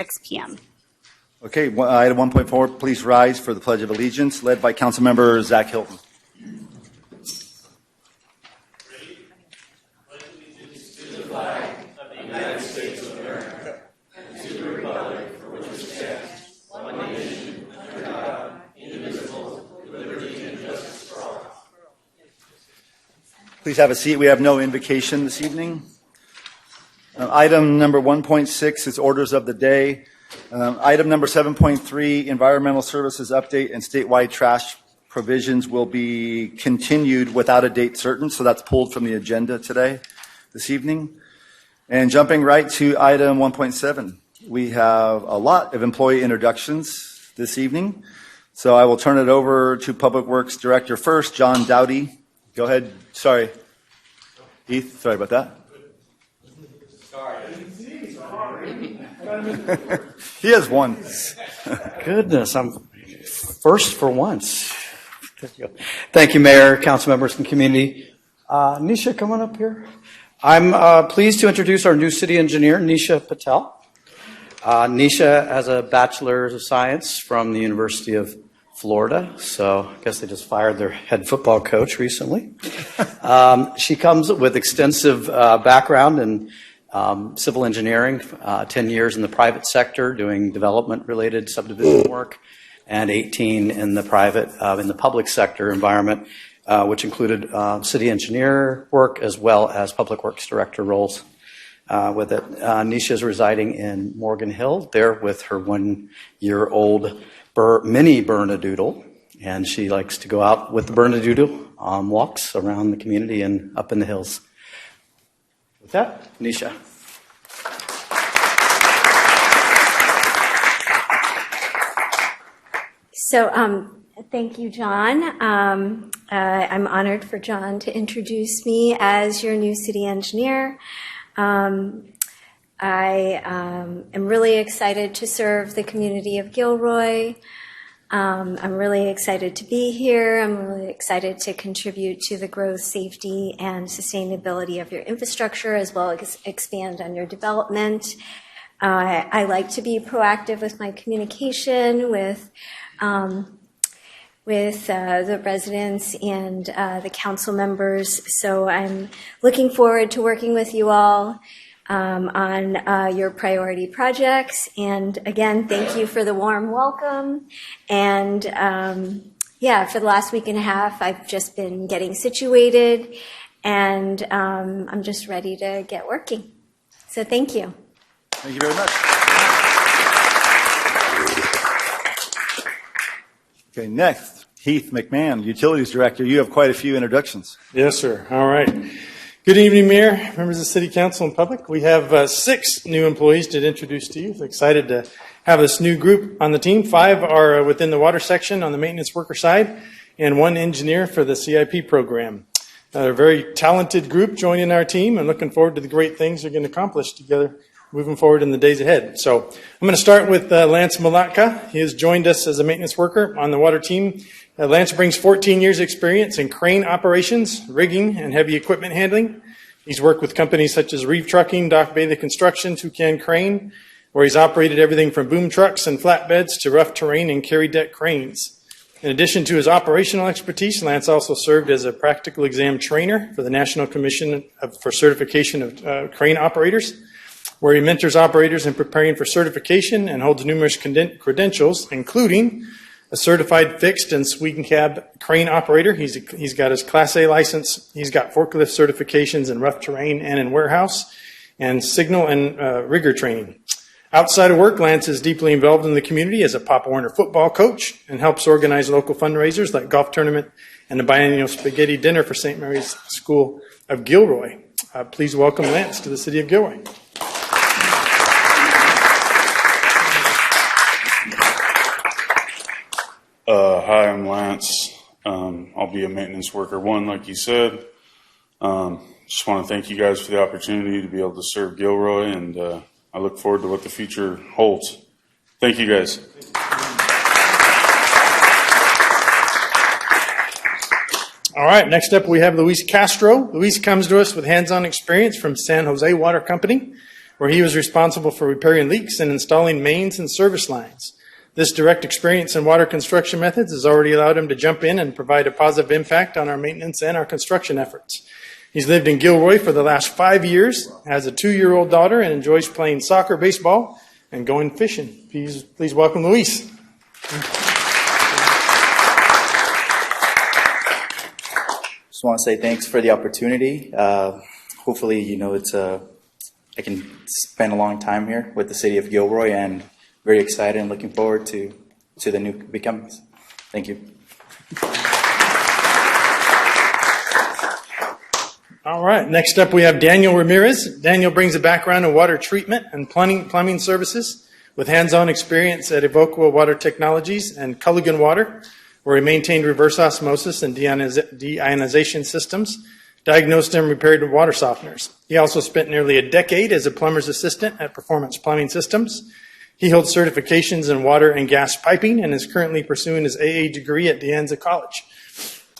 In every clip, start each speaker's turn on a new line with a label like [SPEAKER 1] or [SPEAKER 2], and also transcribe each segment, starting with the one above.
[SPEAKER 1] 6 p.m.
[SPEAKER 2] Okay, item 1.4, please rise for the Pledge of Allegiance, led by Councilmember Zach Hilton. Please have a seat. We have no invocation this evening. Item number 1.6 is orders of the day. Item number 7.3, environmental services update and statewide trash provisions will be continued without a date certain, so that's pulled from the agenda this evening. And jumping right to item 1.7, we have a lot of employee introductions this evening. So I will turn it over to Public Works Director first, John Dowdy. Go ahead. Sorry. Heath, sorry about that. He has one.
[SPEAKER 3] Goodness, I'm first for once. Thank you, Mayor, council members, and community. Nisha, come on up here. I'm pleased to introduce our new city engineer, Nisha Patel. Nisha has a bachelor's of science from the University of Florida, so I guess they just fired their head football coach recently. She comes with extensive background in civil engineering, 10 years in the private sector doing development-related subdivision work, and 18 in the public sector environment, which included city engineer work as well as public works director roles with it. Nisha is residing in Morgan Hill, there with her 1-year-old mini Bernedoodle, and she likes to go out with the Bernedoodle on walks around the community and up in the hills. With that, Nisha.
[SPEAKER 4] So thank you, John. I'm honored for John to introduce me as your new city engineer. I am really excited to serve the community of Gilroy. I'm really excited to be here. I'm really excited to contribute to the growth, safety, and sustainability of your infrastructure, as well as expand on your development. I like to be proactive with my communication with the residents and the council members. So I'm looking forward to working with you all on your priority projects. And again, thank you for the warm welcome. And for the last week and a half, I've just been getting situated, and I'm just ready to get working. So thank you.
[SPEAKER 2] Thank you very much. Okay, next, Heath McMahon, Utilities Director. You have quite a few introductions.
[SPEAKER 5] Yes, sir. All right. Good evening, Mayor, members of the City Council, and public. We have 6 new employees to introduce to you. Excited to have this new group on the team. 5 are within the water section on the maintenance worker side, and 1 engineer for the CIP program. A very talented group joining our team, and looking forward to the great things they're going to accomplish together moving forward in the days ahead. So I'm going to start with Lance Malatka. He has joined us as a maintenance worker on the water team. Lance brings 14 years experience in crane operations, rigging, and heavy equipment handling. He's worked with companies such as Reeve Trucking, Doc Bailey Construction, Toucan Crane, where he's operated everything from boom trucks and flatbeds to rough terrain and carry deck cranes. In addition to his operational expertise, Lance also served as a practical exam trainer for the National Commission for Certification of Crane Operators, where he mentors operators in preparing for certification and holds numerous credentials, including a certified fixed and swing cab crane operator. He's got his Class A license. He's got forklift certifications in rough terrain and in warehouse, and signal and rigger training. Outside of work, Lance is deeply involved in the community as a Pop Warner football coach and helps organize local fundraisers like golf tournament and the biennial spaghetti dinner for St. Mary's School of Gilroy. Please welcome Lance to the city of Gilroy.
[SPEAKER 6] Hi, I'm Lance. I'll be a maintenance worker 1, like you said. Just want to thank you guys for the opportunity to be able to serve Gilroy, and I look forward to what the future holds. Thank you, guys.
[SPEAKER 5] All right, next up we have Luis Castro. Luis comes to us with hands-on experience from San Jose Water Company, where he was responsible for repairing leaks and installing mains and service lines. This direct experience in water construction methods has already allowed him to jump in and provide a positive impact on our maintenance and our construction efforts. He's lived in Gilroy for the last 5 years, has a 2-year-old daughter, and enjoys playing soccer, baseball, and going fishing. Please welcome Luis.
[SPEAKER 1] Just want to say thanks for the opportunity. Hopefully, I can spend a long time here with the city of Gilroy, and very excited and looking forward to the new becomings. Thank you.
[SPEAKER 5] All right, next up we have Daniel Ramirez. Daniel brings a background in water treatment and plumbing services with hands-on experience at Evoqua Water Technologies and Culligan Water, where he maintained reverse osmosis and deionization systems, diagnosed and repaired water softeners. He also spent nearly a decade as a plumber's assistant at Performance Plumbing Systems. He holds certifications in water and gas piping and is currently pursuing his AA degree at De Anza College.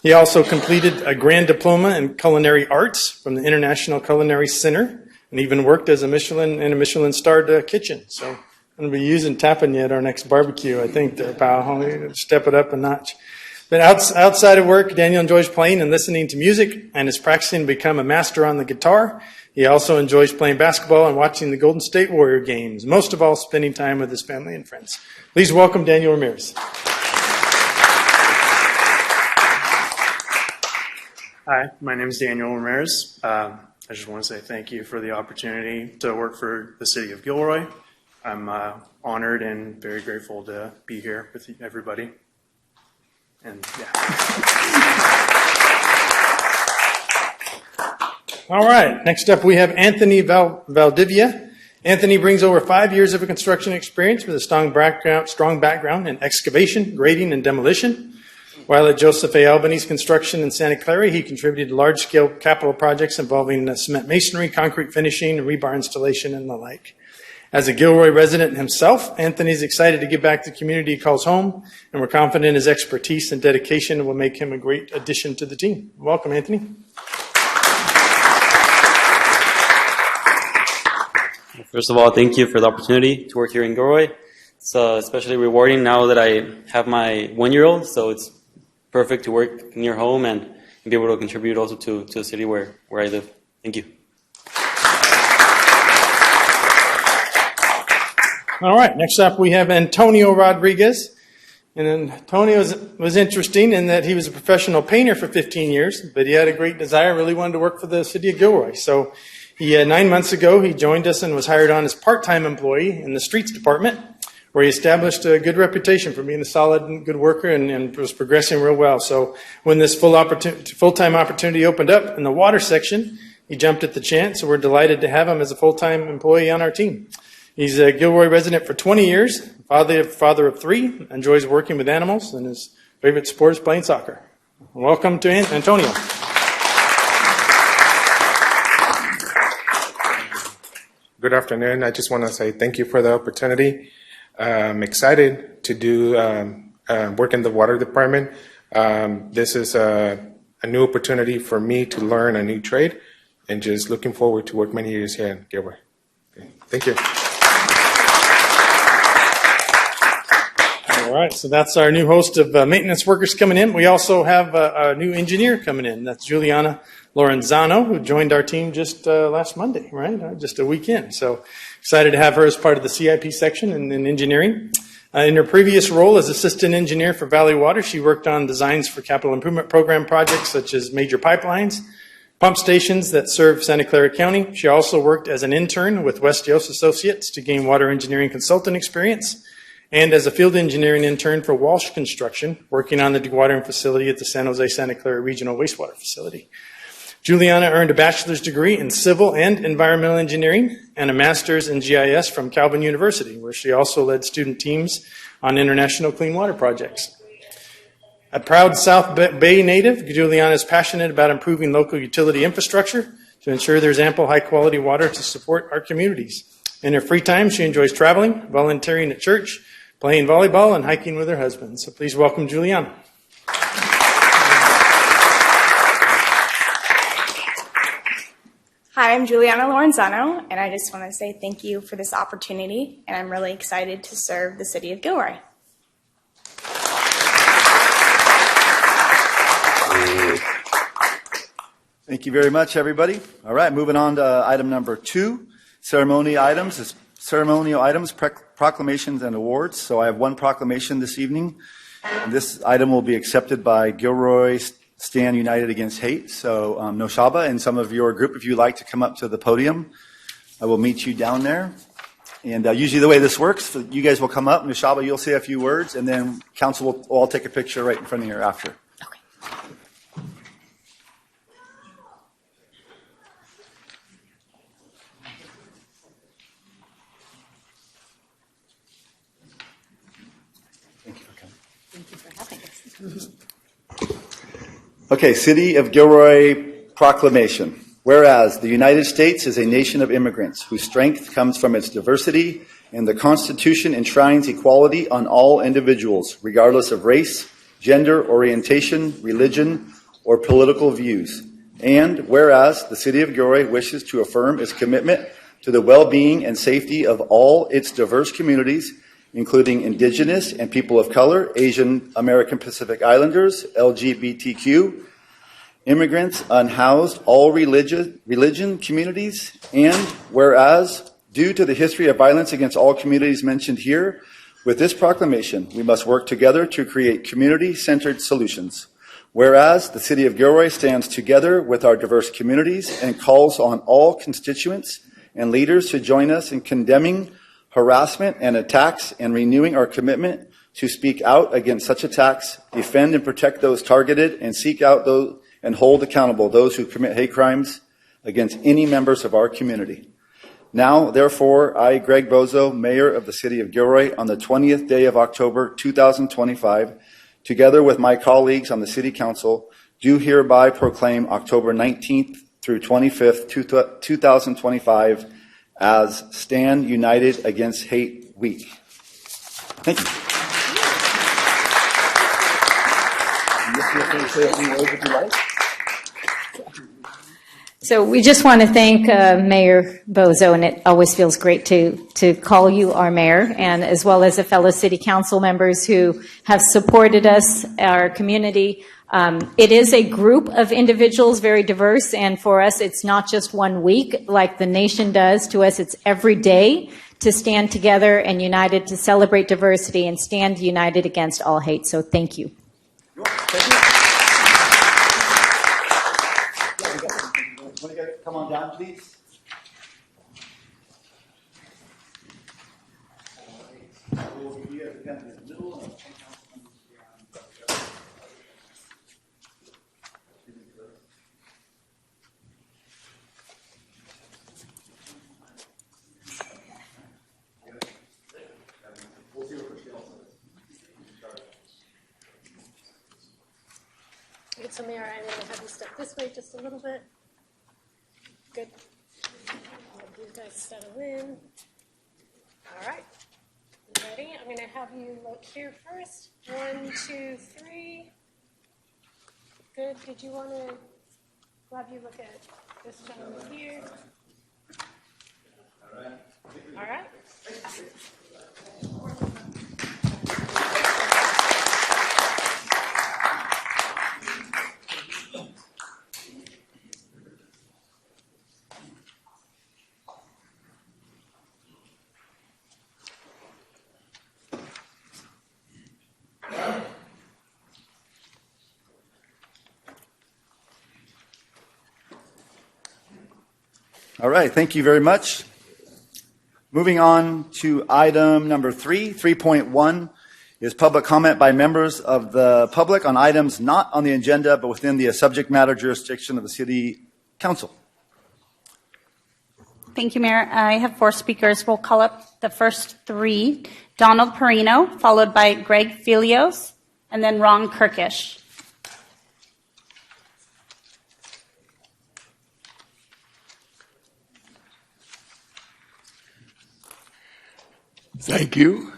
[SPEAKER 5] He also completed a grand diploma in culinary arts from the International Culinary Center and even worked as in a Michelin-starred kitchen. So I'm going to be using Tapanya at our next barbecue, I think, there, pal. Step it up a notch. But outside of work, Daniel enjoys playing and listening to music and is practicing to become a master on the guitar. He also enjoys playing basketball and watching the Golden State Warrior games, most of all spending time with his family and friends. Please welcome Daniel Ramirez.
[SPEAKER 7] Hi, my name is Daniel Ramirez. I just want to say thank you for the opportunity to work for the city of Gilroy. I'm honored and very grateful to be here with everybody. And yeah.
[SPEAKER 5] All right, next up we have Anthony Valdivia. Anthony brings over 5 years of construction experience with a strong background in excavation, grading, and demolition. While at Joseph A. Albany's construction in Santa Clara, he contributed to large-scale capital projects involving cement masonry, concrete finishing, rebar installation, and the like. As a Gilroy resident himself, Anthony is excited to give back to the community he calls home, and we're confident his expertise and dedication will make him a great addition to the team. Welcome, Anthony.
[SPEAKER 8] First of all, thank you for the opportunity to work here in Gilroy. It's especially rewarding now that I have my 1-year-old, so it's perfect to work near home and be able to contribute also to the city where I live. Thank you.
[SPEAKER 5] All right, next up we have Antonio Rodriguez. And Antonio was interesting in that he was a professional painter for 15 years, but he had a great desire, really wanted to work for the city of Gilroy. So 9 months ago, he joined us and was hired on as part-time employee in the streets department, where he established a good reputation for being a solid and good worker and was progressing real well. So when this full-time opportunity opened up in the water section, he jumped at the chance, so we're delighted to have him as a full-time employee on our team. He's a Gilroy resident for 20 years, father of 3, enjoys working with animals, and his favorite sport is playing soccer. Welcome to Antonio.
[SPEAKER 9] Good afternoon. I just want to say thank you for the opportunity. I'm excited to do work in the water department. This is a new opportunity for me to learn a new trade, and just looking forward to work many years here in Gilroy. Okay. Thank you.
[SPEAKER 5] All right, so that's our new host of maintenance workers coming in. We also have a new engineer coming in. That's Juliana Lorenzano, who joined our team just last Monday, right? Just a weekend. So excited to have her as part of the CIP section in engineering. In her previous role as assistant engineer for Valley Water, she worked on designs for capital improvement program projects such as major pipelines, pump stations that serve Santa Clara County. She also worked as an intern with West Yost Associates to gain water engineering consultant experience, and as a field engineering intern for Walsh Construction, working on the dewatering facility at the San Jose Santa Clara Regional Wastewater Facility. Juliana earned a bachelor's degree in civil and environmental engineering and a master's in GIS from Calvin University, where she also led student teams on international clean water projects. A proud South Bay native, Juliana is passionate about improving local utility infrastructure to ensure there's ample high-quality water to support our communities. In her free time, she enjoys traveling, volunteering at church, playing volleyball, and hiking with her husband. So please welcome Juliana.
[SPEAKER 10] Hi, Hi, I'm Juliana Lorenzano, and I just want to say thank you for this opportunity, and I'm really excited to serve the city of Gilroy.
[SPEAKER 2] Thank you very much, everybody. All right, moving on to item number 2, ceremonial items, proclamations, and awards. So I have one proclamation this evening. And this item will be accepted by Gilroy Stand United Against Hate. So Noshaba and some of your group, if you'd like to come up to the podium, I will meet you down there. And usually the way this works, you guys will come up. Noshaba, you'll say a few words, and then council will all take a picture right in front of you after. Okay, City of Gilroy Proclamation. Whereas the United States is a nation of immigrants whose strength comes from its diversity, and the Constitution enshrines equality on all individuals, regardless of race, gender, orientation, religion, or political views. And whereas the City of Gilroy wishes to affirm its commitment to the well-being and safety of all its diverse communities, including Indigenous and people of color, Asian American Pacific Islanders, LGBTQ, immigrants, unhoused, all religion communities, and whereas, due to the history of violence against all communities mentioned here, with this proclamation, we must work together to create community-centered solutions. Whereas, the City of Gilroy stands together with our diverse communities and calls on all constituents and leaders to join us in condemning harassment and attacks, and renewing our commitment to speak out against such attacks, defend and protect those targeted, and seek out those and hold accountable those who commit hate crimes against any members of our community. Now, therefore, I, Greg Bozo, Mayor of the City of Gilroy, on the 20th day of October 2025, together with my colleagues on the City Council, do hereby proclaim October 19th through 25th, 2025, as Stand United Against Hate Week. Thank you.
[SPEAKER 11] So we just want to thank Mayor Bozo, and it always feels great to call you our mayor, and as well as the fellow city council members who have supported us, our community. It is a group of individuals, very diverse, and for us, it's not just one week like the nation does. To us, it's every day to stand together and united to celebrate diversity and stand united against all hate. So thank you.
[SPEAKER 2] Thank you. Want to come on down, please?
[SPEAKER 12] So Mayor, I'm going to have you step this way just a little bit. Good. You guys settle in. All right. You ready? I'm going to have you look here first. 1, 2, 3. Good. Did you want to have you look at this gentleman here? All right.
[SPEAKER 2] All right, thank you very much. Moving on to item number 3, 3.1 is public comment by members of the public on items not on the agenda but within the subject matter jurisdiction of the City Council.
[SPEAKER 13] Thank you, Mayor. I have 4 speakers. We'll call up the first 3. Donald Perino, followed by Greg Filios, and then Ron Kirkish.
[SPEAKER 14] Thank you.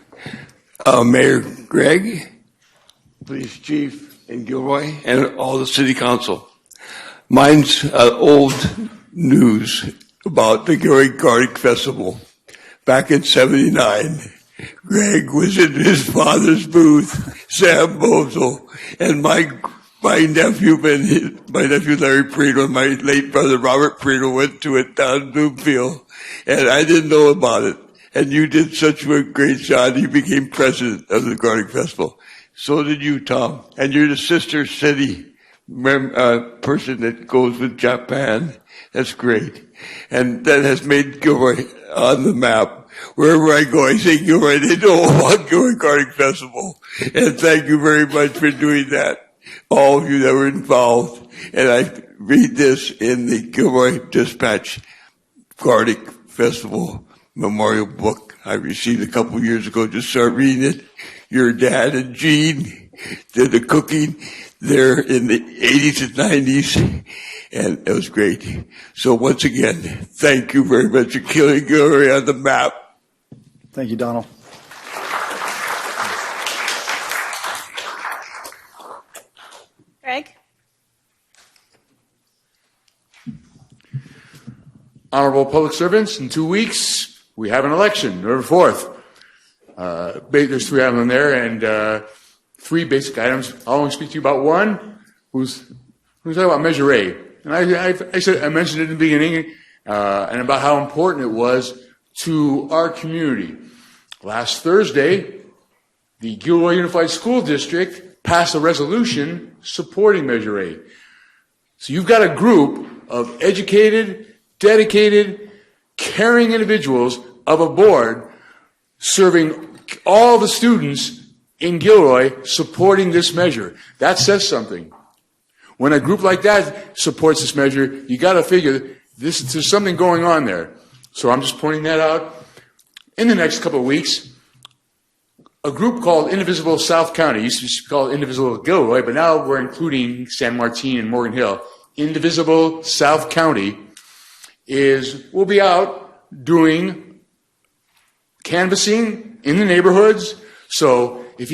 [SPEAKER 14] Mayor Gregg, Police Chief in Gilroy, and all the City Council. Mine's old news about the Gilroy Garlic Festival. Back in '79, Greg was in his father's booth, Sam Bozel, and my nephew Larry Prino and my late brother Robert Prino went to it down in Bloomfield, and I didn't know about it. And you did such a great job. You became president of the Garlic Festival. So did you, Tom. And you're the sister city person that goes with Japan. That's great. And that has made Gilroy on the map. Wherever I go, I say Gilroy. They know about Gilroy Garlic Festival. And thank you very much for doing that. All of you that were involved. And I read this in the Gilroy Dispatch Garlic Festival memorial book I received a couple of years ago. Just start reading it. Your dad and Gene did the cooking there in the 80s and 90s, and it was great. So once again, thank you very much for killing Gilroy on the map.
[SPEAKER 2] Thank you, Donald.
[SPEAKER 13] Greg?
[SPEAKER 15] Honorable public servants, in 2 weeks, we have an election, November 4th. There's 3 items on there, and 3 basic items. I'll only speak to you about one, who's talking about Measure A. And I mentioned it in the beginning, and about how important it was to our community. Last Thursday, the Gilroy Unified School District passed a resolution supporting Measure A. So you've got a group of educated, dedicated, caring individuals of a board serving all the students in Gilroy supporting this measure. That says something. When a group like that supports this measure, you got to figure there's something going on there. So I'm just pointing that out. In the next couple of weeks, a group called Indivisible South County, used to be called Indivisible Gilroy, but now we're including San Martin and Morgan Hill. Indivisible South County will be out doing canvassing in the neighborhoods. So if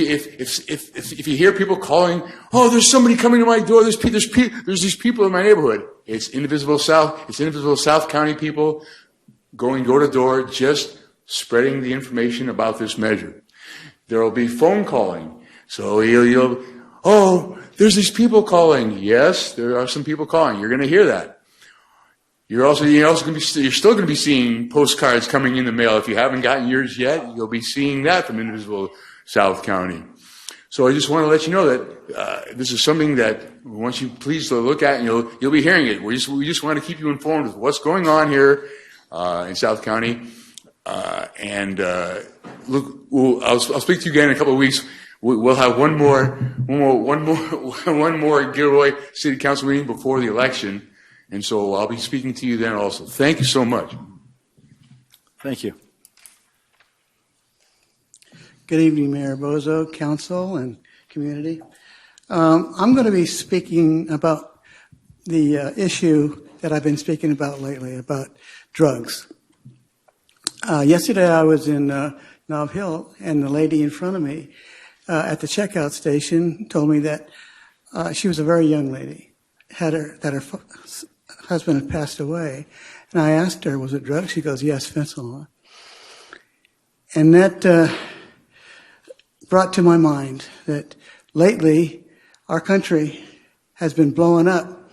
[SPEAKER 15] you hear people calling, oh, there's somebody coming to my door, there's these people in my neighborhood. It's Indivisible South County people going door to door, just spreading the information about this measure. There will be phone calling. So there's these people calling. Yes, there are some people calling. You're going to hear that. You're still going to be seeing postcards coming in the mail. If you haven't gotten yours yet, you'll be seeing that from Indivisible South County. So I just want to let you know that this is something that we want you please to look at, and you'll be hearing it. We just want to keep you informed of what's going on here in South County. I'll speak to you again in a couple of weeks. We'll have one more Gilroy City Council meeting before the election. And so I'll be speaking to you then also. Thank you so much.
[SPEAKER 2] Thank you.
[SPEAKER 16] Good evening, Mayor Bozo, Council, and community. I'm going to be speaking about the issue that I've been speaking about lately, about drugs. Yesterday I was in Nob Hill, and the lady in front of me at the checkout station told me that she was a very young lady, that her husband had passed away. And I asked her, was it drugs? She goes, yes, fentanyl. And that brought to my mind that lately our country has been blowing up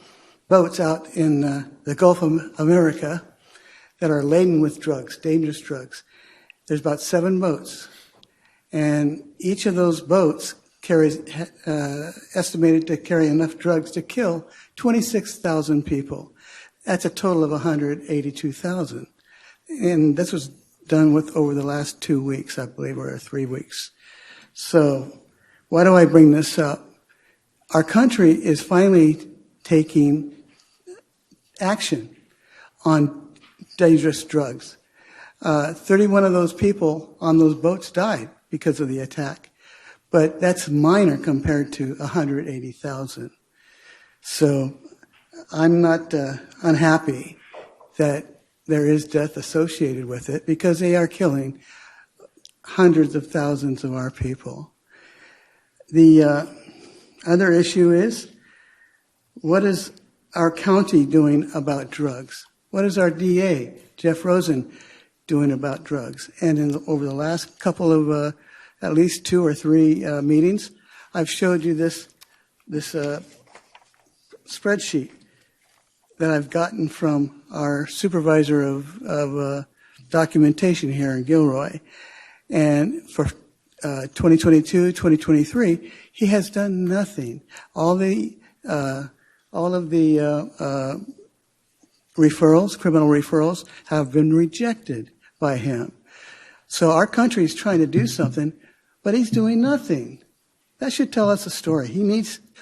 [SPEAKER 16] boats out in the Gulf of America that are laden with drugs, dangerous drugs. There's about 7 boats. And each of those boats carries, estimated to carry enough drugs to kill 26,000 people. That's a total of 182,000. And this was done over the last 2 weeks, I believe, or 3 weeks. So why do I bring this up? Our country is finally taking action on dangerous drugs. 31 of those people on those boats died because of the attack. But that's minor compared to 180,000. So I'm not unhappy that there is death associated with it, because they are killing hundreds of thousands of our people. The other issue is, what is our county doing about drugs? What is our DA, Jeff Rosen, doing about drugs? And over the last couple of at least 2 or 3 meetings, I've showed you this spreadsheet that I've gotten from our supervisor of documentation here in Gilroy. And for 2022, 2023, he has done nothing. All of the referrals, criminal referrals, have been rejected by him. So our country is trying to do something, but he's doing nothing. That should tell us a story.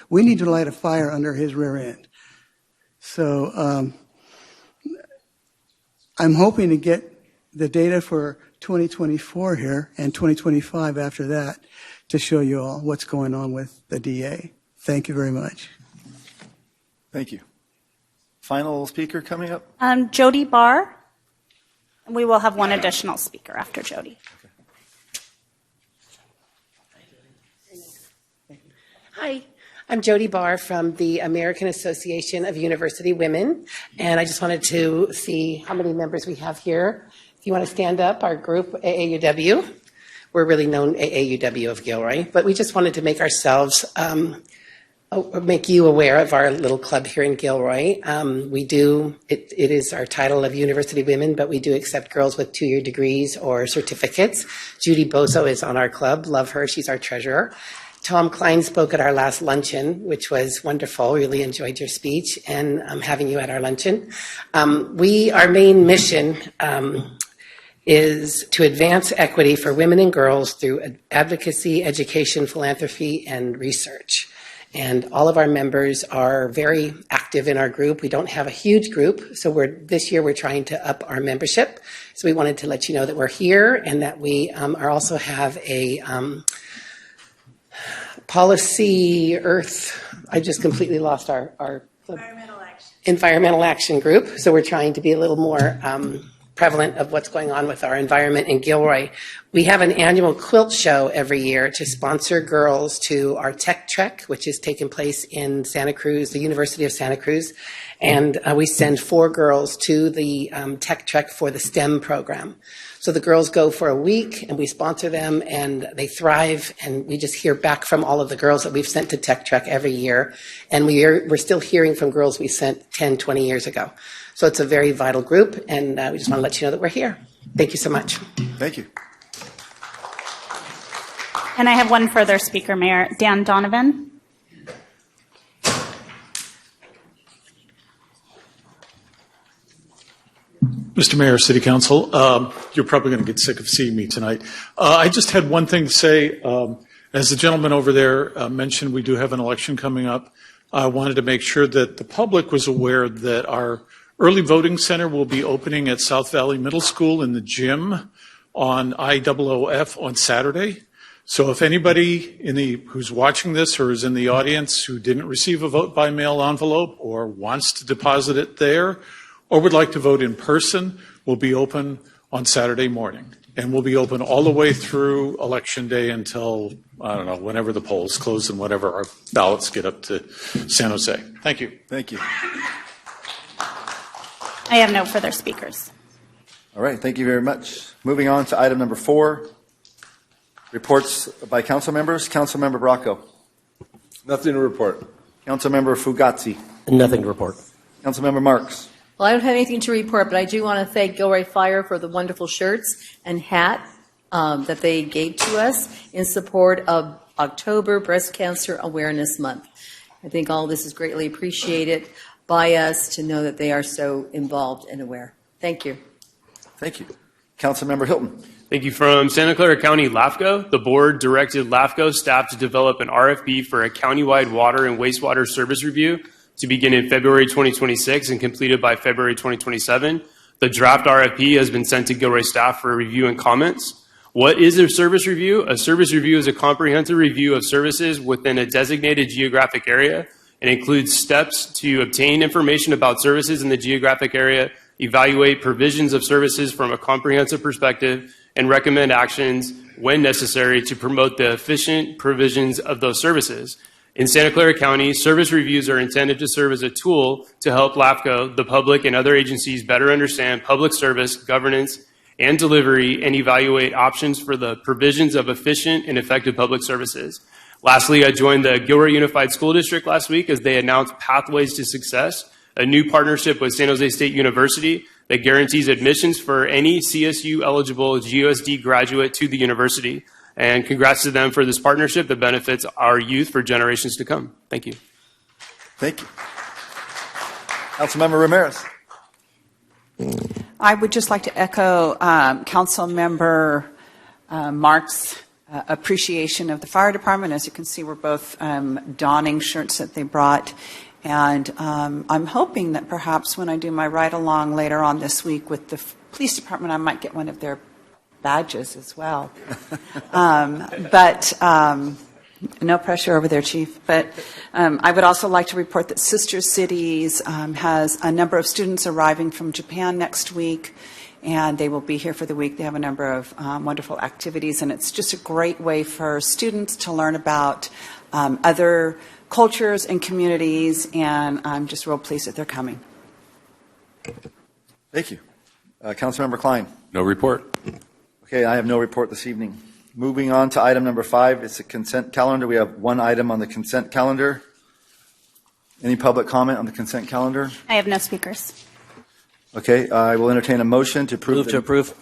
[SPEAKER 16] We need to light a fire under his rear end. So I'm hoping to get the data for 2024 here and 2025 after that to show you all what's going on with the DA. Thank you very much.
[SPEAKER 2] Thank you. Final speaker coming up?
[SPEAKER 13] Jody Barr. And we will have one additional speaker after Jody.
[SPEAKER 17] Hi, I'm Jody Barr from the American Association of University Women, and I just wanted to see how many members we have here. If you want to stand up, our group, AAUW, we're really known AAUW of Gilroy, but we just wanted to make ourselves, make you aware of our little club here in Gilroy. We do, it is our title of University Women, but we do accept girls with 2-year degrees or certificates. Judy Bozo is on our club, love her, she's our treasurer. Tom Klein spoke at our last luncheon, which was wonderful. Really enjoyed your speech and having you at our luncheon. Our main mission is to advance equity for women and girls through advocacy, education, philanthropy, and research. And all of our members are very active in our group. We don't have a huge group, so this year we're trying to up our membership. So we wanted to let you know that we're here and that we also have a policy I just completely lost our environmental action group. So we're trying to be a little more prevalent of what's going on with our environment in Gilroy. We have an annual quilt show every year to sponsor girls to our Tech Trek, which is taking place in Santa Cruz, the University of Santa Cruz. And we send 4 girls to the Tech Trek for the STEM program. So the girls go for a week and we sponsor them and they thrive, and we just hear back from all of the girls that we've sent to Tech Trek every year. And we're still hearing from girls we sent 10, 20 years ago. So it's a very vital group, and we just want to let you know that we're here. Thank you so much.
[SPEAKER 2] Thank you.
[SPEAKER 13] And I have one further speaker, Mayor Dan Donovan.
[SPEAKER 18] Mr. Mayor, City Council, you're probably going to get sick of seeing me tonight. I just had one thing to say. As the gentleman over there mentioned, we do have an election coming up. I wanted to make sure that the public was aware that our early voting center will be opening at South Valley Middle School in the gym on IOOF on Saturday. So if anybody who's watching this or is in the audience who didn't receive a vote by mail envelope or wants to deposit it there, or would like to vote in person, will be open on Saturday morning. And will be open all the way through Election Day until, I don't know, whenever the polls close and whenever our ballots get up to San Jose. Thank you.
[SPEAKER 2] Thank you.
[SPEAKER 13] I have no further speakers.
[SPEAKER 2] All right, thank you very much. Moving on to item number 4, reports by council members. Councilmember Bracco.
[SPEAKER 19] Nothing to report.
[SPEAKER 2] Councilmember Fugazi.
[SPEAKER 20] Nothing to report.
[SPEAKER 2] Councilmember Marks.
[SPEAKER 21] Well, I don't have anything to report, but I do want to thank Gilroy Fire for the wonderful shirts and hat that they gave to us in support of October Breast Cancer Awareness Month. I think all this is greatly appreciated by us to know that they are so involved and aware. Thank you.
[SPEAKER 2] Thank you. Councilmember Hilton.
[SPEAKER 22] Thank you. From Santa Clara County LAFCO, the board directed LAFCO staff to develop an RFP for a countywide water and wastewater service review to begin in February 2026 and completed by February 2027. The draft RFP has been sent to Gilroy staff for review and comments. What is a service review? A service review is a comprehensive review of services within a designated geographic area. It includes steps to obtain information about services in the geographic area, evaluate provisions of services from a comprehensive perspective, and recommend actions when necessary to promote the efficient provisions of those services. In Santa Clara County, service reviews are intended to serve as a tool to help LAFCO, the public, and other agencies better understand public service, governance, and delivery, and evaluate options for the provisions of efficient and effective public services. Lastly, I joined the Gilroy Unified School District last week as they announced Pathways to Success, a new partnership with San Jose State University that guarantees admissions for any CSU-eligible GUSD graduate to the university. And congrats to them for this partnership that benefits our youth for generations to come. Thank you.
[SPEAKER 2] Thank you. Councilmember Ramirez.
[SPEAKER 3] I would just like to echo Councilmember Mark's appreciation of the fire department. As you can see, we're both donning shirts that they brought. And I'm hoping that perhaps when I do my ride-along later on this week with the police department, I might get one of their badges as well. But no pressure over there, Chief. But I would also like to report that Sister Cities has a number of students arriving from Japan next week, and they will be here for the week. They have a number of wonderful activities, and it's just a great way for students to learn about other cultures and communities, and I'm just real pleased that they're coming.
[SPEAKER 2] Thank you. Councilmember Klein.
[SPEAKER 19] No report.
[SPEAKER 2] Okay, I have no report this evening. Moving on to item number 5, it's a consent calendar. We have one item on the consent calendar. Any public comment on the consent calendar?
[SPEAKER 10] I have no speakers.
[SPEAKER 2] Okay, I will entertain a motion to approve.
[SPEAKER 8] Move to approve.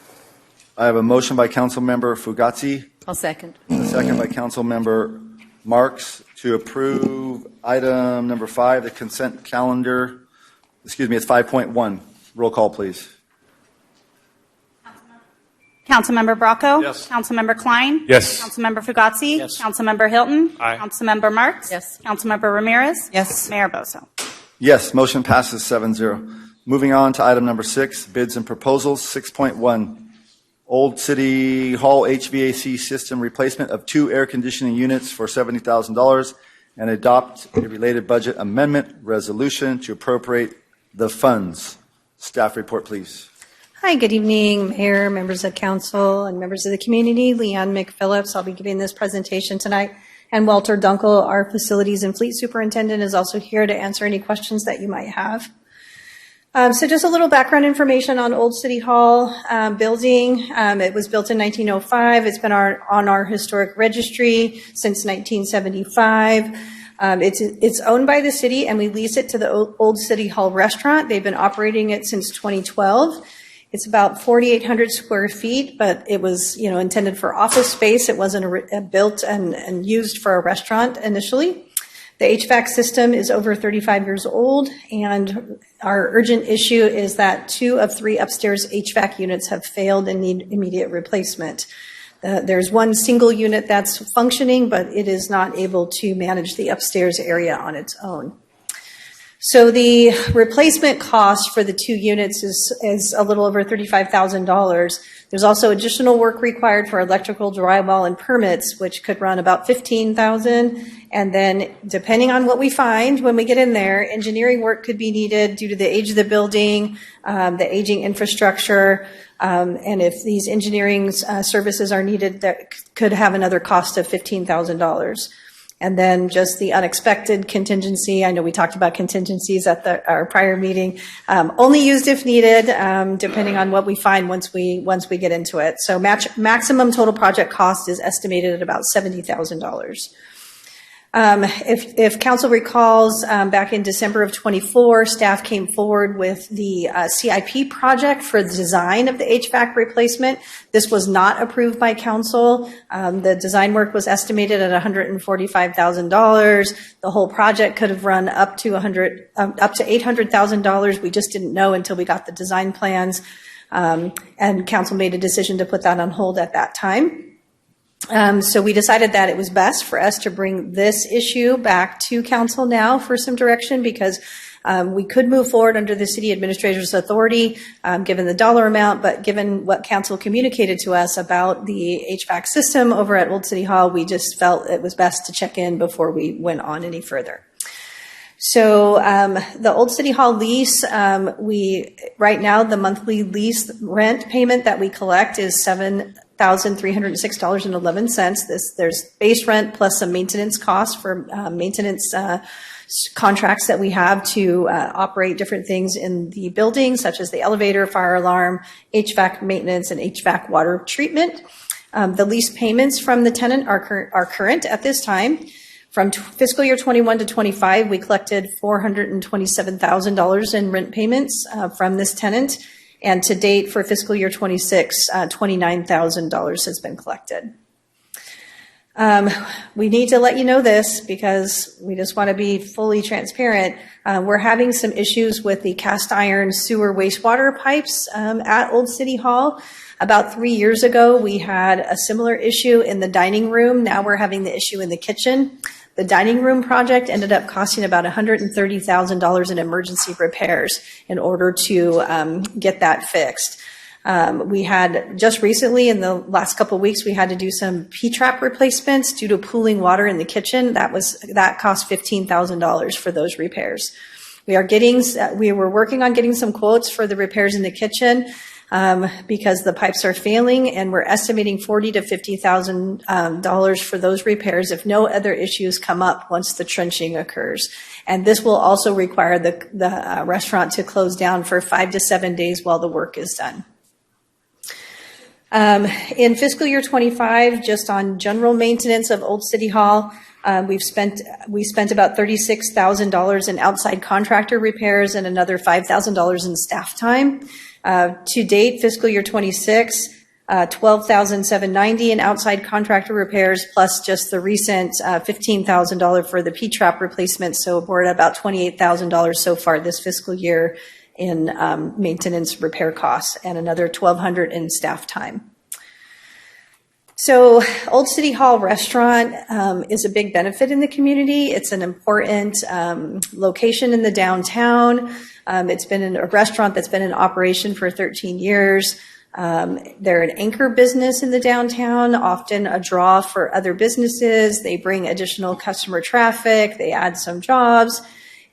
[SPEAKER 2] I have a motion by Councilmember Fugazi,
[SPEAKER 21] I'll second.
[SPEAKER 2] a second by Councilmember Marks to approve item number 5, the consent calendar. Excuse me, it's 5.1. Roll call, please.
[SPEAKER 13] Councilmember Bracco?
[SPEAKER 19] Yes.
[SPEAKER 13] Councilmember Klein?
[SPEAKER 19] Yes.
[SPEAKER 13] Councilmember Fugazi?
[SPEAKER 8] Yes.
[SPEAKER 13] Councilmember Hilton?
[SPEAKER 22] Aye.
[SPEAKER 13] Councilmember Marks?
[SPEAKER 21] Yes.
[SPEAKER 13] Councilmember Ramirez?
[SPEAKER 17] Yes.
[SPEAKER 13] Mayor Bozo?
[SPEAKER 2] Yes, motion passes 7-0. Moving on to item number 6, bids and proposals. 6.1, Old City Hall HVAC system replacement of 2 air conditioning units for $70,000 and adopt a related budget amendment resolution to appropriate the funds. Staff report, please.
[SPEAKER 20] Hi, good evening, Mayor, members of council, and members of the community. Leanne McPhillips, I'll be giving this presentation tonight. And Walter Dunkel, our facilities and fleet superintendent, is also here to answer any questions that you might have. So just a little background information on Old City Hall building. It was built in 1905. It's been on our historic registry since 1975. It's owned by the city, and we lease it to the Old City Hall restaurant. They've been operating it since 2012. It's about 4,800 square feet, but it was, intended for office space. It wasn't built and used for a restaurant initially. The HVAC system is over 35 years old, and our urgent issue is that 2 of 3 upstairs HVAC units have failed and need immediate replacement. There's one single unit that's functioning, but it is not able to manage the upstairs area on its own. So the replacement cost for the 2 units is a little over $35,000. There's also additional work required for electrical, drywall, and permits, which could run about $15,000. And then, depending on what we find when we get in there, engineering work could be needed due to the age of the building, the aging infrastructure, and if these engineering services are needed, that could have another cost of $15,000. And then just the unexpected contingency. I know we talked about contingencies at our prior meeting. Only used if needed, depending on what we find once we get into it. So maximum total project cost is estimated at about $70,000. If council recalls, back in December of 24, staff came forward with the CIP project for the design of the HVAC replacement. This was not approved by council. The design work was estimated at $145,000. The whole project could have run up to $800,000. We just didn't know until we got the design plans, and council made a decision to put that on hold at that time. So we decided that it was best for us to bring this issue back to council now for some direction, because we could move forward under the city administrator's authority, given the dollar amount, but given what council communicated to us about the HVAC system over at Old City Hall, we just felt it was best to check in before we went on any further. So the Old City Hall lease, right now the monthly lease rent payment that we collect is $7,000 $1,306.11. There's base rent plus some maintenance costs for maintenance contracts that we have to operate different things in the building, such as the elevator, fire alarm, HVAC maintenance, and HVAC water treatment. The lease payments from the tenant are current at this time. From fiscal year 21 to 25, we collected $427,000 in rent payments from this tenant. And to date, for fiscal year 26, $29,000 has been collected. We need to let you know this because we just want to be fully transparent. We're having some issues with the cast iron sewer wastewater pipes at Old City Hall. About 3 years ago, we had a similar issue in the dining room. Now we're having the issue in the kitchen. The dining room project ended up costing about $130,000 in emergency repairs in order to get that fixed. We had just recently, in the last couple of weeks, we had to do some P-trap replacements due to pooling water in the kitchen. That cost $15,000 for those repairs. We were working on getting some quotes for the repairs in the kitchen because the pipes are failing, and we're estimating $40,000 to $50,000 for those repairs if no other issues come up once the trenching occurs. And this will also require the restaurant to close down for 5 to 7 days while the work is done. In fiscal year 25, just on general maintenance of Old City Hall, we spent about $36,000 in outside contractor repairs and another $5,000 in staff time. To date, fiscal year 26, $12,790 in outside contractor repairs, plus just the recent $15,000 for the P-trap replacement. So we're at about $28,000 so far this fiscal year in maintenance repair costs, and another $1,200 in staff time. So Old City Hall Restaurant is a big benefit in the community. It's an important location in the downtown. It's been a restaurant that's been in operation for 13 years. They're an anchor business in the downtown, often a draw for other businesses. They bring additional customer traffic. They add some jobs.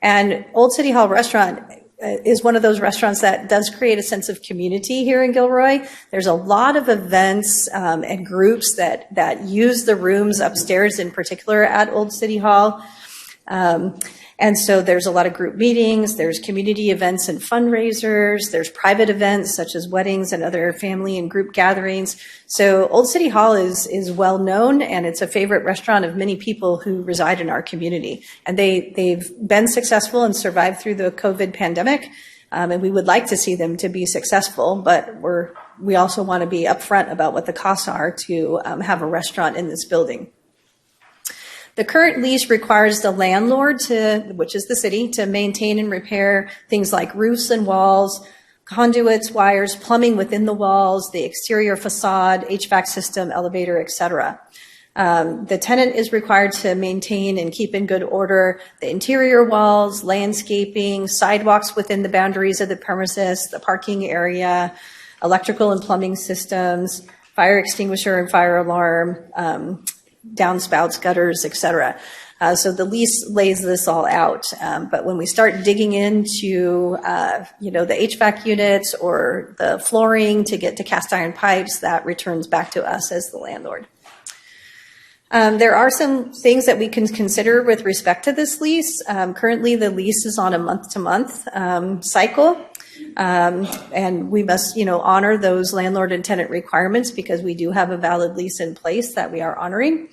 [SPEAKER 20] And Old City Hall Restaurant is one of those restaurants that does create a sense of community here in Gilroy. There's a lot of events and groups that use the rooms upstairs, in particular at Old City Hall. And so there's a lot of group meetings, there's community events and fundraisers, there's private events such as weddings and other family and group gatherings. So Old City Hall is well known, and it's a favorite restaurant of many people who reside in our community. And they've been successful and survived through the COVID pandemic, and we would like to see them to be successful, but we also want to be upfront about what the costs are to have a restaurant in this building. The current lease requires the landlord, which is the city, to maintain and repair things like roofs and walls, conduits, wires, plumbing within the walls, the exterior facade, HVAC system, elevator, etc. The tenant is required to maintain and keep in good order the interior walls, landscaping, sidewalks within the boundaries of the premises, the parking area, electrical and plumbing systems, fire extinguisher and fire alarm, downspouts, gutters, etc. So the lease lays this all out. But when we start digging into, the HVAC units or the flooring to get to cast iron pipes, that returns back to us as the landlord. There are some things that we can consider with respect to this lease. Currently, the lease is on a month-to-month cycle. And we must, honor those landlord and tenant requirements because we do have a valid lease in place that we are honoring.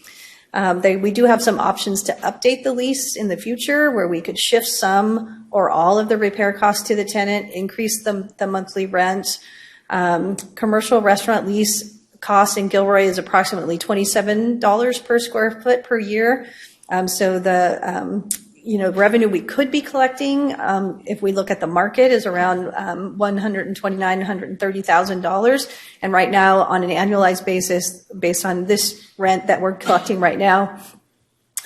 [SPEAKER 20] We do have some options to update the lease in the future where we could shift some or all of the repair costs to the tenant, increase the monthly rent. Commercial restaurant lease cost in Gilroy is approximately $27 per square foot per year. So the revenue we could be collecting, if we look at the market, is around $130,000. And right now, on an annualized basis, based on this rent that we're collecting right now,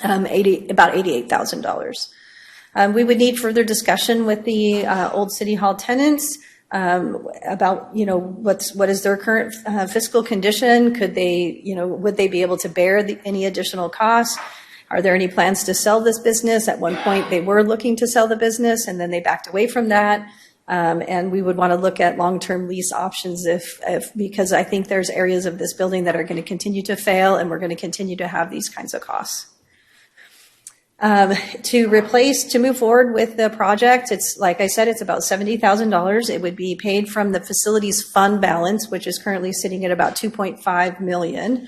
[SPEAKER 20] about $88,000. We would need further discussion with the Old City Hall tenants about, what is their current fiscal condition? Could they, would they be able to bear any additional costs? Are there any plans to sell this business? At one point, they were looking to sell the business, and then they backed away from that. And we would want to look at long-term lease options because I think there's areas of this building that are going to continue to fail, and we're going to continue to have these kinds of costs. To move forward with the project, it's like I said, it's about $70,000. It would be paid from the facilities fund balance, which is currently sitting at about $2.5 million.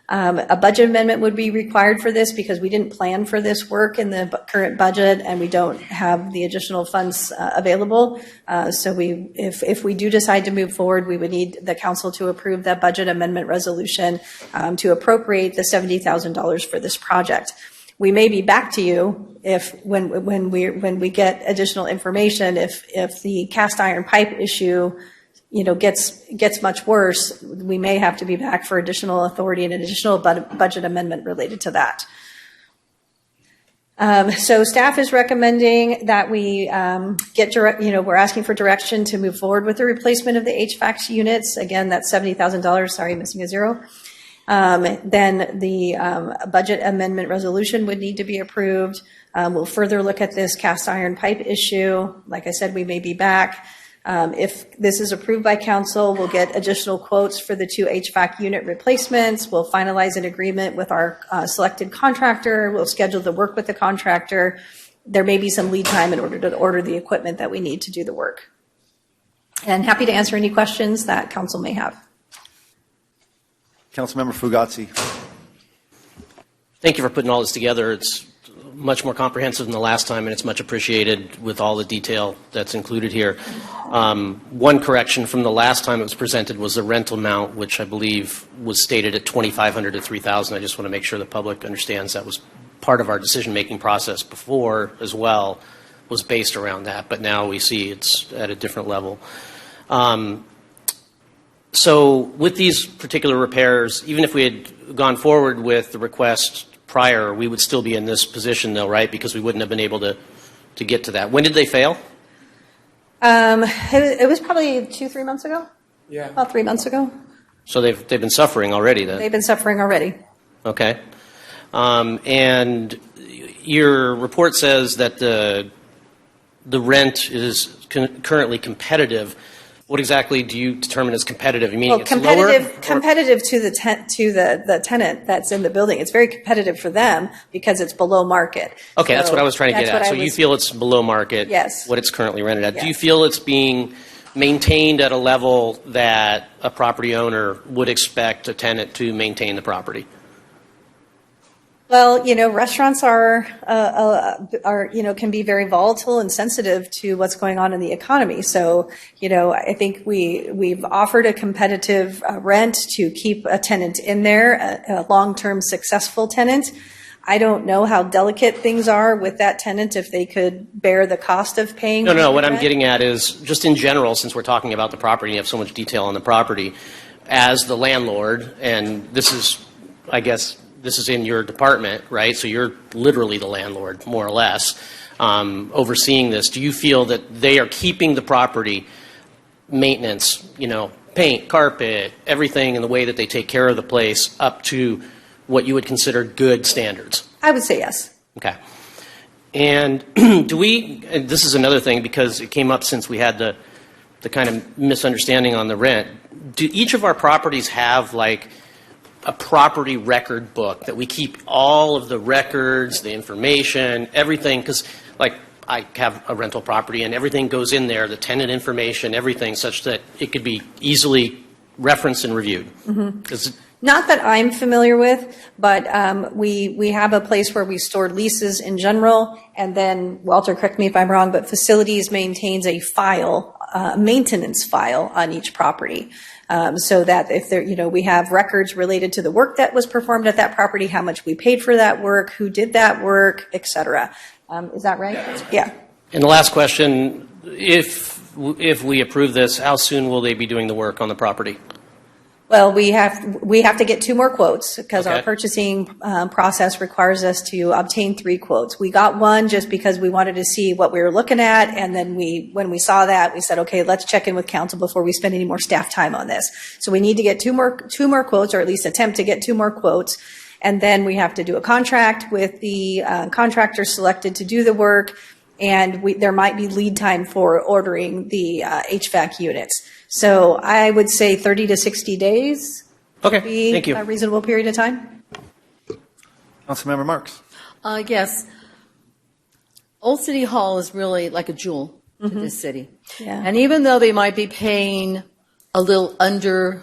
[SPEAKER 20] A budget amendment would be required for this because we didn't plan for this work in the current budget, and we don't have the additional funds available. So if we do decide to move forward, we would need the council to approve that budget amendment resolution to appropriate the $70,000 for this project. We may be back to you when we get additional information if the cast iron pipe issue gets much worse. We may have to be back for additional authority and an additional budget amendment related to that. So staff is recommending that we we're asking for direction to move forward with the replacement of the HVAC units. Again, that's $70,000. Sorry, missing a zero. Then the budget amendment resolution would need to be approved. We'll further look at this cast iron pipe issue. Like I said, we may be back. If this is approved by council, we'll get additional quotes for the 2 HVAC unit replacements. We'll finalize an agreement with our selected contractor. We'll schedule the work with the contractor. There may be some lead time in order to order the equipment that we need to do the work. And happy to answer any questions that council may have.
[SPEAKER 2] Councilmember Fugazi.
[SPEAKER 4] Thank you for putting all this together. It's much more comprehensive than the last time, and it's much appreciated with all the detail that's included here. One correction from the last time it was presented was the rental amount, which I believe was stated at $2,500 to $3,000. I just want to make sure the public understands that was part of our decision-making process before as well, was based around that, but now we see it's at a different level. So with these particular repairs, even if we had gone forward with the request prior, we would still be in this position though, right? Because we wouldn't have been able to get to that. When did they fail?
[SPEAKER 20] It was probably 2-3 months ago.
[SPEAKER 4] Yeah.
[SPEAKER 20] About 3 months ago.
[SPEAKER 4] So they've been suffering already then?
[SPEAKER 20] They've been suffering already.
[SPEAKER 4] Okay. And your report says that the rent is currently competitive. What exactly do you determine as competitive? You mean it's
[SPEAKER 20] competitive to the tenant that's in the building. It's very competitive for them because it's below market.
[SPEAKER 4] Okay, that's what I was trying to get at. So you feel it's below market,
[SPEAKER 20] yes,
[SPEAKER 4] what it's currently rented at.
[SPEAKER 20] Yes.
[SPEAKER 4] Do you feel it's being maintained at a level that a property owner would expect a tenant to maintain the property?
[SPEAKER 20] Well, restaurants are can be very volatile and sensitive to what's going on in the economy. So, I think we've offered a competitive rent to keep a tenant in there, a long-term successful tenant. I don't know how delicate things are with that tenant, if they could bear the cost of paying.
[SPEAKER 4] No, what I'm getting at is just in general, since we're talking about the property, you have so much detail on the property, as the landlord, and this is, I guess, this is in your department, right? So you're literally the landlord, more or less, overseeing this. Do you feel that they are keeping the property maintenance, paint, carpet, everything in the way that they take care of the place up to what you would consider good standards?
[SPEAKER 20] I would say yes.
[SPEAKER 4] Okay. And and this is another thing because it came up since we had the kind of misunderstanding on the rent. Do each of our properties have like a property record book that we keep all of the records, the information, everything? Because like I have a rental property and everything goes in there, the tenant information, everything, such that it could be easily referenced and reviewed. Mm-hmm.
[SPEAKER 20] Not that I'm familiar with, but we have a place where we store leases in general, and then, Walter, correct me if I'm wrong, but facilities maintains a file, maintenance file on each property. So that if there, we have records related to the work that was performed at that property, how much we paid for that work, who did that work, et cetera. Is that right? Yeah.
[SPEAKER 4] And the last question, if we approve this, how soon will they be doing the work on the property?
[SPEAKER 20] Well, we have to get 2 more quotes because
[SPEAKER 4] Okay.
[SPEAKER 20] our purchasing process requires us to obtain 3 quotes. We got 1 just because we wanted to see what we were looking at, and then when we saw that, we said, okay, let's check in with council before we spend any more staff time on this. So we need to get 2 more quotes, or at least attempt to get 2 more quotes, and then we have to do a contract with the contractor selected to do the work. and there might be lead time for ordering the HVAC units. So I would say 30 to 60 days
[SPEAKER 4] Okay,
[SPEAKER 20] would be
[SPEAKER 4] thank you.
[SPEAKER 20] a reasonable period of time.
[SPEAKER 2] Councilmember Marks.
[SPEAKER 21] Yes. Old City Hall is really like a jewel to this city.
[SPEAKER 20] Yeah.
[SPEAKER 21] And even though they might be paying a little under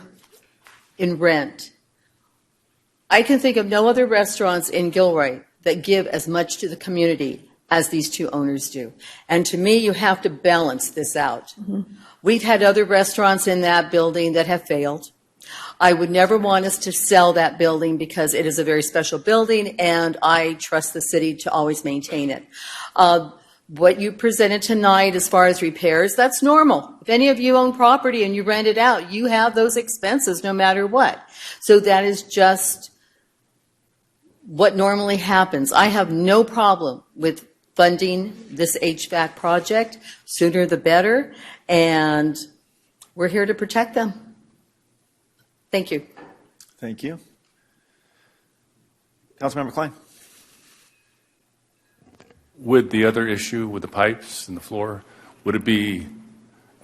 [SPEAKER 21] in rent, I can think of no other restaurants in Gilroy that give as much to the community as these two owners do. And to me, you have to balance this out. We've had other restaurants in that building that have failed. I would never want us to sell that building because it is a very special building and I trust the city to always maintain it. What you presented tonight as far as repairs, that's normal. If any of you own property and you rent it out, you have those expenses no matter what. So that is just what normally happens. I have no problem with funding this HVAC project. Sooner the better. And we're here to protect them. Thank you.
[SPEAKER 2] Thank you. Councilmember Klein.
[SPEAKER 1] With the other issue with the pipes and the floor, would it be,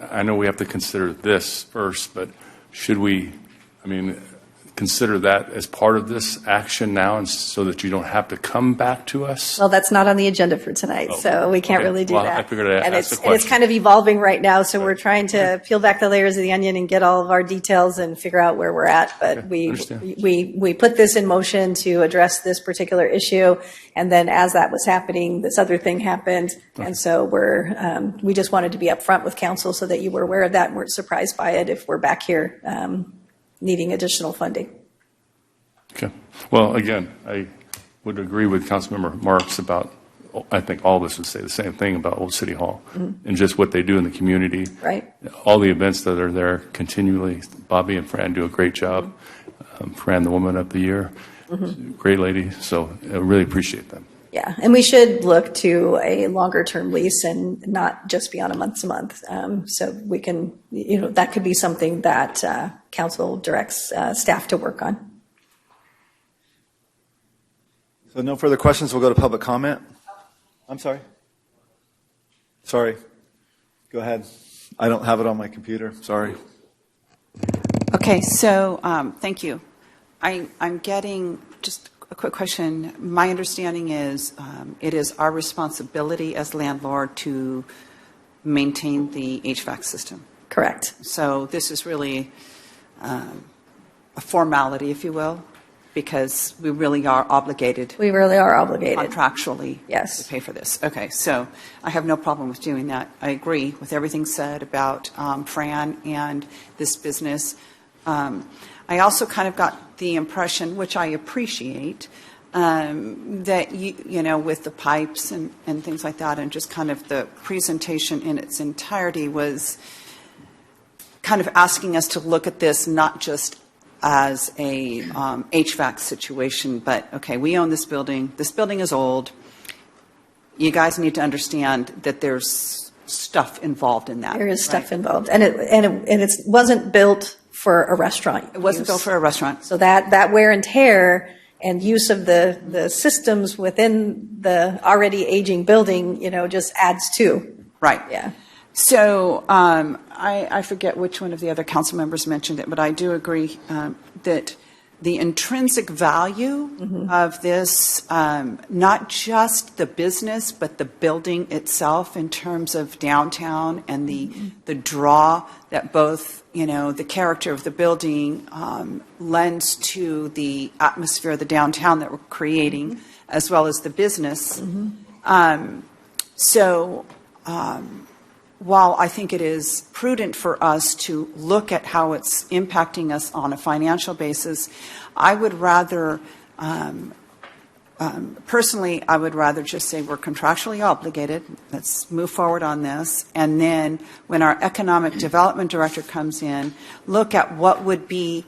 [SPEAKER 1] I know we have to consider this first, but should we, consider that as part of this action now and so that you don't have to come back to us?
[SPEAKER 20] Well, that's not on the agenda for tonight, so we can't really do
[SPEAKER 1] well,
[SPEAKER 20] that.
[SPEAKER 1] I figured I'd
[SPEAKER 20] and
[SPEAKER 1] ask the
[SPEAKER 20] and it's
[SPEAKER 1] question.
[SPEAKER 20] kind of evolving right now, so we're trying to peel back the layers of the onion and get all of our details and figure out where we're at. But we put this in motion to address this particular issue, and then as that was happening, this other thing happened, and so we just wanted to be upfront with council so that you were aware of that and weren't surprised by it if we're back here needing additional funding.
[SPEAKER 1] Okay. Well, again, I would agree with Councilmember Marks about, I think all of us would say the same thing about Old City Hall and just what they do in the community.
[SPEAKER 20] Right.
[SPEAKER 1] All the events that are there continually. Bobby and Fran do a great job. Fran, the Woman of the Year, great lady. So I really appreciate them.
[SPEAKER 20] Yeah, and we should look to a longer-term lease and not just be on a month-to-month. So we can, that could be something that council directs staff to work on.
[SPEAKER 2] So no further questions. We'll go to public comment. I'm sorry. Sorry. Go ahead. I don't have it on my computer. Sorry.
[SPEAKER 3] Okay, so thank you. I'm getting just a quick question. My understanding is it is our responsibility as landlord to maintain the HVAC system.
[SPEAKER 20] Correct.
[SPEAKER 3] So this is really a formality, if you will, because we really are obligated.
[SPEAKER 20] We really are obligated.
[SPEAKER 3] Contractually
[SPEAKER 20] yes.
[SPEAKER 3] to pay for this. Okay, so I have no problem with doing that. I agree with everything said about Fran and this business. I also kind of got the impression, which I appreciate, that with the pipes and things like that, and just kind of the presentation in its entirety was kind of asking us to look at this not just as a HVAC situation, but okay, we own this building. This building is old. You guys need to understand that there's stuff involved in that.
[SPEAKER 20] There is stuff involved, and it wasn't built for a restaurant.
[SPEAKER 3] It wasn't built for a restaurant.
[SPEAKER 20] So that wear and tear and use of the systems within the already aging building, just adds to.
[SPEAKER 3] Right.
[SPEAKER 20] Yeah.
[SPEAKER 3] So I forget which one of the other council members mentioned it, but I do agree that the intrinsic value of this, not just the business, but the building itself in terms of downtown and the draw that both, the character of the building lends to the atmosphere of the downtown that we're creating, as well as the business. While I think it is prudent for us to look at how it's impacting us on a financial basis, I would rather, personally, I would rather just say we're contractually obligated. Let's move forward on this. And then when our economic development director comes in, look at what would be,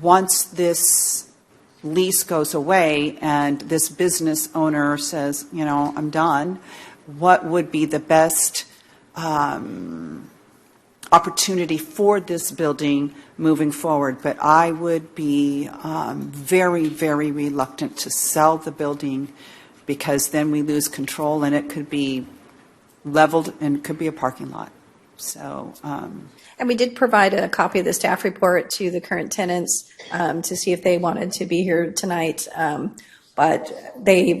[SPEAKER 3] once this lease goes away and this business owner says, I'm done, what would be the best opportunity for this building moving forward. But I would be very, very reluctant to sell the building because then we lose control and it could be leveled and it could be a parking lot. So,
[SPEAKER 20] And we did provide a copy of the staff report to the current tenants to see if they wanted to be here tonight. But they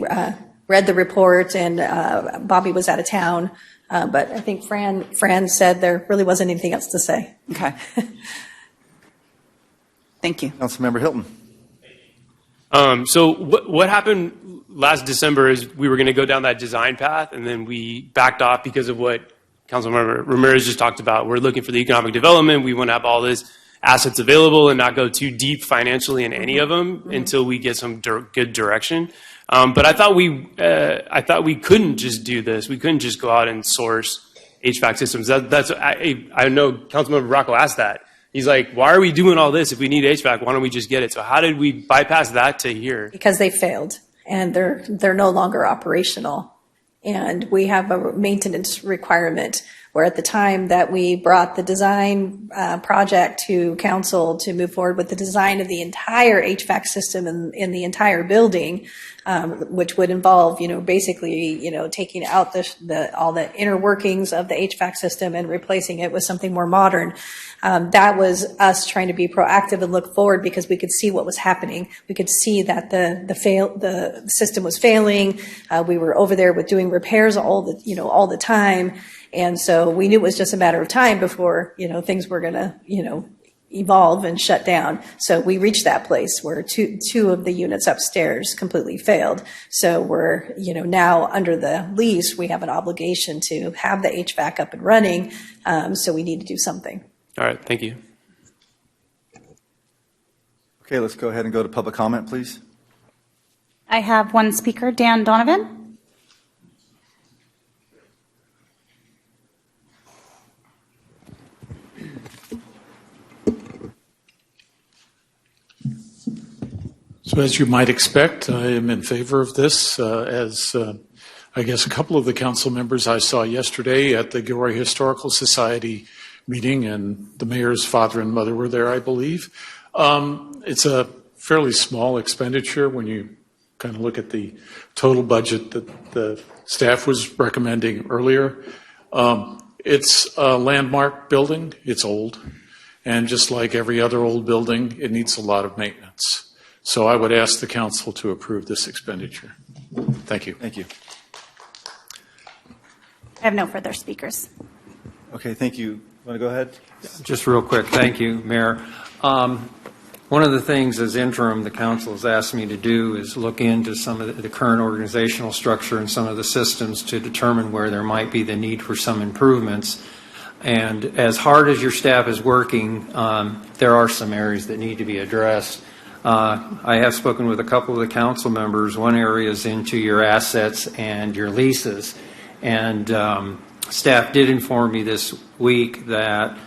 [SPEAKER 20] read the report, and Bobby was out of town. But I think Fran said there really wasn't anything else to say.
[SPEAKER 3] Okay. Thank you.
[SPEAKER 2] Councilmember Hilton.
[SPEAKER 22] So what happened last December is we were going to go down that design path, and then we backed off because of what Councilmember Ramirez just talked about. We're looking for the economic development. We want to have all this assets available and not go too deep financially in any of them until we get some good direction. But I thought we couldn't just do this. We couldn't just go out and source HVAC systems. I know Councilmember Rocco asked that. He's like, why are we doing all this? If we need HVAC, why don't we just get it? So how did we bypass that to here?
[SPEAKER 20] Because they failed, and they're no longer operational. And we have a maintenance requirement where at the time that we brought the design project to council to move forward with the design of the entire HVAC system in the entire building, which would involve, basically, taking out all the inner workings of the HVAC system and replacing it with something more modern. That was us trying to be proactive and look forward because we could see what was happening. We could see that the system was failing. We were over there with doing repairs all the time. And so we knew it was just a matter of time before, things were going to, evolve and shut down. So we reached that place where two of the units upstairs completely failed. So we're, now under the lease, we have an obligation to have the HVAC up and running. So we need to do something.
[SPEAKER 22] All right. Thank you.
[SPEAKER 2] Okay, let's go ahead and go to public comment, please.
[SPEAKER 13] I have one speaker, Dan Donovan.
[SPEAKER 18] So as you might expect, I am in favor of this, I guess a couple of the council members I saw yesterday at the Gilroy Historical Society meeting, and the mayor's father and mother were there, I believe. It's a fairly small expenditure when you kind of look at the total budget that the staff was recommending earlier. It's a landmark building. It's old. And just like every other old building, it needs a lot of maintenance. So I would ask the council to approve this expenditure. Thank you.
[SPEAKER 2] Thank you.
[SPEAKER 13] I have no further speakers.
[SPEAKER 2] Okay, thank you. Want to go ahead?
[SPEAKER 6] Just real quick, thank you, Mayor. One of the things as interim the council has asked me to do is look into some of the current organizational structure and some of the systems to determine where there might be the need for some improvements. And as hard as your staff is working, there are some areas that need to be addressed. I have spoken with a couple of the council members. One area is into your assets and your leases. And staff did inform me this week that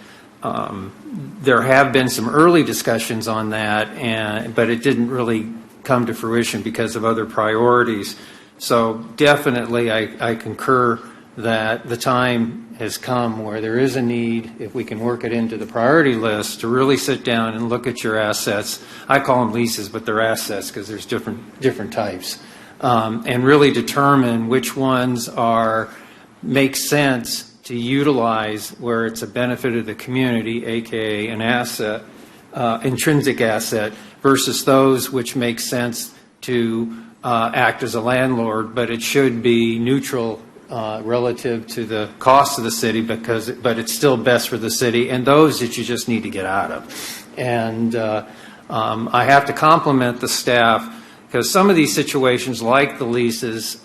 [SPEAKER 6] there have been some early discussions on that, but it didn't really come to fruition because of other priorities. So definitely I concur that the time has come where there is a need, if we can work it into the priority list, to really sit down and look at your assets. I call them leases, but they're assets because there's different types. And really determine which ones make sense to utilize where it's a benefit of the community, aka an asset, intrinsic asset, versus those which make sense to act as a landlord, but it should be neutral relative to the cost of the city, but it's still best for the city, and those that you just need to get out of. And I have to compliment the staff, because some of these situations, like the leases,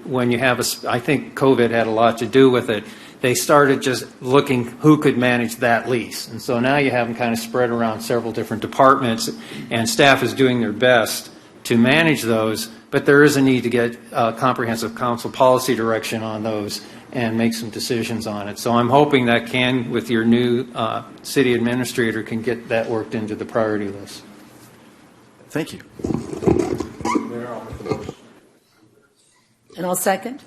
[SPEAKER 6] when you have I think COVID had a lot to do with it. They started just looking who could manage that lease. And so now you have them kind of spread around several different departments, and staff is doing their best to manage those, but there is a need to get comprehensive council policy direction on those and make some decisions on it. So I'm hoping that with your new city administrator, can get that worked into the priority list.
[SPEAKER 2] Thank you.
[SPEAKER 21] And I'll second.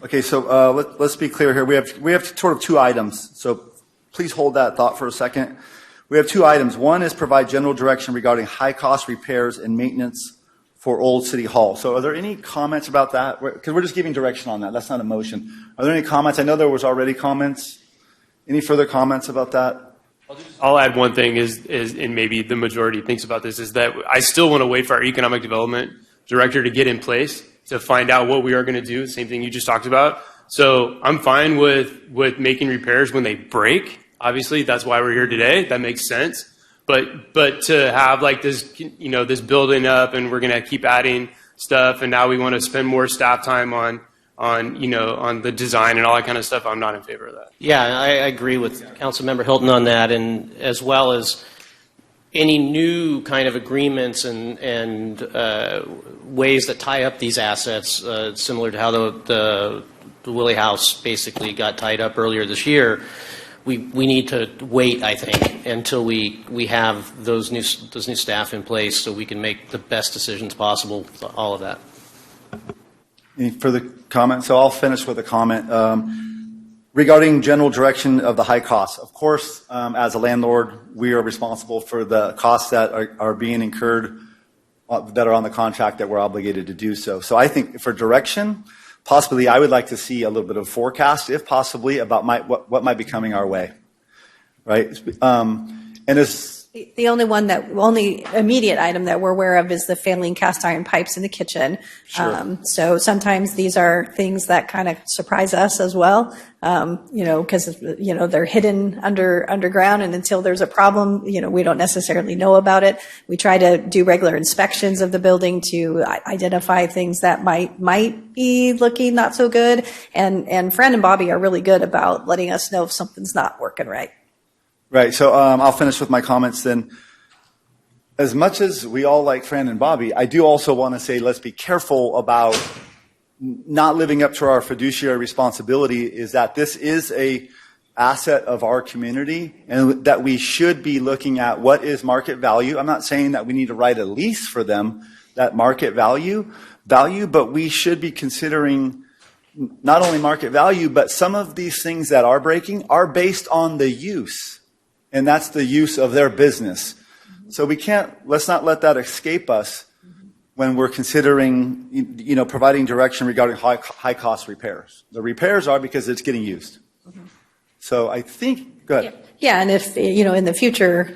[SPEAKER 2] Okay, so let's be clear here. We have sort of two items, so please hold that thought for a second. We have two items. One is provide general direction regarding high-cost repairs and maintenance for Old City Hall. So are there any comments about that? Because we're just giving direction on that. That's not a motion. Are there any comments? I know there was already comments. Any further comments about that?
[SPEAKER 22] I'll add one thing and maybe the majority thinks about this, is that I still want to wait for our economic development director to get in place to find out what we are going to do. Same thing you just talked about. So I'm fine with making repairs when they break. Obviously, that's why we're here today. That makes sense. But to have like this, this building up and we're going to keep adding stuff and now we want to spend more staff time on the design and all that kind of stuff, I'm not in favor of that.
[SPEAKER 4] Yeah, I agree with Councilmember Hilton on that, and as well as any new kind of agreements and ways that tie up these assets, similar to how the Willie House basically got tied up earlier this year. We need to wait, I think, until we have those new staff in place so we can make the best decisions possible with all of that.
[SPEAKER 2] Any further comments? So I'll finish with a comment. Regarding general direction of the high costs, of course, as a landlord, we are responsible for the costs that are being incurred that are on the contract that we're obligated to do so. So I think for direction, possibly I would like to see a little bit of forecast, if possibly, about what might be coming our way, right? And as
[SPEAKER 20] The only immediate item that we're aware of is the failing cast iron pipes in the kitchen.
[SPEAKER 2] Sure.
[SPEAKER 20] So sometimes these are things that kind of surprise us as well, because, they're hidden underground, and until there's a problem, we don't necessarily know about it. We try to do regular inspections of the building to identify things that might be looking not so good. And Fran and Bobby are really good about letting us know if something's not working right.
[SPEAKER 2] Right. So I'll finish with my comments then. As much as we all like Fran and Bobby, I do also want to say let's be careful about not living up to our fiduciary responsibility, is that this is a asset of our community and that we should be looking at what is market value. I'm not saying that we need to write a lease for them, that market value, but we should be considering not only market value, but some of these things that are breaking are based on the use. And that's the use of their business. So let's not let that escape us when we're considering, providing direction regarding high cost repairs. The repairs are because it's getting used. So I think, go ahead.
[SPEAKER 20] Yeah, and if, in the future,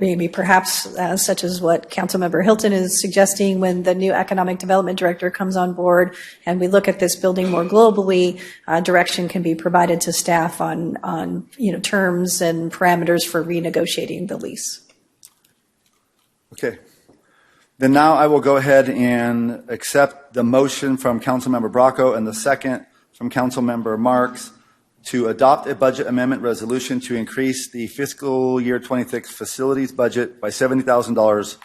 [SPEAKER 20] maybe perhaps such as what Councilmember Hilton is suggesting, when the new economic development director comes on board and we look at this building more globally, direction can be provided to staff on terms and parameters for renegotiating the lease.
[SPEAKER 2] Okay. Then now I will go ahead and accept the motion from Councilmember Bracco and the second from Councilmember Marks to adopt a budget amendment resolution to increase the fiscal year 26 facilities budget by $70,000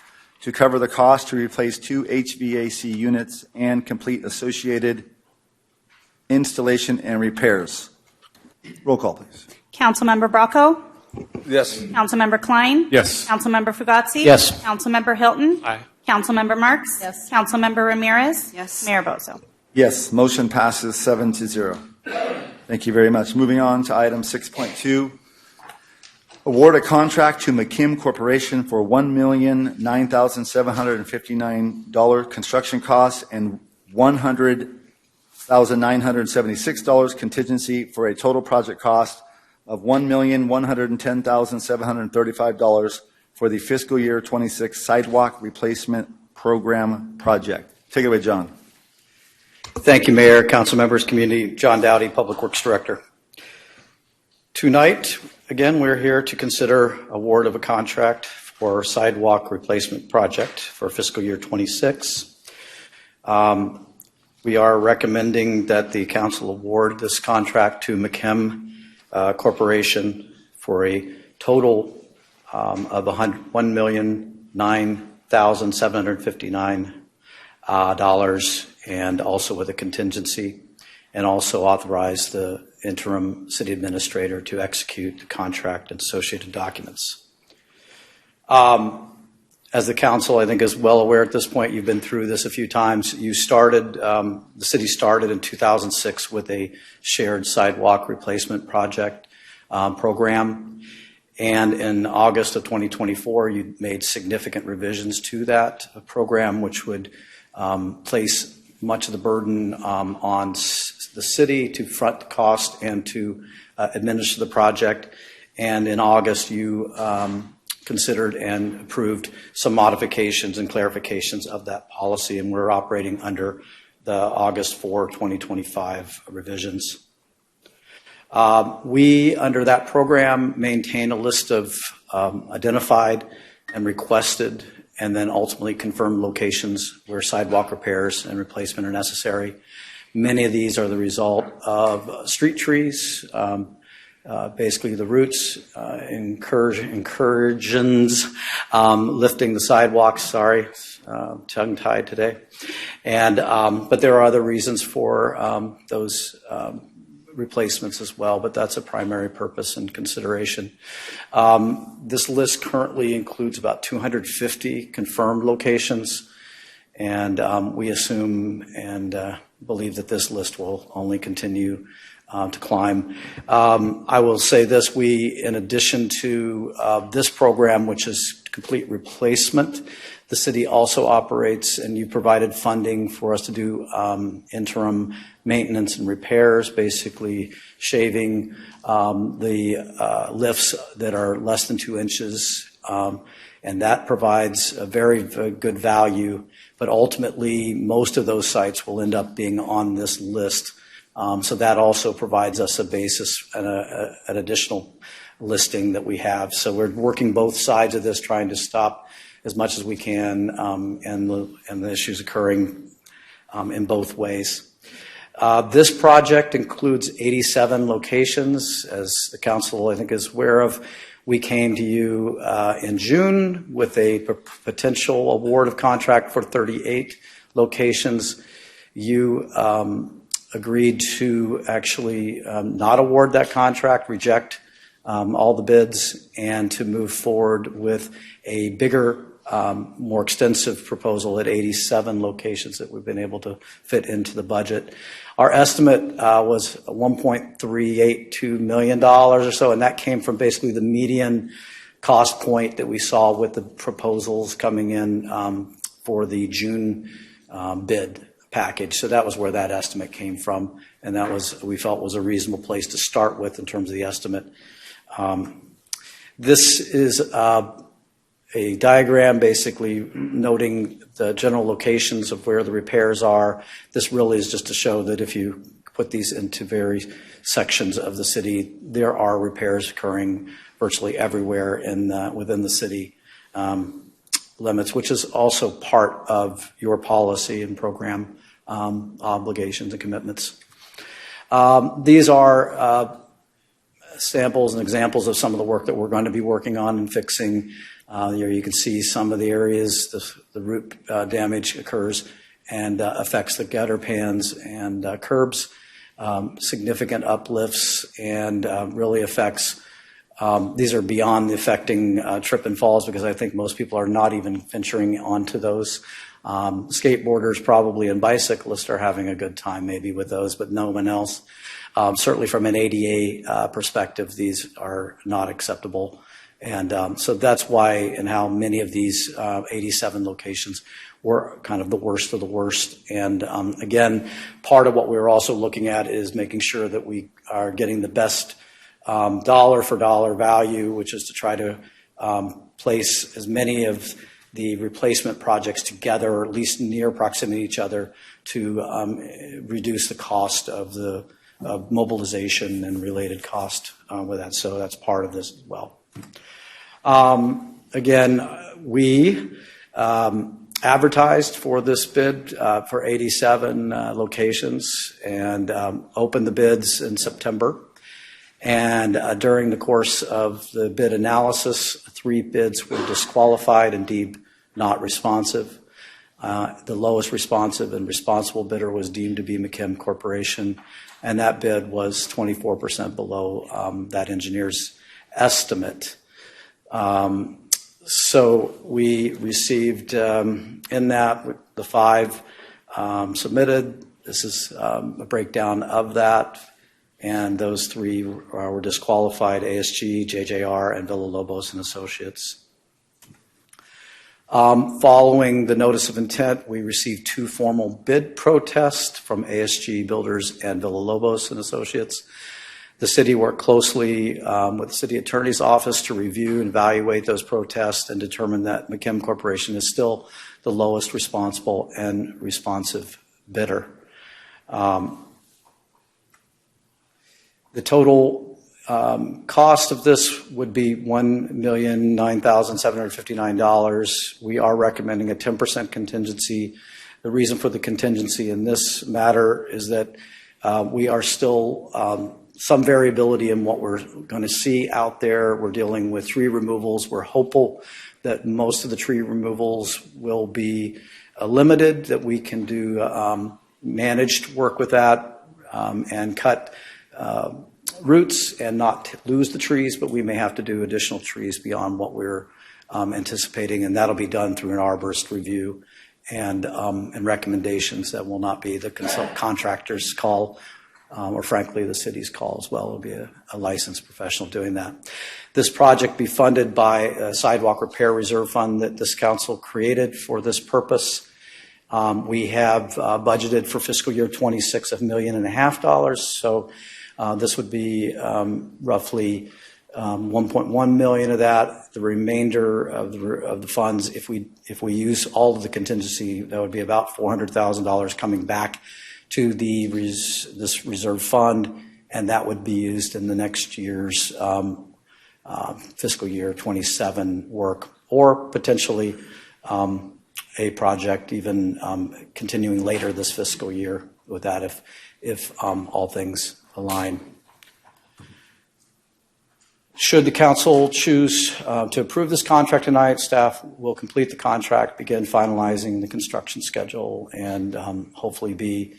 [SPEAKER 2] to cover the cost to replace 2 HVAC units and complete associated installation and repairs. Roll call, please.
[SPEAKER 13] Councilmember Bracco?
[SPEAKER 19] Yes.
[SPEAKER 13] Councilmember Klein?
[SPEAKER 1] Yes.
[SPEAKER 13] Councilmember Fugazi?
[SPEAKER 4] Yes.
[SPEAKER 13] Councilmember Hilton?
[SPEAKER 22] Aye.
[SPEAKER 13] Councilmember Marks?
[SPEAKER 21] Yes.
[SPEAKER 13] Councilmember Ramirez?
[SPEAKER 3] Yes.
[SPEAKER 13] Mayor Bozo?
[SPEAKER 2] Yes, motion passes 7-0. Thank you very much. Moving on to item 6.2. Award a contract to McKim Corporation for $1,009,759 construction costs and $100,976 contingency for a total project cost of $1,110,735 for the fiscal year 26 sidewalk replacement program project. Take it away, John.
[SPEAKER 7] Thank you, Mayor, council members, community. John Dowdy, Public Works Director. Tonight, again, we're here to consider award of a contract for sidewalk replacement project for fiscal year 26. We are recommending that the council award this contract to McKim Corporation for a total of $1,009,759 and also with a contingency, and also authorize the interim city administrator to execute the contract and associated documents. As the council, I think, is well aware at this point, you've been through this a few times. The city started in 2006 with a shared sidewalk replacement project program. And in August of 2024, you made significant revisions to that program, which would place much of the burden on the city to front the cost and to administer the project. And in August, you considered and approved some modifications and clarifications of that policy, and we're operating under the August 4, 2025 revisions. We, under that program, maintain a list of identified and requested and then ultimately confirmed locations where sidewalk repairs and replacement are necessary. Many of these are the result of street trees, basically the roots, incursions, lifting the sidewalks, tongue-tied today. But there are other reasons for those replacements as well, but that's a primary purpose and consideration. This list currently includes about 250 confirmed locations, and we assume and believe that this list will only continue to climb. I will say this, in addition to this program, which is complete replacement, the city also operates, and you provided funding for us to do interim maintenance and repairs, basically shaving the lifts that are less than 2 inches, and that provides a very, very good value. But ultimately, most of those sites will end up being on this list. So that also provides us a basis and an additional listing that we have. So we're working both sides of this, trying to stop as much as we can, and the issues occurring in both ways. This project includes 87 locations. As the council, I think, is aware of, we came to you in June with a potential award of contract for 38 locations. You agreed to actually not award that contract, reject all the bids, and to move forward with a bigger, more extensive proposal at 87 locations that we've been able to fit into the budget. Our estimate was $1.382 million or so, and that came from basically the median cost point that we saw with the proposals coming in for the June bid package. So that was where that estimate came from, and that was, we felt, was a reasonable place to start with in terms of the estimate. This is a diagram basically noting the general locations of where the repairs are. This really is just to show that if you put these into various sections of the city, there are repairs occurring virtually everywhere within the city limits, which is also part of your policy and program obligations and commitments. These are samples and examples of some of the work that we're going to be working on and fixing. Here you can see some of the areas the root damage occurs and affects the gutter pans and curbs. Significant uplifts and really affects, these are beyond the affecting trip and falls, because I think most people are not even venturing onto those. Skateboarders probably and bicyclists are having a good time maybe with those, but no one else. Certainly from an ADA perspective, these are not acceptable. And so that's why and how many of these 87 locations were kind of the worst of the worst. And again, part of what we're also looking at is making sure that we are getting the best dollar for dollar value, which is to try to place as many of the replacement projects together, or at least near proximity to each other, to reduce the cost of the mobilization and related cost with that. So that's part of this as well. Again, we advertised for this bid for 87 locations and opened the bids in September. And during the course of the bid analysis, 3 bids were disqualified and deemed not responsive. The lowest responsive and responsible bidder was deemed to be McKim Corporation, and that bid was 24% below that engineer's estimate. So we received in that the 5 submitted. This is a breakdown of that. and those three were disqualified: ASG, JJR, and Villalobos and Associates. Following the notice of intent, we received 2 formal bid protests from ASG Builders and Villalobos and Associates. The city worked closely with the city attorney's office to review and evaluate those protests and determine that McKim Corporation is still the lowest responsible and responsive bidder. The total cost of this would be $1,009,759. We are recommending a 10% contingency. The reason for the contingency in this matter is that we are still some variability in what we're going to see out there. We're dealing with tree removals. We're hopeful that most of the tree removals will be limited, that we can do managed work with that and cut roots and not lose the trees, but we may have to do additional trees beyond what we're anticipating, and that'll be done through an arborist review and recommendations. That will not be the contractor's call, or frankly the city's call as well. It'll be a licensed professional doing that. This project be funded by a sidewalk repair reserve fund that this council created for this purpose. We have budgeted for fiscal year 26 $1.5 million, so this would be roughly 1.1 million of that. The remainder of the funds, if we use all of the contingency, that would be about $400,000 coming back to this reserve fund, and that would be used in the next year's fiscal year 27 work, or potentially a project even continuing later this fiscal year with that if all things align. Should the council choose to approve this contract tonight, staff will complete the contract, begin finalizing the construction schedule, and hopefully be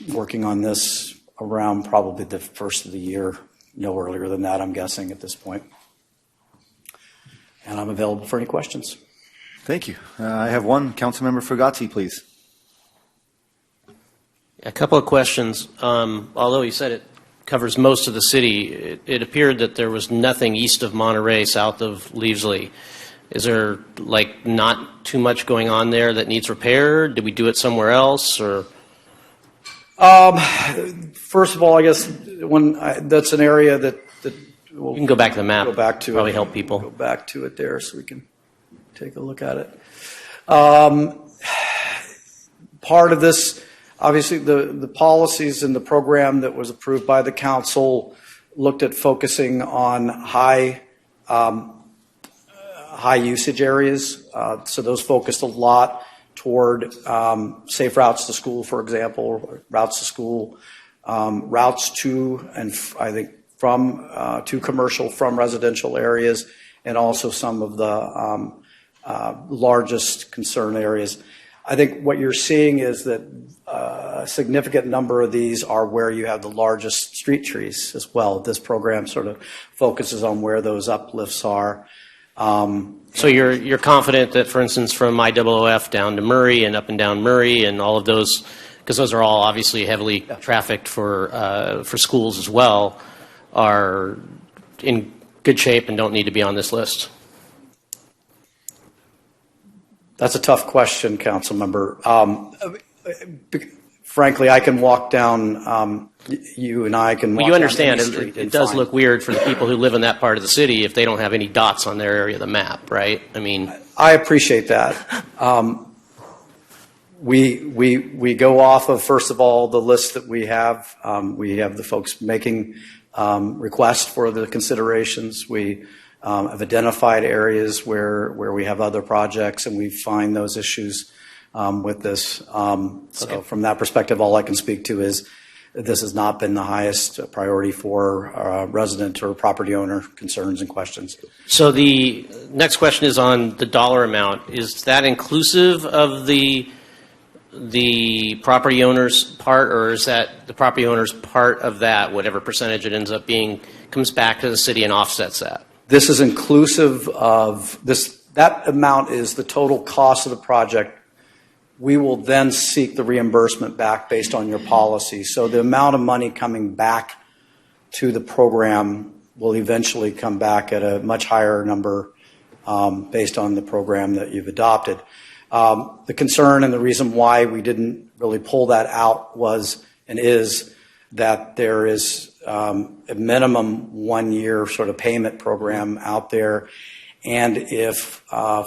[SPEAKER 7] working on this around probably the first of the year, no earlier than that, I'm guessing at this point. And I'm available for any questions.
[SPEAKER 2] Thank you. I have one. Councilmember Fugazzi, please.
[SPEAKER 4] A couple of questions. Although you said it covers most of the city, it appeared that there was nothing east of Monterey, south of Leavesley. Is there not too much going on there that needs repair? Did we do it somewhere else, or?
[SPEAKER 7] First of all, I guess that's an area that
[SPEAKER 4] you can go back to the map.
[SPEAKER 7] Go back to
[SPEAKER 4] probably
[SPEAKER 7] it,
[SPEAKER 4] help people.
[SPEAKER 7] Go back to it there so we can take a look at it. Part of this, obviously, the policies and the program that was approved by the council looked at focusing on high usage areas. So those focused a lot toward safe routes to school, for example, routes to school, routes to and I think from to commercial from residential areas, and also some of the largest concern areas. I think what you're seeing is that a significant number of these are where you have the largest street trees as well. This program sort of focuses on where those uplifts are.
[SPEAKER 4] So you're confident that, for instance, from IOOF down to Murray and up and down Murray and all of those, because those are all obviously heavily trafficked for schools as well, are in good shape and don't need to be on this list?
[SPEAKER 7] That's a tough question, council member. Frankly, I can walk down. You and I can.
[SPEAKER 4] Well,
[SPEAKER 7] walk
[SPEAKER 4] you understand
[SPEAKER 7] down any street
[SPEAKER 4] it
[SPEAKER 7] and
[SPEAKER 4] does
[SPEAKER 7] find-
[SPEAKER 4] look weird for the people who live in that part of the city if they don't have any dots on their area of the map, right? I mean,
[SPEAKER 7] I appreciate that. We go off of, first of all, the list that we have. We have the folks making requests for the considerations. We have identified areas where we have other projects, and we find those issues with this. So from that perspective, all I can speak to is this has not been the highest priority for resident or property owner concerns and questions.
[SPEAKER 4] so the next question is on the dollar amount. Is that inclusive of the property owner's part, or is that the property owner's part of that, whatever percentage it ends up being, comes back to the city and offsets that?
[SPEAKER 7] This is inclusive of this. That amount is the total cost of the project we will then seek the reimbursement back based on your policy. So the amount of money coming back to the program will eventually come back at a much higher number based on the program that you've adopted. The concern and the reason why we didn't really pull that out was and is that there is a minimum 1 year sort of payment program out there. And if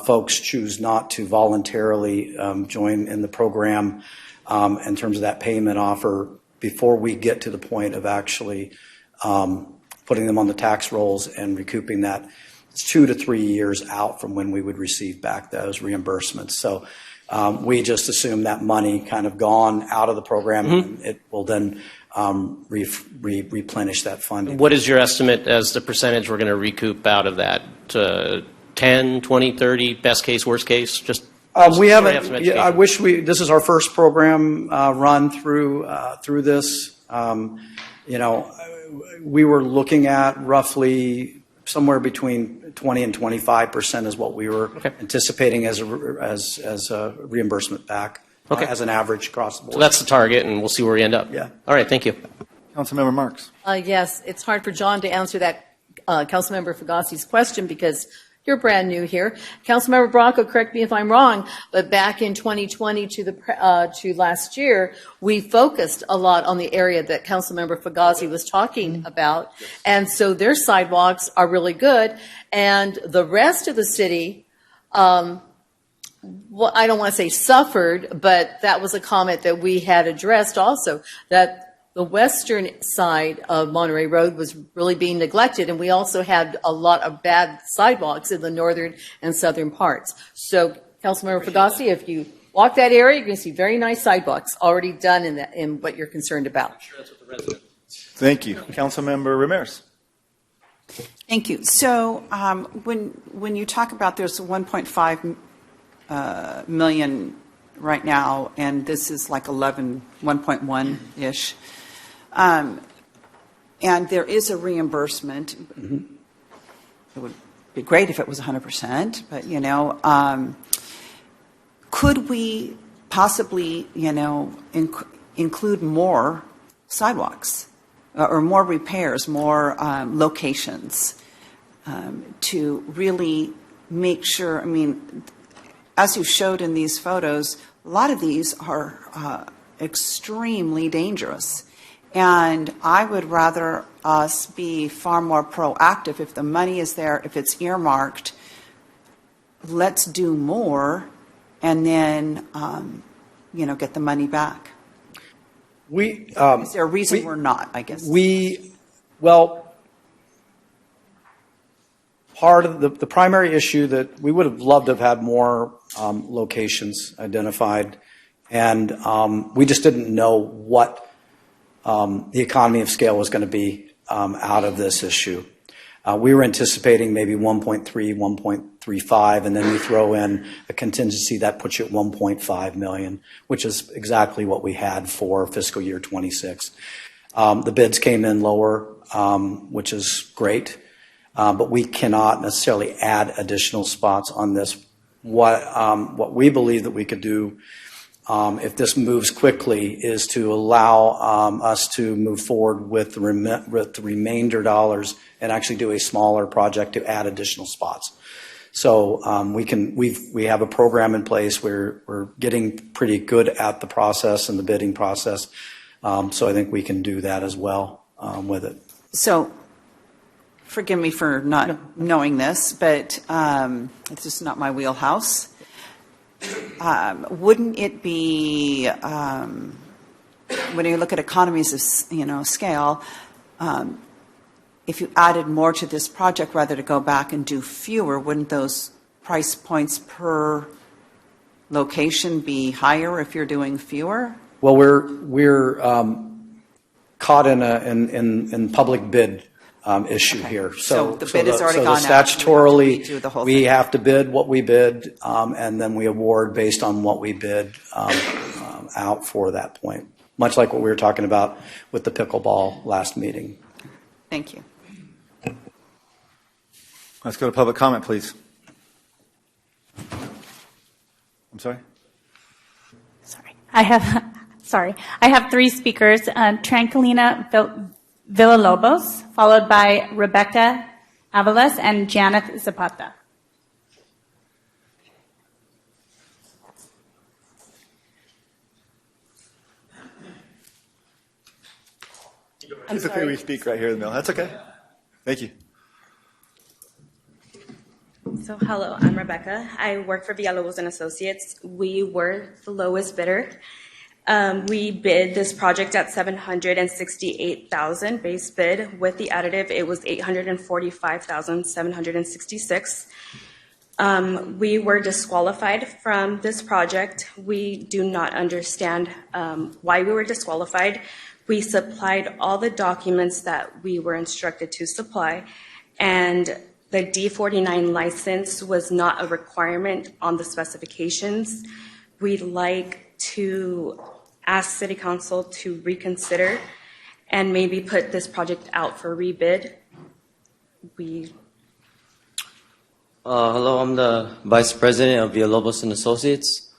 [SPEAKER 7] folks choose not to voluntarily join in the program in terms of that payment offer, before we get to the point of actually putting them on the tax rolls and recouping that, it's 2 to 3 years out from when we would receive back those reimbursements. So we just assume that money kind of gone out of the program, and it will then replenish that funding.
[SPEAKER 4] What is your estimate as the percentage we're going to recoup out of that? 10, 20, 30, best case, worst case? Just
[SPEAKER 7] we haven't. Yeah, I wish we. This is our first program run through this. We were looking at roughly somewhere between 20 and 25% is what we were anticipating as a reimbursement back. As an average across the board.
[SPEAKER 4] So that's the target, and we'll see where we end up.
[SPEAKER 7] Yeah.
[SPEAKER 4] All right, thank you.
[SPEAKER 2] Councilmember Marks.
[SPEAKER 21] Yes, it's hard for John to answer that Councilmember Fagassi's question because you're brand new here. Councilmember Bronco, correct me if I'm wrong, but back in 2020 to last year, we focused a lot on the area that Councilmember Fagassi was talking about, and so their sidewalks are really good, and the rest of the city. Well, I don't want to say suffered, but that was a comment that we had addressed also, that the western side of Monterey Road was really being neglected, and we also had a lot of bad sidewalks in the northern and southern parts. So, Councilmember Fagassi, if you walk that area, you're going to see very nice sidewalks already done in what you're concerned about.
[SPEAKER 4] I'm sure that's what the residents.
[SPEAKER 2] Thank you. Councilmember Ramirez.
[SPEAKER 3] Thank you. So when you talk about there's 1.5 million right now, and this is like 1.1-ish. And there is a reimbursement. It would be great if it was 100%, but, could we possibly, include more sidewalks or more repairs, more locations to really make sure, as you showed in these photos, a lot of these are extremely dangerous. And I would rather us be far more proactive. If the money is there, if it's earmarked, let's do more and then, get the money back. Is there a reason we're not, I guess?
[SPEAKER 7] Part of the primary issue that we would have loved to have had more locations identified, and we just didn't know what the economy of scale was going to be out of this issue. We were anticipating maybe 1.3, 1.35, and then we throw in a contingency that puts you at 1.5 million, which is exactly what we had for fiscal year 26. The bids came in lower, which is great. But we cannot necessarily add additional spots on this. What we believe that we could do, if this moves quickly, is to allow us to move forward with the remainder dollars and actually do a smaller project to add additional spots. So we have a program in place where we're getting pretty good at the process and the bidding process. So I think we can do that as well with it.
[SPEAKER 3] So. Forgive me for not knowing this, but it's just not my wheelhouse. Wouldn't it be, when you look at economies of scale, if you added more to this project rather to go back and do fewer, wouldn't those price points per location be higher if you're doing fewer?
[SPEAKER 7] Well, we're caught in public bid. Issue here.
[SPEAKER 3] So the bid has already gone out.
[SPEAKER 7] Statutorily, we have to bid what we bid, and then we award based on what we bid out for that point. Much like what we were talking about with the pickleball last meeting.
[SPEAKER 3] Thank you.
[SPEAKER 2] Let's go to public comment, please. I'm sorry?
[SPEAKER 13] I have, sorry, I have three speakers, Tranquilina Villalobos, followed by Rebecca Avalos and Janet Zapata.
[SPEAKER 2] It's okay, we speak right here in the middle. That's okay. Thank you.
[SPEAKER 5] So hello, I'm Rebecca. I work for Villalobos and Associates. We were the lowest bidder. We bid this project at $768,000 base bid. With the additive, it was $845,766. We were disqualified from this project. We do not understand why we were disqualified. We supplied all the documents that we were instructed to supply, and the D49 license was not a requirement on the specifications. We'd like to ask City Council to reconsider and maybe put this project out for rebid.
[SPEAKER 9] Hello, I'm the Vice President of Villalobos and Associates.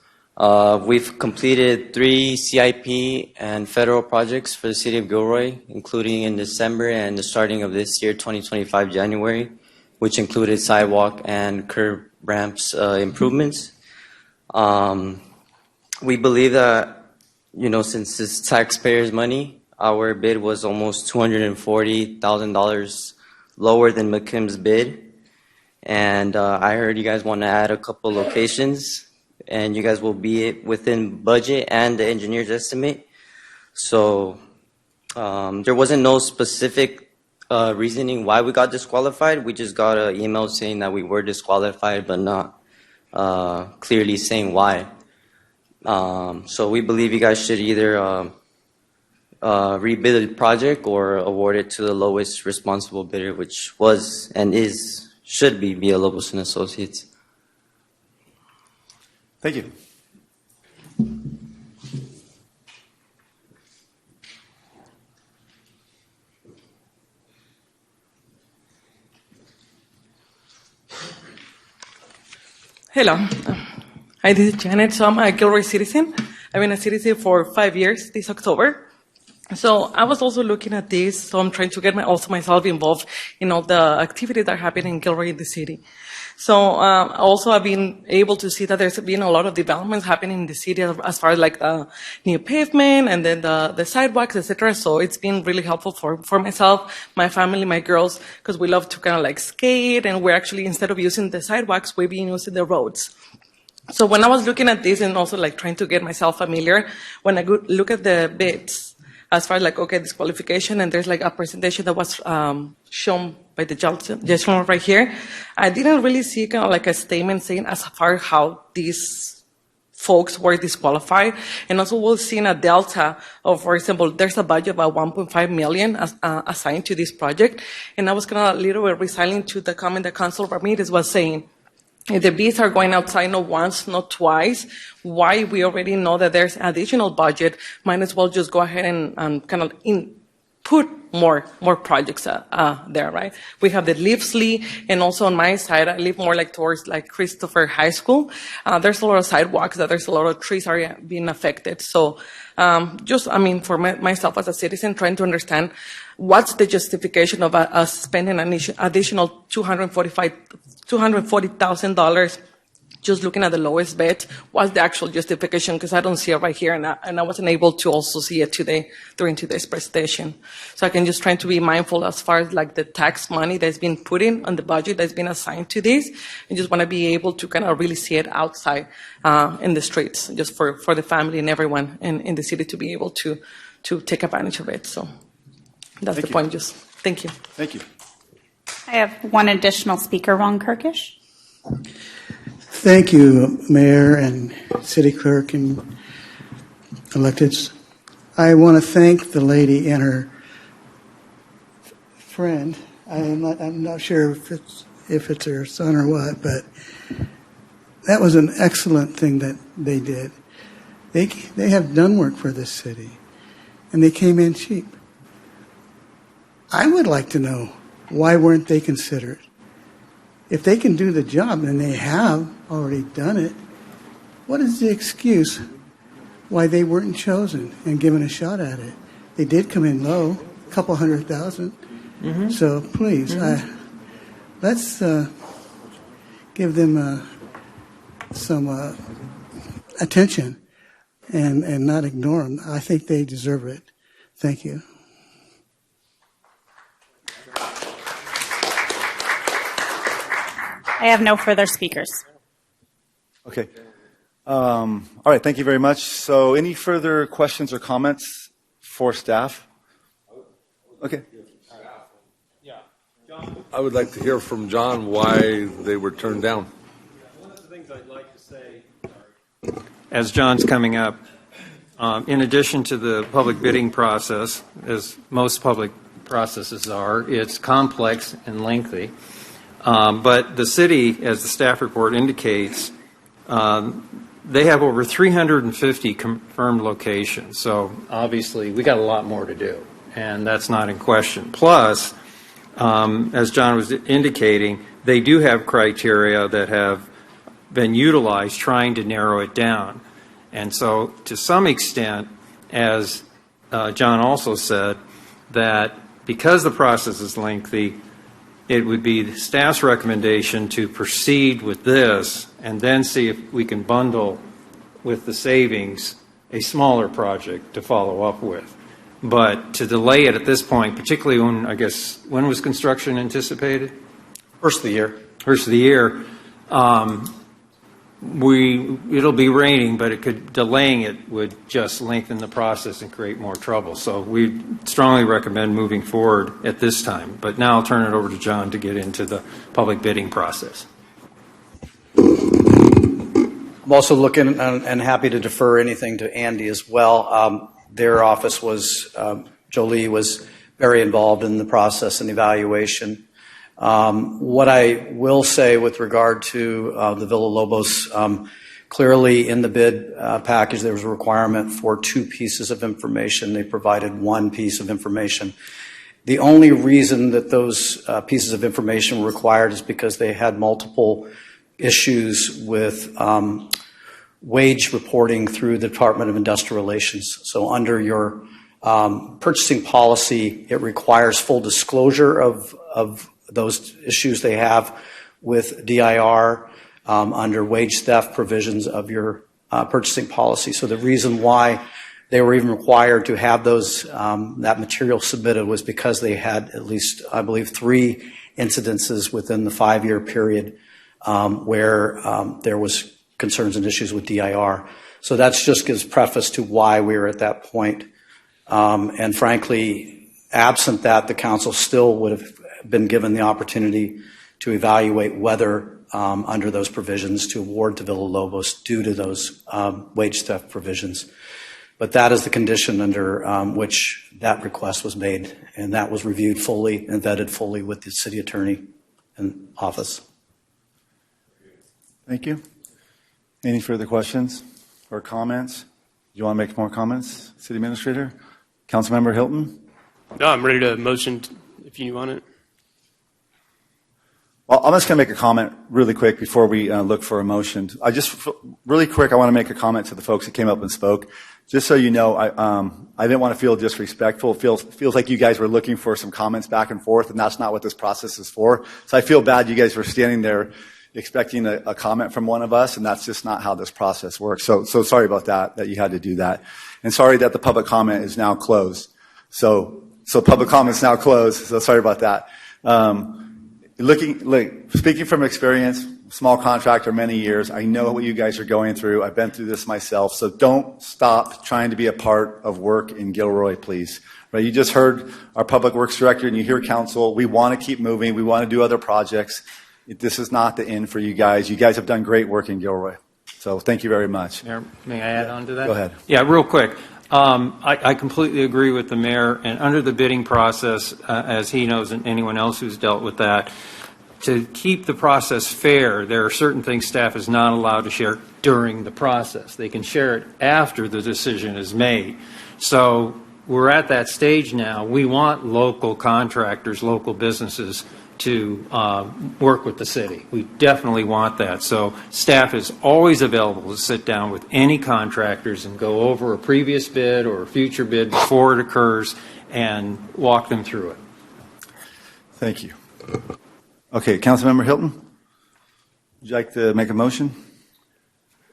[SPEAKER 9] We've completed 3 CIP and federal projects for the City of Gilroy, including in December and the starting of this year, 2025 January, which included sidewalk and curb ramps improvements. We believe that, since it's taxpayers' money, our bid was almost $240,000 lower than McKim's bid. And I heard you guys want to add a couple locations, and you guys will be within budget and the engineer's estimate. So there wasn't no specific reasoning why we got disqualified. We just got an email saying that we were disqualified, but not clearly saying why. So we believe you guys should either rebid the project or award it to the lowest responsible bidder, which was and should be Villalobos and Associates.
[SPEAKER 2] Thank you.
[SPEAKER 23] Hello. Hi, this is Janet. So I'm a Gilroy citizen. I've been a citizen for 5 years this October. So I was also looking at this, so I'm trying to get myself involved in all the activities that are happening in Gilroy in the city. So also I've been able to see that there's been a lot of developments happening in the city as far as like new pavement and then the sidewalks, etc. So it's been really helpful for myself, my family, my girls, because we love to kind of like skate, and we're actually, instead of using the sidewalks, we've been using the roads. So when I was looking at this and also like trying to get myself familiar, when I look at the bids, as far as like, okay, disqualification, and there's like a presentation that was shown by the gentleman right here, I didn't really see kind of like a statement saying as far how these folks were disqualified. And also we'll see in a delta of, for example, there's a budget of 1.5 million assigned to this project. And I was kind of a little bit reconciling to the comment that Councilor Ramirez was saying. If the bids are going outside not once, not twice, why we already know that there's additional budget, might as well just go ahead and kind of put more projects there, right? We have the Leafsley, and also on my side, I live more like towards like Christopher High School. There's a lot of sidewalks, there's a lot of trees are being affected. So for myself as a citizen, trying to understand what's the justification of us spending an additional $240,000 just looking at the lowest bid. What's the actual justification? Because I don't see it right here, and I wasn't able to also see it today during today's presentation. So I can just try to be mindful as far as like the tax money that's been put in on the budget that's been assigned to this, and just want to be able to kind of really see it outside in the streets, just for the family and everyone in the city to be able to take advantage of it. So that's the point. Just thank you.
[SPEAKER 2] Thank you.
[SPEAKER 13] I have one additional speaker, Ron Kirkish.
[SPEAKER 16] Thank you, Mayor and City Clerk and electeds. I want to thank the lady and her friend. I'm not sure if it's her son or what, but that was an excellent thing that they did. They have done work for this city, and they came in cheap. I would like to know, why weren't they considered? If they can do the job, and they have already done it, what is the excuse why they weren't chosen and given a shot at it. They did come in low, a couple $100,000.
[SPEAKER 6] Mm-hmm.
[SPEAKER 16] So please, let's give them some attention and not ignore them. I think they deserve it. Thank you.
[SPEAKER 13] I have no further speakers.
[SPEAKER 2] Okay. All right, thank you very much. So any further questions or comments for staff? Okay.
[SPEAKER 19] I would like to hear from John why they were turned down.
[SPEAKER 6] One of the things I'd like to say, as John's coming up, in addition to the public bidding process, as most public processes are, it's complex and lengthy. But the city, as the staff report indicates, they have over 350 confirmed locations. So obviously, we got a lot more to do, and that's not in question. Plus, as John was indicating, they do have criteria that have been utilized trying to narrow it down. And so, to some extent, as John also said, that because the process is lengthy, it would be the staff's recommendation to proceed with this and then see if we can bundle with the savings a smaller project to follow up with. But to delay it at this point, particularly when was construction anticipated?
[SPEAKER 7] First of the year.
[SPEAKER 6] First of the year. It'll be raining, but delaying it would just lengthen the process and create more trouble. So we strongly recommend moving forward at this time. But now I'll turn it over to John to get into the public bidding process.
[SPEAKER 7] I'm also looking and happy to defer anything to Andy as well. Their office Jolie was very involved in the process and evaluation. What I will say with regard to the Villalobos, clearly in the bid package there was a requirement for 2 pieces of information. They provided 1 piece of information. The only reason that those pieces of information were required is because they had multiple issues with wage reporting through the Department of Industrial Relations. So under your purchasing policy, it requires full disclosure of those issues they have with DIR under wage theft provisions of your purchasing policy. So the reason why they were even required to have that material submitted was because they had at least, I believe, 3 incidences within the 5-year period where there was concerns and issues with DIR. So that just gives preface to why we were at that point. And frankly, absent that, the council still would have been given the opportunity to evaluate whether, under those provisions, to award to Villalobos due to those wage theft provisions. But that is the condition under which that request was made, and that was reviewed fully and vetted fully with the city attorney and office.
[SPEAKER 2] Thank you. Any further questions or comments? Do you want to make more comments, City Administrator? Councilmember Hilton?
[SPEAKER 22] No, I'm ready to motion if you want it.
[SPEAKER 2] Well, I'm just going to make a comment really quick before we look for a motion. Really quick, I want to make a comment to the folks that came up and spoke. Just so you know, I didn't want to feel disrespectful. It feels like you guys were looking for some comments back and forth, and that's not what this process is for. So I feel bad you guys were standing there expecting a comment from one of us, and that's just not how this process works. So sorry about that you had to do that. And sorry that the public comment is now closed. So public comment is now closed, so sorry about that. Speaking from experience, small contractor, many years, I know what you guys are going through. I've been through this myself. So don't stop trying to be a part of work in Gilroy, please. Right? You just heard our public works director and you hear council. We want to keep moving. We want to do other projects. This is not the end for you guys. You guys have done great work in Gilroy. So thank you very much.
[SPEAKER 6] Mayor, may I add on to that?
[SPEAKER 2] Go ahead.
[SPEAKER 6] Yeah, real quick. I completely agree with the mayor, and under the bidding process, as he knows and anyone else who's dealt with that, to keep the process fair, there are certain things staff is not allowed to share during the process. They can share it after the decision is made. So we're at that stage now. We want local contractors, local businesses to work with the city. We definitely want that. So staff is always available to sit down with any contractors and go over a previous bid or a future bid before it occurs and walk them through it.
[SPEAKER 2] Thank you. Okay, Councilmember Hilton, would you like to make a motion?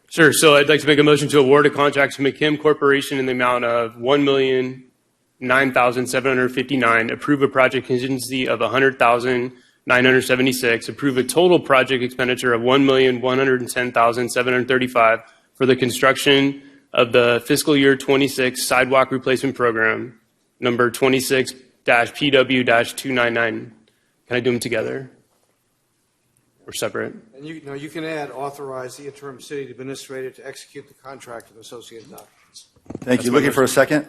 [SPEAKER 22] Sure. So I'd like to make a motion to award a contract to McKim Corporation in the amount of $1,009,759. Approve a project contingency of $100,976. Approve a total project expenditure of $1,110,735 for the construction of the fiscal year 26 sidewalk replacement program, number 26-PW-299. Can I do them together or separate?
[SPEAKER 11] And you can add authorize the interim city administrator to execute the contract and associated documents.
[SPEAKER 2] Thank you. Looking for a second?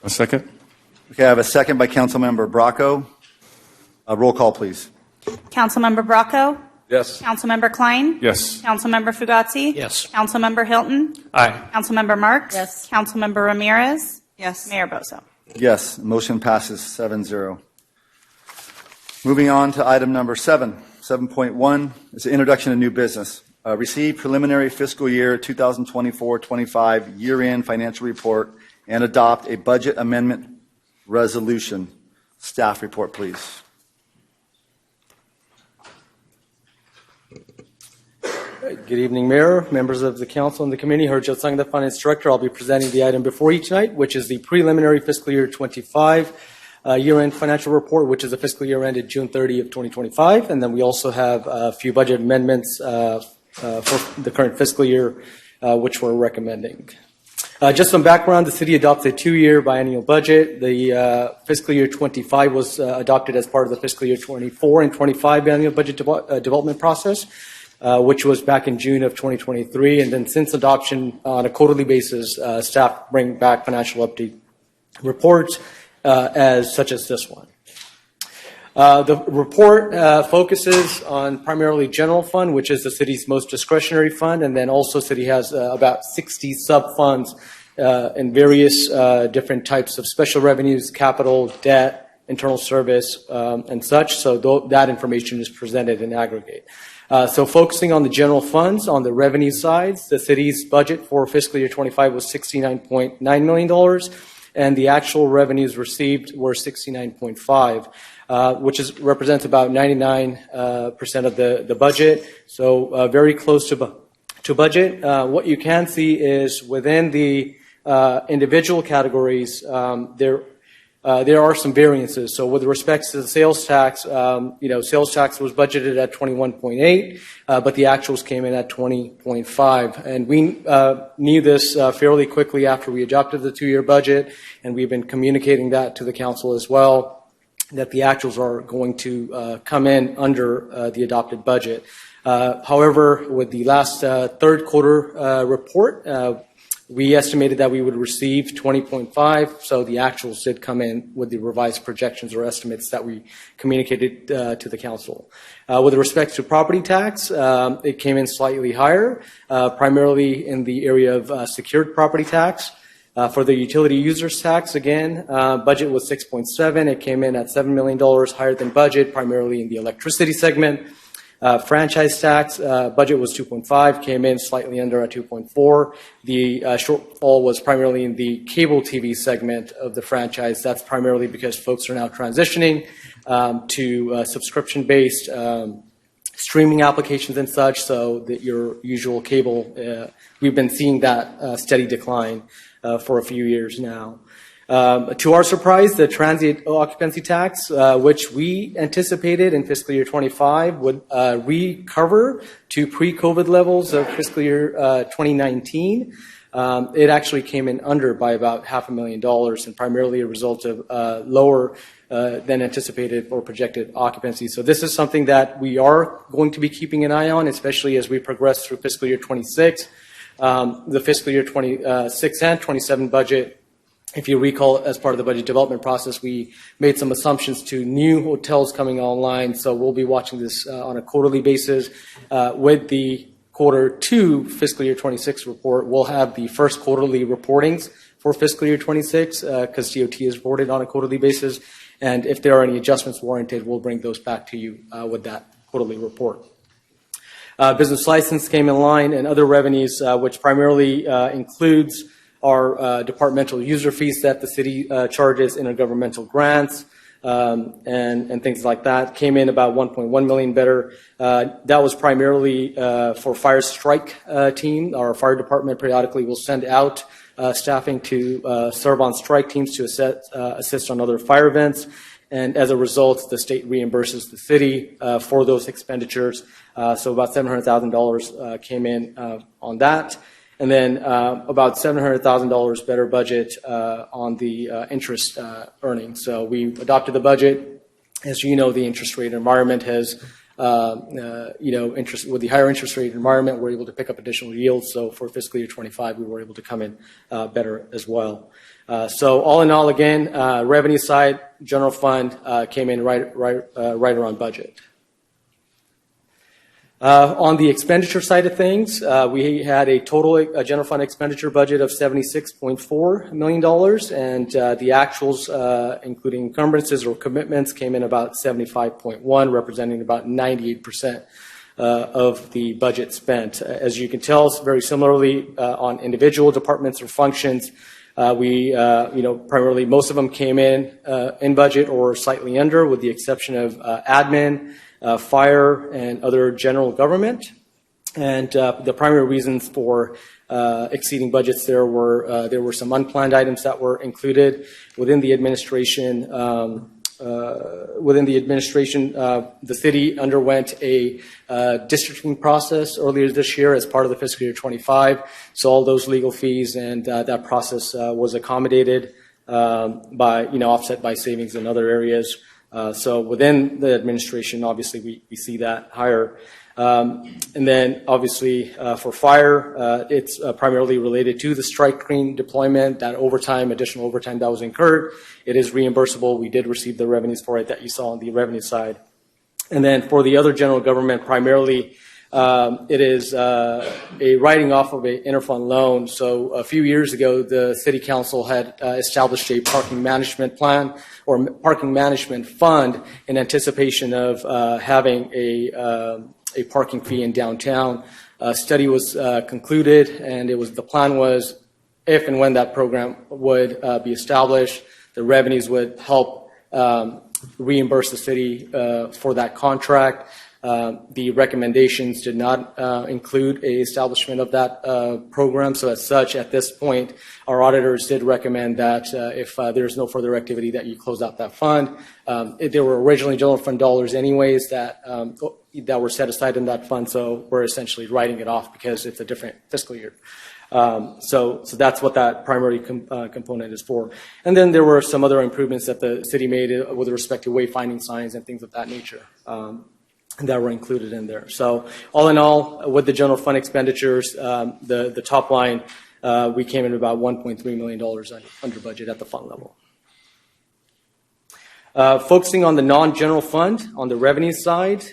[SPEAKER 1] A second?
[SPEAKER 2] Okay, I have a second by Councilmember Bracco. Roll call, please.
[SPEAKER 13] Councilmember Bracco?
[SPEAKER 19] Yes.
[SPEAKER 13] Councilmember Klein?
[SPEAKER 1] Yes.
[SPEAKER 13] Councilmember Fugazi?
[SPEAKER 4] Yes.
[SPEAKER 13] Councilmember Hilton?
[SPEAKER 22] Aye.
[SPEAKER 13] Councilmember Marks?
[SPEAKER 21] Yes.
[SPEAKER 13] Councilmember Ramirez?
[SPEAKER 3] Yes.
[SPEAKER 13] Mayor Bozo?
[SPEAKER 2] Yes, motion passes 7-0. Moving on to item number 7.1 is the introduction of new business. Receive preliminary fiscal year 2024-25 year-end financial report and adopt a budget amendment resolution. Staff report, please.
[SPEAKER 12] Good evening, Mayor, members of the council and the committee. Herjo Tsang, the finance director. I'll be presenting the item before you tonight, which is the preliminary fiscal year 25 year-end financial report, which is the fiscal year ended June 30 of 2025. And then we also have a few budget amendments for the current fiscal year, which we're recommending. Just some background, the city adopts a 2-year biennial budget. The fiscal year 25 was adopted as part of the fiscal year 24 and 25 annual budget development process, which was back in June of 2023. And then since adoption on a quarterly basis, staff bring back financial update reports such as this one. The report focuses on primarily general fund, which is the city's most discretionary fund, and then also city has about 60 sub-funds in various different types of special revenues, capital, debt, internal service, and such. So that information is presented in aggregate. So focusing on the general funds, on the revenue sides, the city's budget for fiscal year 25 was $69.9 million, and the actual revenues received were $69.5, which represents about 99% of the budget, so very close to budget. What you can see is within the individual categories, there are some variances. So with respect to the sales tax, sales tax was budgeted at 21.8, but the actuals came in at 20.5. And we knew this fairly quickly after we adopted the 2-year budget, and we've been communicating that to the council as well, that the actuals are going to come in under the adopted budget. However, with the last third quarter report, we estimated that we would receive 20.5, so the actuals did come in with the revised projections or estimates that we communicated to the council. With respect to property tax, it came in slightly higher, primarily in the area of secured property tax. For the utility users tax, again, budget was 6.7. It came in at $7 million higher than budget, primarily in the electricity segment. Franchise tax, budget was 2.5, came in slightly under at 2.4. The shortfall was primarily in the cable TV segment of the franchise. That's primarily because folks are now transitioning to subscription-based streaming applications and such, so that your usual cable, we've been seeing that steady decline for a few years now. To our surprise, the transient occupancy tax, which we anticipated in fiscal year 25, would recover to pre-COVID levels of fiscal year 2019. It actually came in under by about $500,000, and primarily a result of lower than anticipated or projected occupancy. So this is something that we are going to be keeping an eye on, especially as we progress through fiscal year 26. The fiscal year 26 and 27 budget, if you recall, as part of the budget development process, we made some assumptions to new hotels coming online. So we'll be watching this on a quarterly basis. With the quarter 2 fiscal year 26 report, we'll have the first quarterly reportings for fiscal year 26 because DOT is reported on a quarterly basis. And if there are any adjustments warranted, we'll bring those back to you with that quarterly report. Business license came in line, and other revenues, which primarily includes our departmental user fees that the city charges, intergovernmental grants, and things like that, came in about $1.1 million better. That was primarily for fire strike team. Our fire department periodically will send out staffing to serve on strike teams to assist on other fire events. And as a result, the state reimburses the city for those expenditures. So about $700,000 came in on that. And then about $700,000 better budget on the interest earnings. So we adopted the budget. As you know, the interest rate environment has, with the higher interest rate environment, we're able to pick up additional yields. So for fiscal year 25, we were able to come in better as well. So all in all, again, revenue side, general fund came in right around budget. On the expenditure side of things, we had a total general fund expenditure budget of $76.4 million, and the actuals, including encumbrances or commitments, came in about 75.1, representing about 98% of the budget spent. As you can tell, very similarly on individual departments or functions, primarily most of them came in budget or slightly under, with the exception of admin, fire, and other general government. And the primary reasons for exceeding budgets there were some unplanned items that were included within the administration. The city underwent a districting process earlier this year as part of the fiscal year 25. So all those legal fees and that process was accommodated by, offset by savings in other areas. So within the administration, obviously, we see that higher. And then, obviously, for fire, it's primarily related to the strike team deployment, that additional overtime that was incurred. It is reimbursable. We did receive the revenues for it that you saw on the revenue side. And then for the other general government, primarily, it is a writing off of an interfund loan. So a few years ago, the city council had established a parking management plan or parking management fund in anticipation of having a parking fee in downtown. A study was concluded, and the plan was if and when that program would be established, the revenues would help reimburse the city for that contract. The recommendations did not include a establishment of that program. So as such, at this point, our auditors did recommend that if there's no further activity, that you close out that fund. There were originally general fund dollars anyways that were set aside in that fund, so we're essentially writing it off because it's a different fiscal year. So that's what that primary component is for. And then there were some other improvements that the city made with respect to wayfinding signs and things of that nature. That were included in there. So all in all, with the general fund expenditures, the top line, we came in about $1.3 million under budget at the fund level. Focusing on the non-general fund, on the revenue side,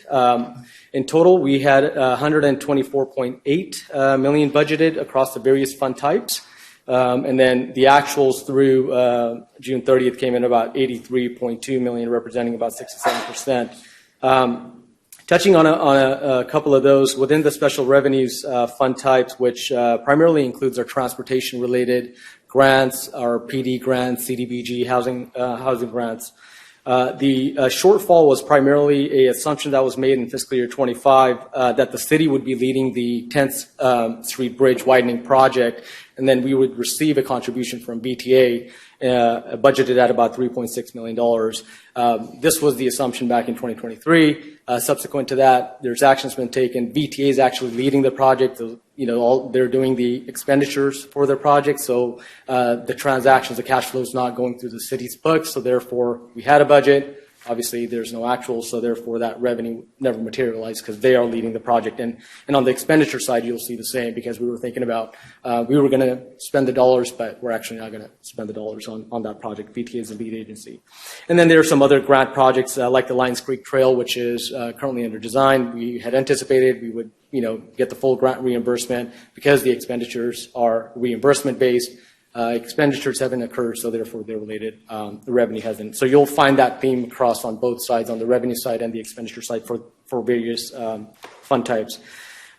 [SPEAKER 12] in total, we had $124.8 million budgeted across the various fund types. And then the actuals through June 30th came in about $83.2 million, representing about 67%. Touching on a couple of those, within the special revenues fund types, which primarily includes our transportation-related grants, our PD grants, CDBG housing grants. The shortfall was primarily an assumption that was made in fiscal year 25 that the city would be leading the 10th Street Bridge widening project, and then we would receive a contribution from BTA, budgeted at about $3.6 million. This was the assumption back in 2023. Subsequent to that, there's actions been taken. BTA is actually leading the project. They're doing the expenditures for their project, so the transactions, the cash flow is not going through the city's books, so therefore we had a budget. Obviously, there's no actual, so therefore that revenue never materialized because they are leading the project. And on the expenditure side, you'll see the same because we were thinking about, we were going to spend the dollars, but we're actually not going to spend the dollars on that project. BTA is the lead agency. And then there are some other grant projects like the Lions Creek Trail, which is currently under design. We had anticipated we would, get the full grant reimbursement because the expenditures are reimbursement based. expenditures haven't occurred, so therefore they're related. The revenue hasn't. So you'll find that theme across on both sides, on the revenue side and the expenditure side for various fund types.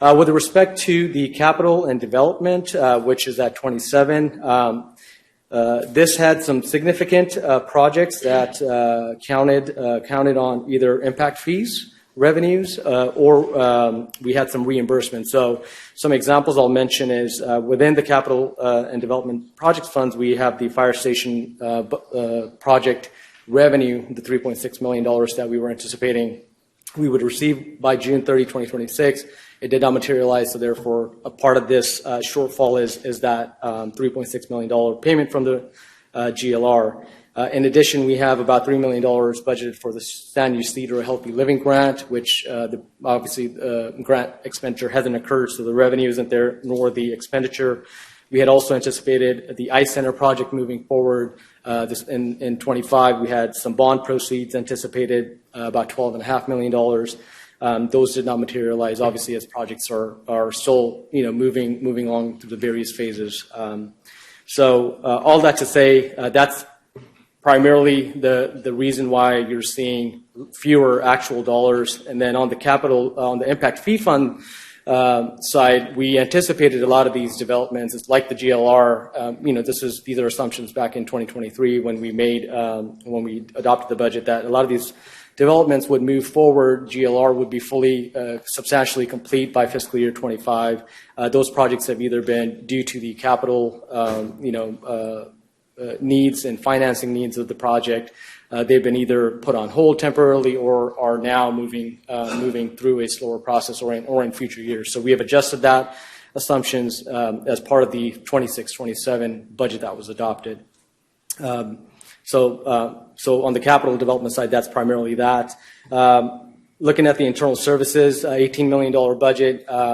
[SPEAKER 12] With respect to the capital and development, which is at 27, this had some significant projects that counted on either impact fees, revenues, or we had some reimbursement. So some examples I'll mention is within the capital and development projects funds, we have the fire station project revenue, the $3.6 million that we were anticipating we would receive by June 30, 2026. It did not materialize, so therefore a part of this shortfall is that $3.6 million payment from the GLR. In addition, we have about $3 million budgeted for the Stand Use Theater Healthy Living Grant, which obviously the grant expenditure hasn't occurred, so the revenue isn't there, nor the expenditure. We had also anticipated the Ice Center project moving forward. In 25, we had some bond proceeds anticipated, about $12.5 million. Those did not materialize, obviously, as projects are still moving along through the various phases. So all that to say, that's primarily the reason why you're seeing fewer actual dollars. And then on the impact fee fund side, we anticipated a lot of these developments. It's like the GLR. These are assumptions back in 2023 when we adopted the budget, that a lot of these developments would move forward. GLR would be fully, substantially complete by fiscal year 25. Those projects have either been due to the capital, needs and financing needs of the project. They've been either put on hold temporarily or are now moving through a slower process or in future years. So we have adjusted that assumptions as part of the 26-27 budget that was adopted. So on the capital development side, that's primarily that. Looking at the internal services, $18 million budget, brought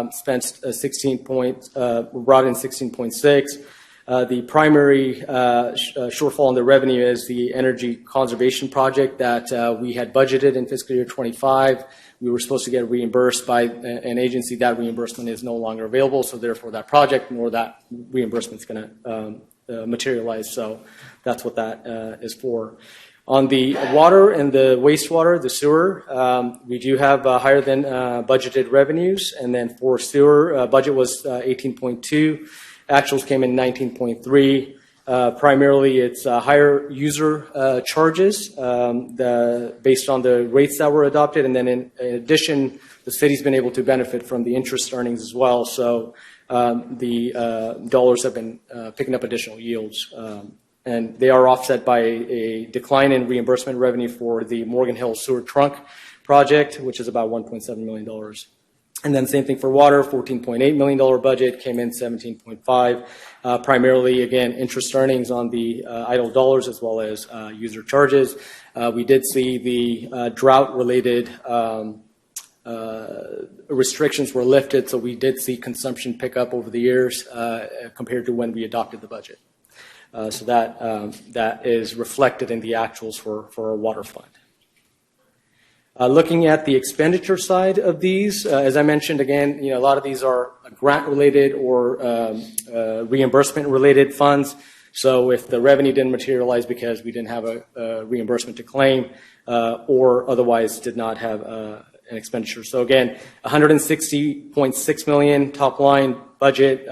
[SPEAKER 12] in 16.6. The primary shortfall in the revenue is the energy conservation project that we had budgeted in fiscal year 25. We were supposed to get reimbursed by an agency. That reimbursement is no longer available, so therefore that project nor that reimbursement is going to materialize. So that's what that is for. On the water and the wastewater, the sewer, we do have higher than budgeted revenues. And then for sewer, budget was 18.2. Actuals came in 19.3. Primarily, it's higher user charges based on the rates that were adopted. And then in addition, the city's been able to benefit from the interest earnings as well. So the dollars have been picking up additional yields. And they are offset by a decline in reimbursement revenue for the Morgan Hill Sewer Trunk project, which is about $1.7 million. And then same thing for water, $14.8 million budget, came in 17.5. Primarily, again, interest earnings on the idle dollars as well as user charges. We did see the drought-related restrictions were lifted, so we did see consumption pick up over the years compared to when we adopted the budget. So that is reflected in the actuals for our water fund. Looking at the expenditure side of these, as I mentioned again, a lot of these are grant-related or reimbursement-related funds. So if the revenue didn't materialize because we didn't have a reimbursement to claim or otherwise did not have an expenditure. So again, $160.6 million top line budget.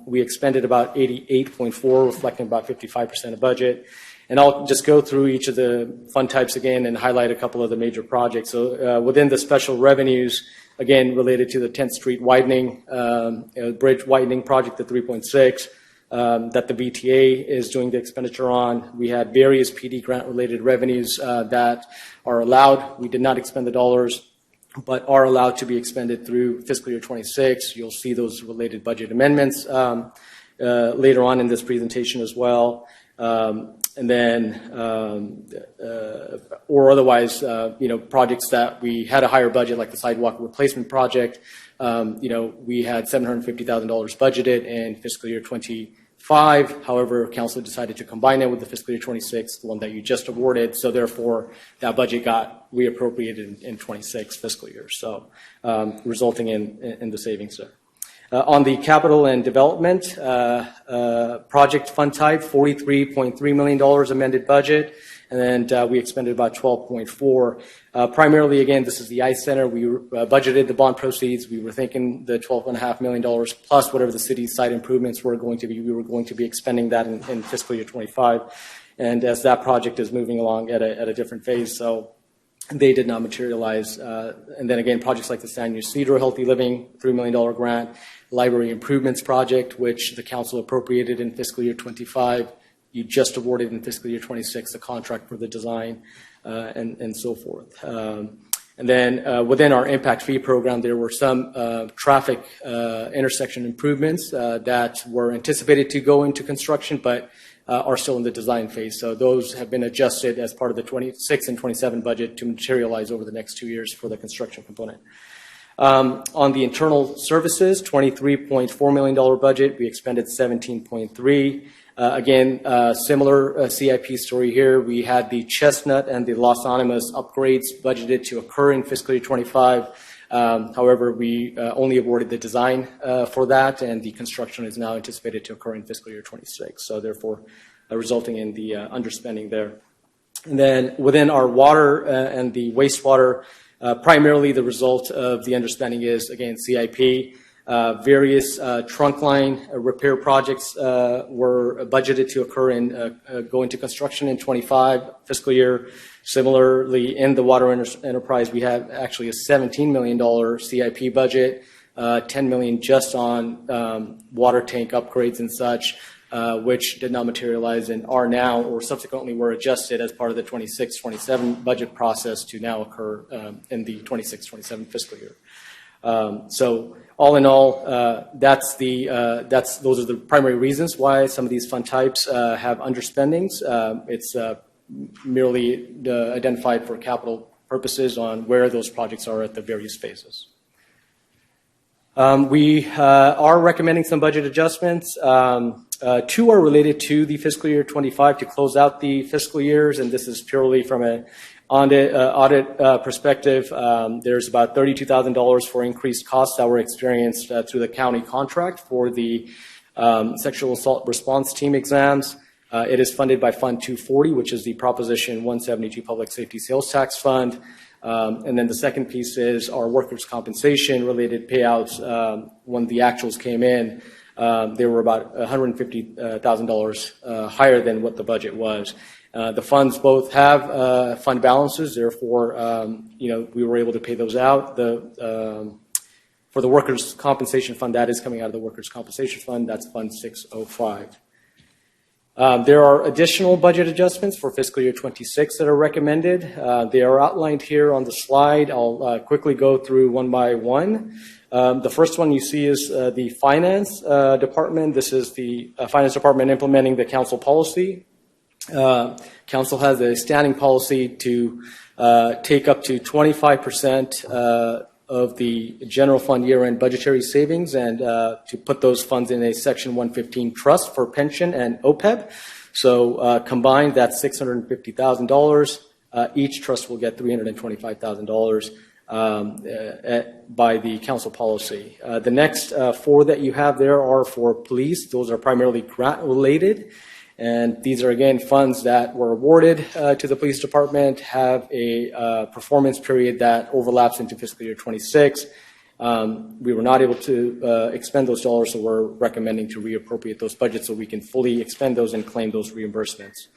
[SPEAKER 12] We expended about 88.4, reflecting about 55% of budget. And I'll just go through each of the fund types again and highlight a couple of the major projects. So within the special revenues, again, related to the 10th Street widening, bridge widening project, the 3.6, that the VTA is doing the expenditure on. We had various PD grant-related revenues that are allowed. We did not expend the dollars, but are allowed to be expended through fiscal year 26. You'll see those related budget amendments later on in this presentation as well. And then, or otherwise, projects that we had a higher budget, like the sidewalk replacement project. We had $750,000 budgeted in fiscal year 25. However, council decided to combine it with the fiscal year 26, the one that you just awarded. So therefore, that budget got reappropriated in 26 fiscal year. So resulting in the savings there. On the capital and development project fund type, $43.3 million amended budget, and we expended about 12.4. Primarily, again, this is the ICE Center. We budgeted the bond proceeds. We were thinking the $12.5 million plus whatever the city's site improvements were going to be. We were going to be expending that in fiscal year 25. And as that project is moving along at a different phase, so they did not materialize. And then again, projects like the San Ysidro Healthy Living, $3 million grant, Library Improvements Project, which the council appropriated in fiscal year 25. You just awarded in fiscal year 26 the contract for the design and so forth. And then within our impact fee program, there were some traffic intersection improvements that were anticipated to go into construction, but are still in the design phase. So those have been adjusted as part of the 26 and 27 budget to materialize over the next 2 years for the construction component. On the internal services, $23.4 million budget, we expended 17.3. Again, similar CIP story here. We had the Chestnut and the Los Animas upgrades budgeted to occur in fiscal year 25. However, we only awarded the design for that, and the construction is now anticipated to occur in fiscal year 26. So therefore, resulting in the underspending there. And then within our water and the wastewater, primarily the result of the underspending is, again, CIP. Various trunk line repair projects were budgeted to occur and go into construction in 25 fiscal year. Similarly, in the water enterprise, we have actually a $17 million CIP budget, $10 million just on water tank upgrades and such, which did not materialize and are now or subsequently were adjusted as part of the 26-27 budget process to now occur in the 26-27 fiscal year. So all in all, those are the primary reasons why some of these fund types have underspendings. It's merely identified for capital purposes on where those projects are at the various phases. We are recommending some budget adjustments. Two are related to the fiscal year 25 to close out the fiscal years, and this is purely from an audit perspective. There's about $32,000 for increased costs that were experienced through the county contract for the sexual assault response team exams. It is funded by Fund 240, which is the Proposition 172 Public Safety Sales Tax Fund. And then the second piece is our workers' compensation related payouts. When the actuals came in, they were about $150,000 higher than what the budget was. The funds both have fund balances, therefore, we were able to pay those out. For the workers' compensation fund, that is coming out of the workers' compensation fund. That's Fund 605. There are additional budget adjustments for fiscal year 26 that are recommended. They are outlined here on the slide. I'll quickly go through one by one. The first one you see is the finance department. This is the finance department implementing the council policy. Council has a standing policy to take up to 25% of the general fund year-end budgetary savings and to put those funds in a Section 115 trust for pension and OPEB. So combined, that's $650,000. Each trust will get $325,000 by the council policy. The next four that you have there are for police. Those are primarily grant-related. And these are, again, funds that were awarded to the police department, have a performance period that overlaps into fiscal year 26. We were not able to expend those dollars, so we're recommending to reappropriate those budgets so we can fully expend those and claim those reimbursements.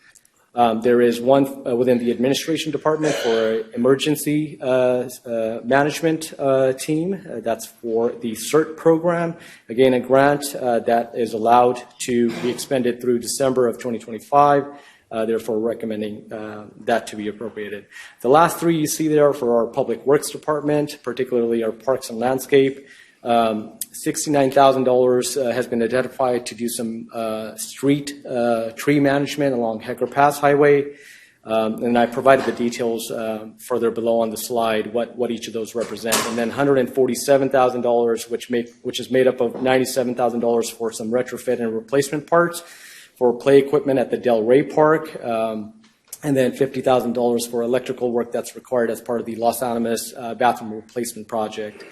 [SPEAKER 12] There is one within the administration department for emergency management team. That's for the CERT program. Again, a grant that is allowed to be expended through December of 2025. Therefore, recommending that to be appropriated. The last three you see there are for our public works department, particularly our parks and landscape. $69,000 has been identified to do some street tree management along Hecker Pass Highway. And I provided the details further below on the slide, what each of those represent. And then $147,000, which is made up of $97,000 for some retrofit and replacement parts for play equipment at the Del Rey Park. And then $50,000 for electrical work that's required as part of the Los Animas bathroom replacement project.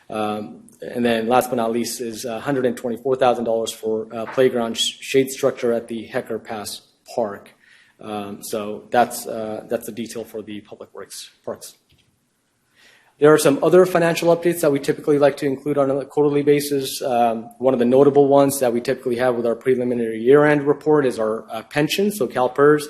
[SPEAKER 12] And then last but not least is $124,000 for playground shade structure at the Hecker Pass Park. So that's the detail for the public works parks. There are some other financial updates that we typically like to include on a quarterly basis. One of the notable ones that we typically have with our preliminary year-end report is our pensions. So CalPERS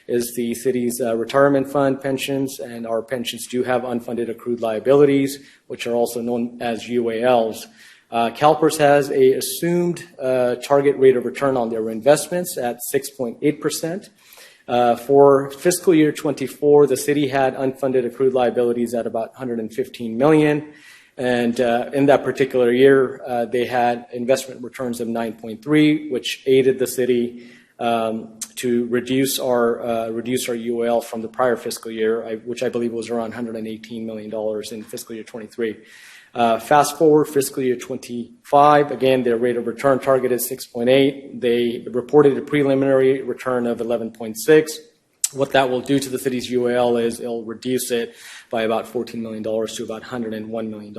[SPEAKER 12] is the city's retirement fund pensions, and our pensions do have unfunded accrued liabilities, which are also known as UALs. CalPERS has a assumed target rate of return on their investments at 6.8%. For fiscal year 24, the city had unfunded accrued liabilities at about $115 million. And in that particular year, they had investment returns of 9.3, which aided the city to reduce our UOL from the prior fiscal year, which I believe was around $118 million in fiscal year 23. Fast forward fiscal year 25, again, their rate of return target is 6.8. They reported a preliminary return of 11.6. What that will do to the city's UAL is it'll reduce it by about $14 million to about $101 million.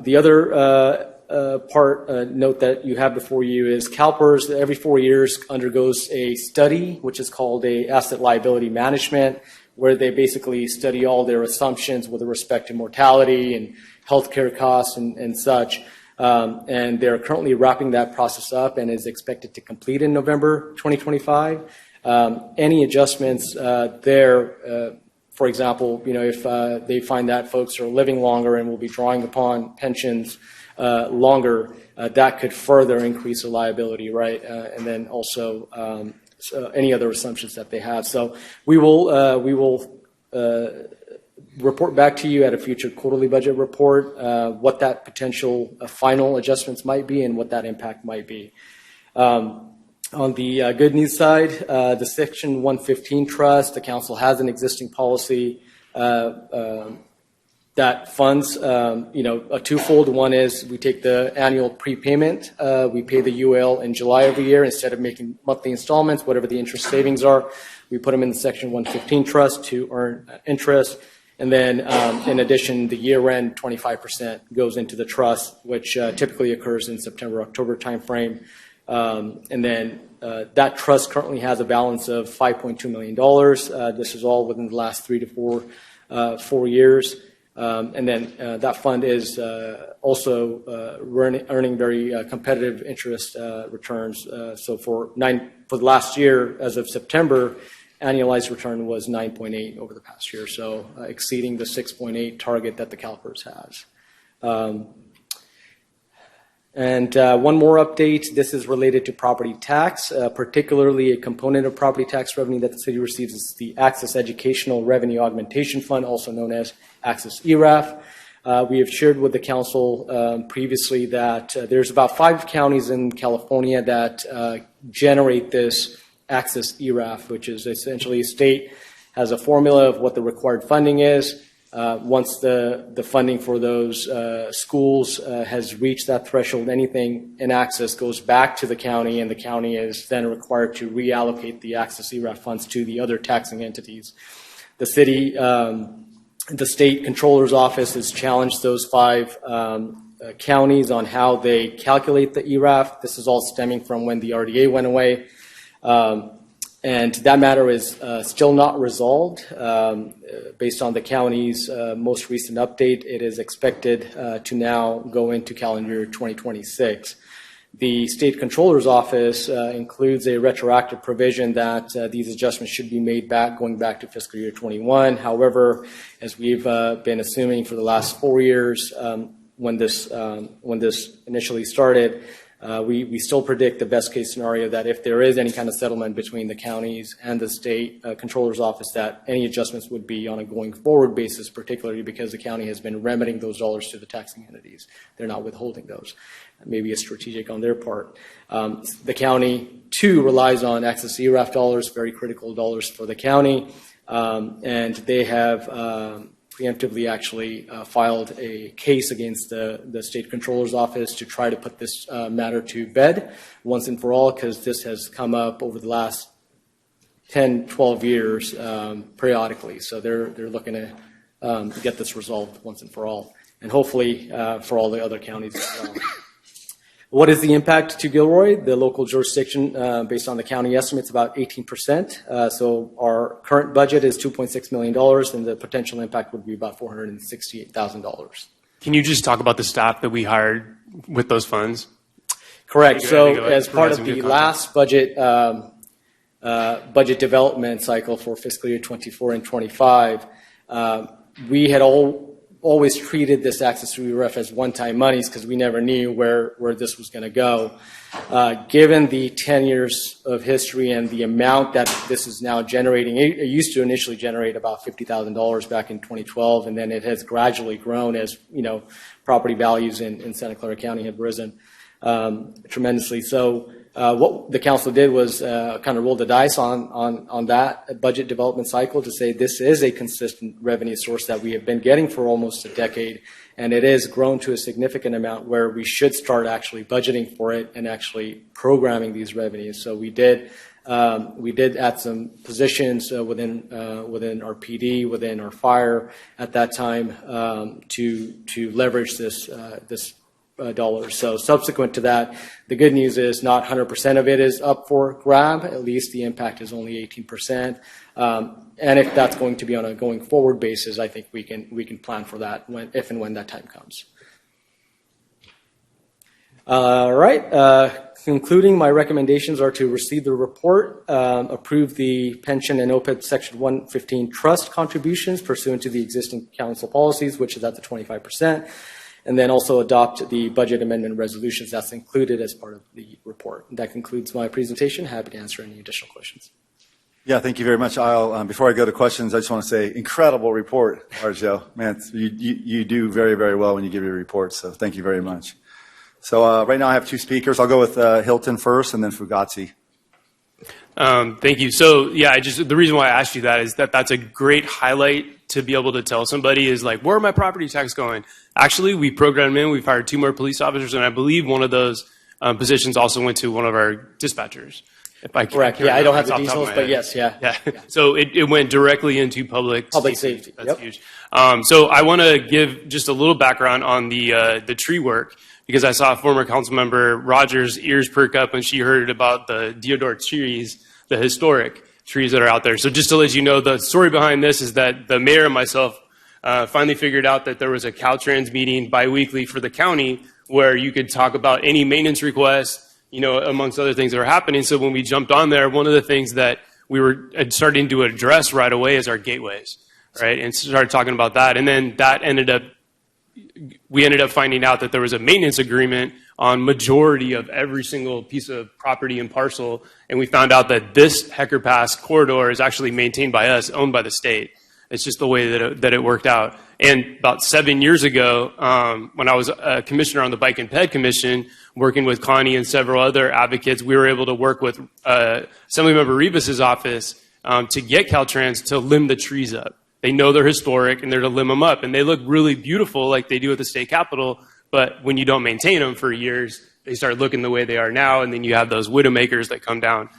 [SPEAKER 12] The other note that you have before you is CalPERS every 4 years undergoes a study, which is called a asset liability management, where they basically study all their assumptions with respect to mortality and healthcare costs and such. And they're currently wrapping that process up and is expected to complete in November 2025. Any adjustments there, for example, if they find that folks are living longer and will be drawing upon pensions longer, that could further increase the liability, right? And then also any other assumptions that they have. So we will report back to you at a future quarterly budget report what that potential final adjustments might be and what that impact might be. On the good news side, the Section 115 trust, the council has an existing policy that funds, a twofold. One is we take the annual prepayment. We pay the UL in July every year instead of making monthly installments, whatever the interest savings are. We put them in the Section 115 trust to earn interest. And then, in addition, the year-end 25% goes into the trust, which typically occurs in September, October timeframe. And then that trust currently has a balance of $5.2 million. This is all within the last 3 to 4 years. And then that fund is also earning very competitive interest returns. So for the last year, as of September, annualized return was 9.8 over the past year, so exceeding the 6.8 target that the CalPERS has. And one more update. This is related to property tax, particularly a component of property tax revenue that the city receives is the Access Educational Revenue Augmentation Fund, also known as Access ERAF. We have shared with the council previously that there's about 5 counties in California that generate this Access ERAF, which is essentially a state has a formula of what the required funding is. Once the funding for those schools has reached that threshold, anything in Access goes back to the county, and the county is then required to reallocate the Access ERAF funds to the other taxing entities. The city, the state controller's office has challenged those 5 counties on how they calculate the ERAF. This is all stemming from when the RDA went away. And that matter is still not resolved. Based on the county's most recent update, it is expected to now go into calendar year 2026. The state controller's office includes a retroactive provision that these adjustments should be made going back to fiscal year 21. However, as we've been assuming for the last 4 years, when this initially started, we still predict the best case scenario that if there is any kind of settlement between the counties and the state controller's office, that any adjustments would be on a going forward basis, particularly because the county has been remitting those dollars to the taxing entities. They're not withholding those. Maybe a strategic on their part. The county, too, relies on Access ERAF dollars, very critical dollars for the county, and they have preemptively actually filed a case against the state controller's office to try to put this matter to bed once and for all, because this has come up over the last 10, 12 years periodically. So they're looking to get this resolved once and for all. and hopefully for all the other counties as well. What is the impact to Gilroy? The local jurisdiction, based on the county estimates, about 18%. So our current budget is $2.6 million, and the potential impact would be about $468,000.
[SPEAKER 22] Can you just talk about the staff that we hired with those funds?
[SPEAKER 12] Correct. So as part of the last budget development cycle for fiscal year 24 and 25, we had always treated this access to REF as one-time monies because we never knew where this was going to go. Given the 10 years of history and the amount that this is now generating, it used to initially generate about $50,000 back in 2012, and then it has gradually grown as property values in Santa Clara County have risen tremendously. So what the council did was kind of roll the dice on that budget development cycle to say this is a consistent revenue source that we have been getting for almost a decade, and it has grown to a significant amount where we should start actually budgeting for it and actually programming these revenues. So we did add some positions within our PD, within our fire at that time to leverage this dollars. So subsequent to that, the good news is not 100% of it is up for grab. At least the impact is only 18%. And if that's going to be on a going forward basis, I think we can plan for that if and when that time comes. All right. Concluding, my recommendations are to receive the report, approve the pension and OPEB Section 115 trust contributions pursuant to the existing council policies, which is at the 25%. And then also adopt the budget amendment resolutions that's included as part of the report. That concludes my presentation. Happy to answer any additional questions.
[SPEAKER 2] Yeah, thank you very much. Before I go to questions, I just want to say, incredible report, Arjo. Man, you do very, very well when you give your reports, so thank you very much. So right now I have two speakers. I'll go with Hilton first and then Fugazi.
[SPEAKER 22] Thank you. So yeah, the reason why I asked you that is that's a great highlight to be able to tell somebody is like, where are my property tax going? Actually, we programmed in, we've hired 2 more police officers, and I believe one of those positions also went to one of our dispatchers. If I
[SPEAKER 12] Correct. Yeah, I don't have the details, but yes, yeah.
[SPEAKER 22] So it went directly into public
[SPEAKER 12] safety.
[SPEAKER 22] That's huge. So I want to give just a little background on the tree work, because I saw former council member Rogers' ears perk up when she heard about the deodar trees, the historic trees that are out there. So just to let you know, the story behind this is that the mayor and myself finally figured out that there was a Caltrans meeting biweekly for the county where you could talk about any maintenance requests, amongst other things that are happening. So when we jumped on there, one of the things that we were starting to address right away is our gateways, right? And started talking about that. And then we ended up finding out that there was a maintenance agreement on majority of every single piece of property and parcel. And we found out that this Hecker Pass corridor is actually maintained by us, owned by the state. It's just the way that it worked out. And about 7 years ago, when I was a commissioner on the Bike and Ped Commission, working with Connie and several other advocates, we were able to work with Assemblymember Rivas's office to get Caltrans to limb the trees up. They know they're historic, and they're to limb them up. And they look really beautiful like they do at the state capitol, but when you don't maintain them for years, they start looking the way they are now, and then you have those widowmakers that come down.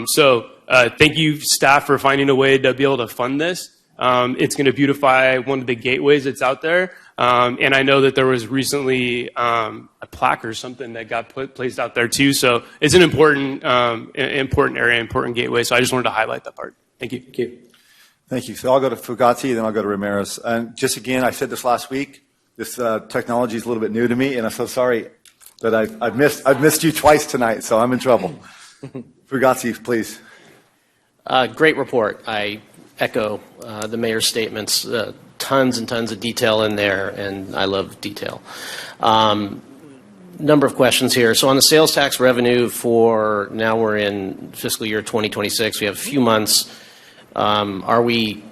[SPEAKER 22] So thank you, staff, for finding a way to be able to fund this. It's going to beautify one of the gateways that's out there. And I know that there was recently a plaque or something that got placed out there too. So it's an important area, important gateway. So I just wanted to highlight that part. Thank you.
[SPEAKER 12] Thank you.
[SPEAKER 2] Thank you. So I'll go to Fugazi, then I'll go to Ramirez. And just again, I said this last week, this technology is a little bit new to me, and I'm so sorry that I've missed you twice tonight, so I'm in trouble. Fugazi, please.
[SPEAKER 4] Great report. I echo the mayor's statements. Tons and tons of detail in there, and I love detail. Number of questions here. So on the sales tax revenue for now, we're in fiscal year 2026. We have a few months. Are we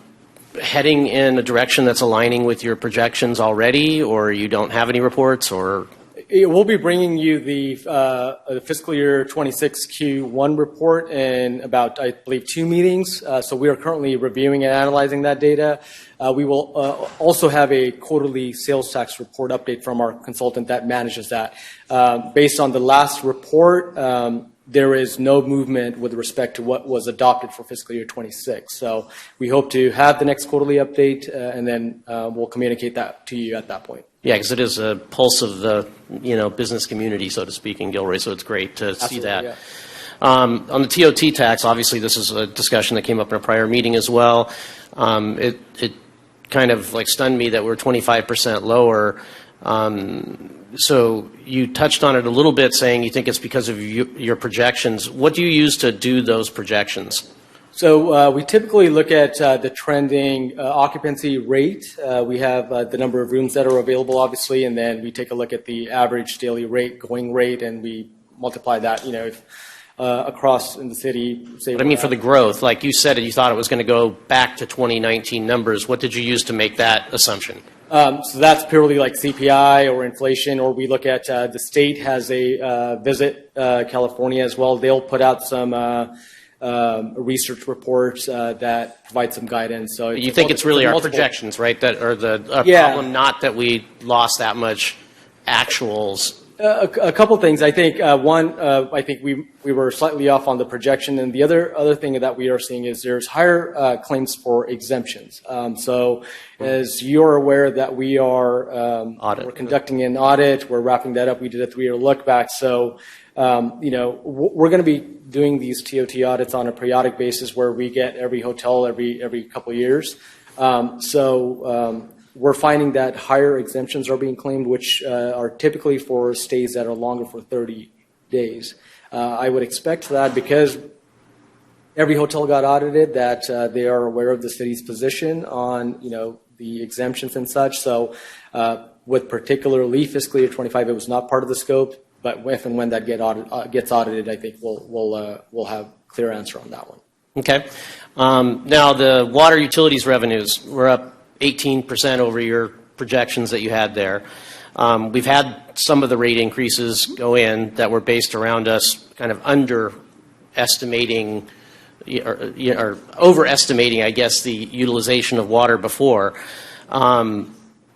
[SPEAKER 4] heading in a direction that's aligning with your projections already, or you don't have any reports, or?
[SPEAKER 12] We'll be bringing you the fiscal year 26 Q1 report in about, I believe, 2 meetings. So we are currently reviewing and analyzing that data. We will also have a quarterly sales tax report update from our consultant that manages that. Based on the last report, there is no movement with respect to what was adopted for fiscal year 26. So we hope to have the next quarterly update, and then we'll communicate that to you at that point.
[SPEAKER 4] Yeah, because it is a pulse of the business community, so to speak, in Gilroy. So it's great to see that.
[SPEAKER 12] Yeah.
[SPEAKER 4] On the TOT tax, obviously, this is a discussion that came up in a prior meeting as well. It kind of like stunned me that we're 25% lower. So you touched on it a little bit, saying you think it's because of your projections. What do you use to do those projections?
[SPEAKER 12] So we typically look at the trending occupancy rate. We have the number of rooms that are available, obviously, and then we take a look at the average daily rate, going rate, and we multiply that, if across in the city. Say,
[SPEAKER 4] but I mean, for the growth, like you said, you thought it was going to go back to 2019 numbers. What did you use to make that assumption?
[SPEAKER 12] So that's purely like CPI or inflation, or we look at the state has a Visit California as well. They'll put out some research reports that provide some guidance. So
[SPEAKER 4] you think it's really our projections, right? That are the problem, not that we lost that much actuals.
[SPEAKER 12] A couple things. I think one, I think we were slightly off on the projection, and the other thing that we are seeing is there's higher claims for exemptions. So, as you're aware that we are we're conducting an audit, we're wrapping that up. We did a 3-year look back. So, we're going to be doing these TOT audits on a periodic basis, where we get every hotel every couple of years. We're finding that higher exemptions are being claimed, which are typically for stays that are longer for 30 days. I would expect that because every hotel got audited, that they are aware of the city's position on, the exemptions and such. So with particularly fiscal year 25, it was not part of the scope, but if and when that gets audited, I think we'll have clear answer on that one.
[SPEAKER 4] Okay. Now the water utilities revenues were up 18% over your projections that you had there. We've had some of the rate increases go in that were based around us kind of underestimating or overestimating, I guess, the utilization of water before.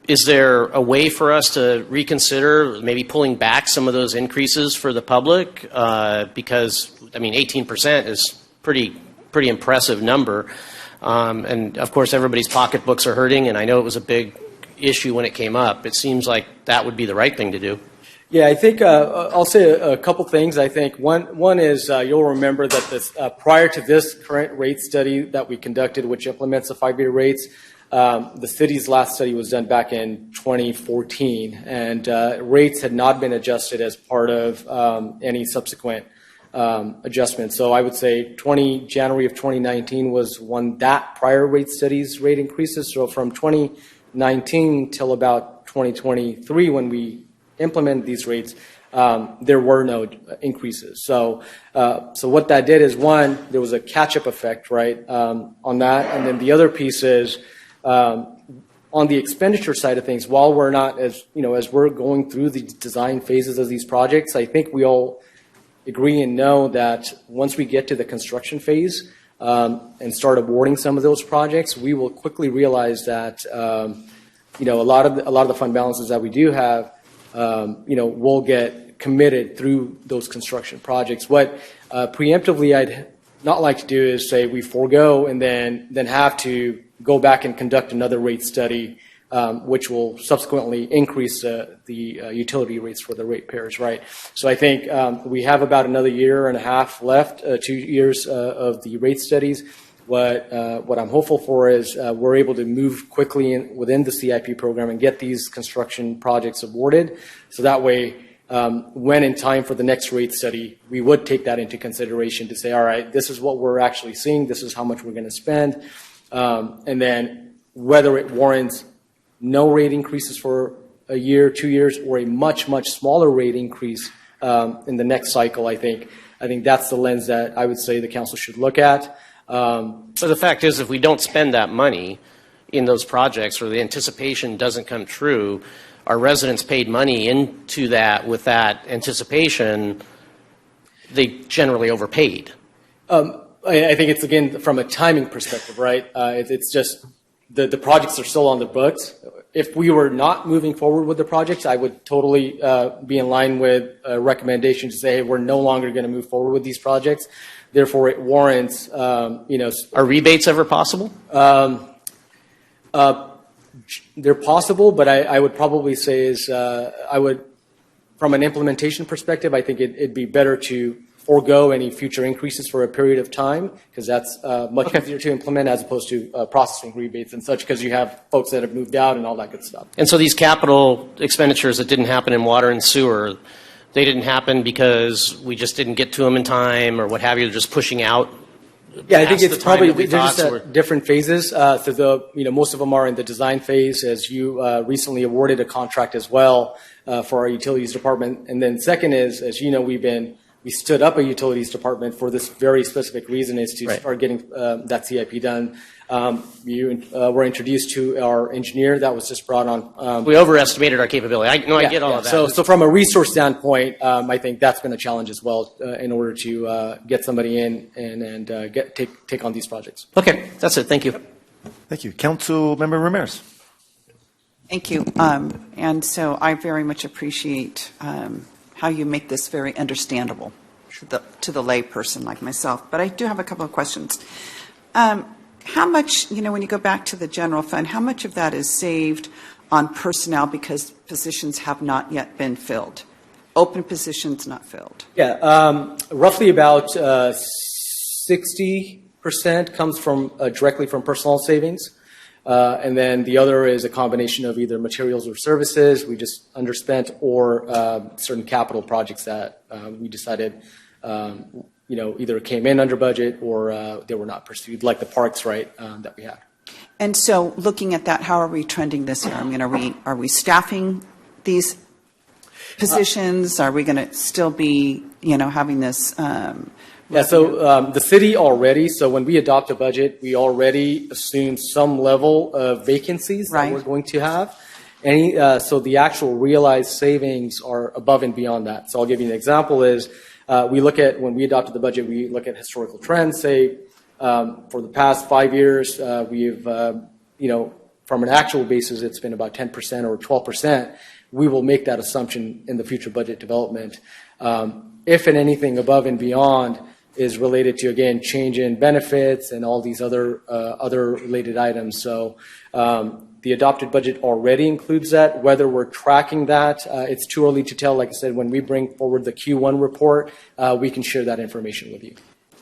[SPEAKER 4] Is there a way for us to reconsider maybe pulling back some of those increases for the public? Because, 18% is pretty impressive number. And of course, everybody's pocketbooks are hurting, and I know it was a big issue when it came up. It seems like that would be the right thing to do.
[SPEAKER 12] Yeah, I think I'll say a couple things. I think one is you'll remember that this, prior to this current rate study that we conducted, which implements the 5-year rates, the city's last study was done back in 2014, and rates had not been adjusted as part of any subsequent adjustment. So I would say January of 2019 was when that prior rate studies rate increases. So from 2019 till about 2023, when we implemented these rates, there were no increases. So what that did is, one, there was a catch-up effect, right, on that, and then the other piece is on the expenditure side of things. While we're not as we're going through the design phases of these projects, I think we all agree and know that once we get to the construction phase and start awarding some of those projects, we will quickly realize that a lot of the fund balances that we do have, will get committed through those construction projects. What preemptively I'd not like to do is say we forego and then have to go back and conduct another rate study, which will subsequently increase the utility rates for the ratepayers, right? So I think we have about another year and a half left, 2 years of the rate studies. What I'm hopeful for is we're able to move quickly within the CIP program and get these construction projects awarded. So that way, when in time for the next rate study, we would take that into consideration to say, all right, this is what we're actually seeing. This is how much we're going to spend. And then whether it warrants no rate increases for a year, 2 years, or a much, much smaller rate increase in the next cycle, I think that's the lens that I would say the council should look at.
[SPEAKER 4] So the fact is, if we don't spend that money in those projects, or the anticipation doesn't come true, our residents paid money into that with that anticipation, they generally overpaid.
[SPEAKER 12] I think it's, again, from a timing perspective, right? It's just the projects are still on the books. If we were not moving forward with the projects, I would totally be in line with a recommendation to say, hey, we're no longer going to move forward with these projects. Therefore, it warrants,
[SPEAKER 4] Are rebates ever possible?
[SPEAKER 12] they're possible, but I would probably say is from an implementation perspective, I think it'd be better to forego any future increases for a period of time, because that's much easier to implement as opposed to processing rebates and such, because you have folks that have moved out and all that good stuff.
[SPEAKER 4] And so these capital expenditures that didn't happen in water and sewer, they didn't happen because we just didn't get to them in time or what have you, they're just pushing out?
[SPEAKER 12] Yeah, I think it's probably
[SPEAKER 4] they're
[SPEAKER 12] just at different phases. So most of them are in the design phase, as you recently awarded a contract as well for our utilities department. And then second is, as you know, we stood up a utilities department for this very specific reason, is to start getting that CIP done. You were introduced to our engineer that was just brought on.
[SPEAKER 4] We overestimated our capability. I get all of that.
[SPEAKER 12] So from a resource standpoint, I think that's been a challenge as well in order to get somebody in and take on these projects.
[SPEAKER 4] Okay, that's it. Thank you.
[SPEAKER 2] Thank you. Councilmember Ramirez.
[SPEAKER 3] Thank you. And so I very much appreciate how you make this very understandable to the lay person like myself. But I do have a couple of questions. How much, when you go back to the general fund, how much of that is saved on personnel because positions have not yet been filled? Open positions not filled?
[SPEAKER 12] Yeah, roughly about 60% comes from directly from personnel savings. And then the other is a combination of either materials or services we just underspent, or certain capital projects that we decided either came in under budget or they were not pursued, like the parks that we had.
[SPEAKER 3] And so looking at that, how are we trending this year? I mean, are we staffing these positions? Are we going to still be, having this?
[SPEAKER 12] So the city already, so when we adopt a budget, we already assume some level of vacancies that we're going to have. So the actual realized savings are above and beyond that. So I'll give you an example is, when we adopted the budget, we look at historical trends, say, for the past 5 years, we've, from an actual basis, it's been about 10% or 12%. We will make that assumption in the future budget development. If and anything above and beyond is related to, again, change in benefits and all these other related items. So the adopted budget already includes that. Whether we're tracking that, it's too early to tell. Like I said, when we bring forward the Q1 report, we can share that information with you.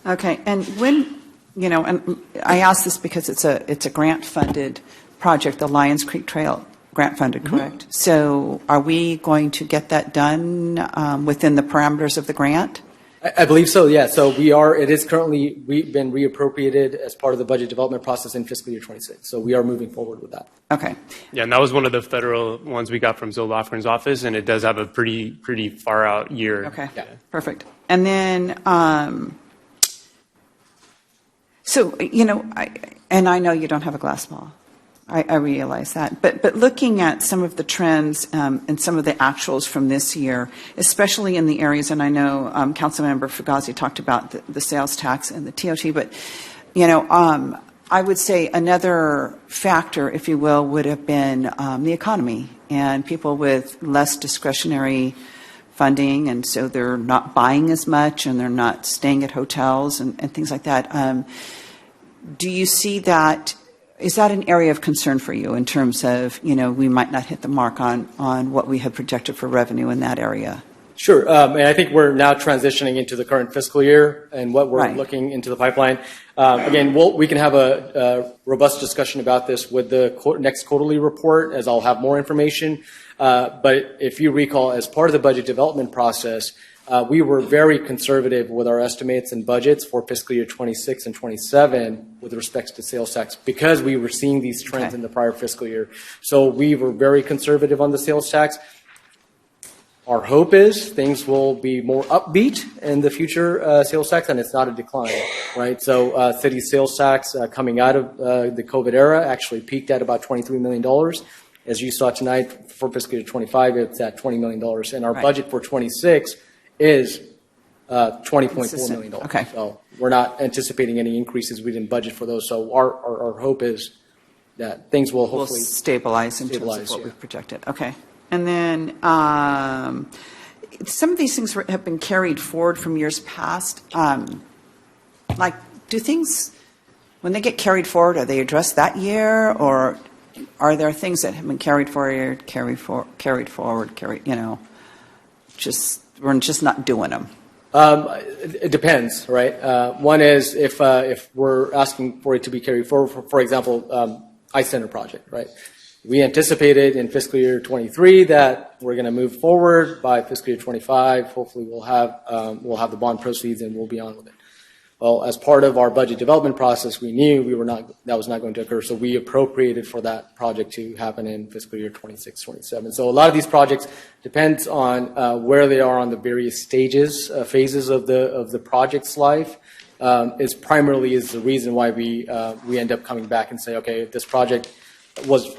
[SPEAKER 3] Okay, and when, and I ask this because it's a grant-funded project, the Lions Creek Trail grant-funded, correct? So are we going to get that done within the parameters of the grant?
[SPEAKER 12] I believe so, yeah. So it is currently been reappropriated as part of the budget development process in fiscal year 26. So we are moving forward with that.
[SPEAKER 3] Okay.
[SPEAKER 22] Yeah, and that was one of the federal ones we got from Zoe Lofgren's office, and it does have a pretty far out year.
[SPEAKER 3] Okay, perfect. And then, I know you don't have a glass ball. I realize that. But looking at some of the trends and some of the actuals from this year, especially in the areas, and I know Councilmember Fugazi talked about the sales tax and the TOT, but, I would say another factor, if you will, would have been the economy and people with less discretionary funding, and so they're not buying as much and they're not staying at hotels and things like that. Do you see that? Is that an area of concern for you in terms of, we might not hit the mark on what we have projected for revenue in that area?
[SPEAKER 12] Sure. And I think we're now transitioning into the current fiscal year and what we're looking into the pipeline. Again, we can have a robust discussion about this with the next quarterly report, as I'll have more information. But if you recall, as part of the budget development process, we were very conservative with our estimates and budgets for fiscal year 26 and 27 with respect to sales tax, because we were seeing these trends in the prior fiscal year. So we were very conservative on the sales tax. Our hope is things will be more upbeat in the future sales tax, and it's not a decline, right? So city sales tax coming out of the COVID era actually peaked at about $23 million. As you saw tonight, for fiscal year 25, it's at $20 million. And our budget for 26 is $20.4 million.
[SPEAKER 3] Okay.
[SPEAKER 12] So we're not anticipating any increases. We didn't budget for those. So our hope is that things will hopefully
[SPEAKER 3] stabilize in terms of what we've projected. Okay. And then some of these things have been carried forward from years past. Like, do things, when they get carried forward, are they addressed that year? Or are there things that have been carried forward, we're just not doing them?
[SPEAKER 12] It depends, right? One is if we're asking for it to be carried forward, for example, Ice Center project, right? We anticipated in fiscal year 23 that we're going to move forward. By fiscal year 25, hopefully we'll have the bond proceeds and we'll be on with it. Well, as part of our budget development process, we knew that was not going to occur, so we appropriated for that project to happen in fiscal year 26, 27. So a lot of these projects depends on where they are on the various stages, phases of the project's life. Is the reason why we end up coming back and say, okay, this project was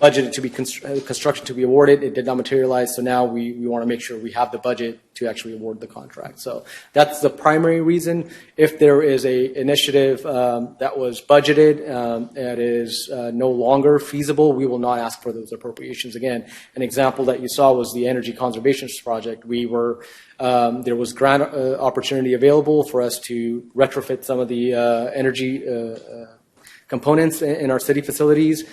[SPEAKER 12] budgeted to be construction to be awarded. It did not materialize, so now we want to make sure we have the budget to actually award the contract. So that's the primary reason. If there is a initiative that was budgeted that is no longer feasible, we will not ask for those appropriations again. An example that you saw was the energy conservation project. There was grant opportunity available for us to retrofit some of the energy components in our city facilities.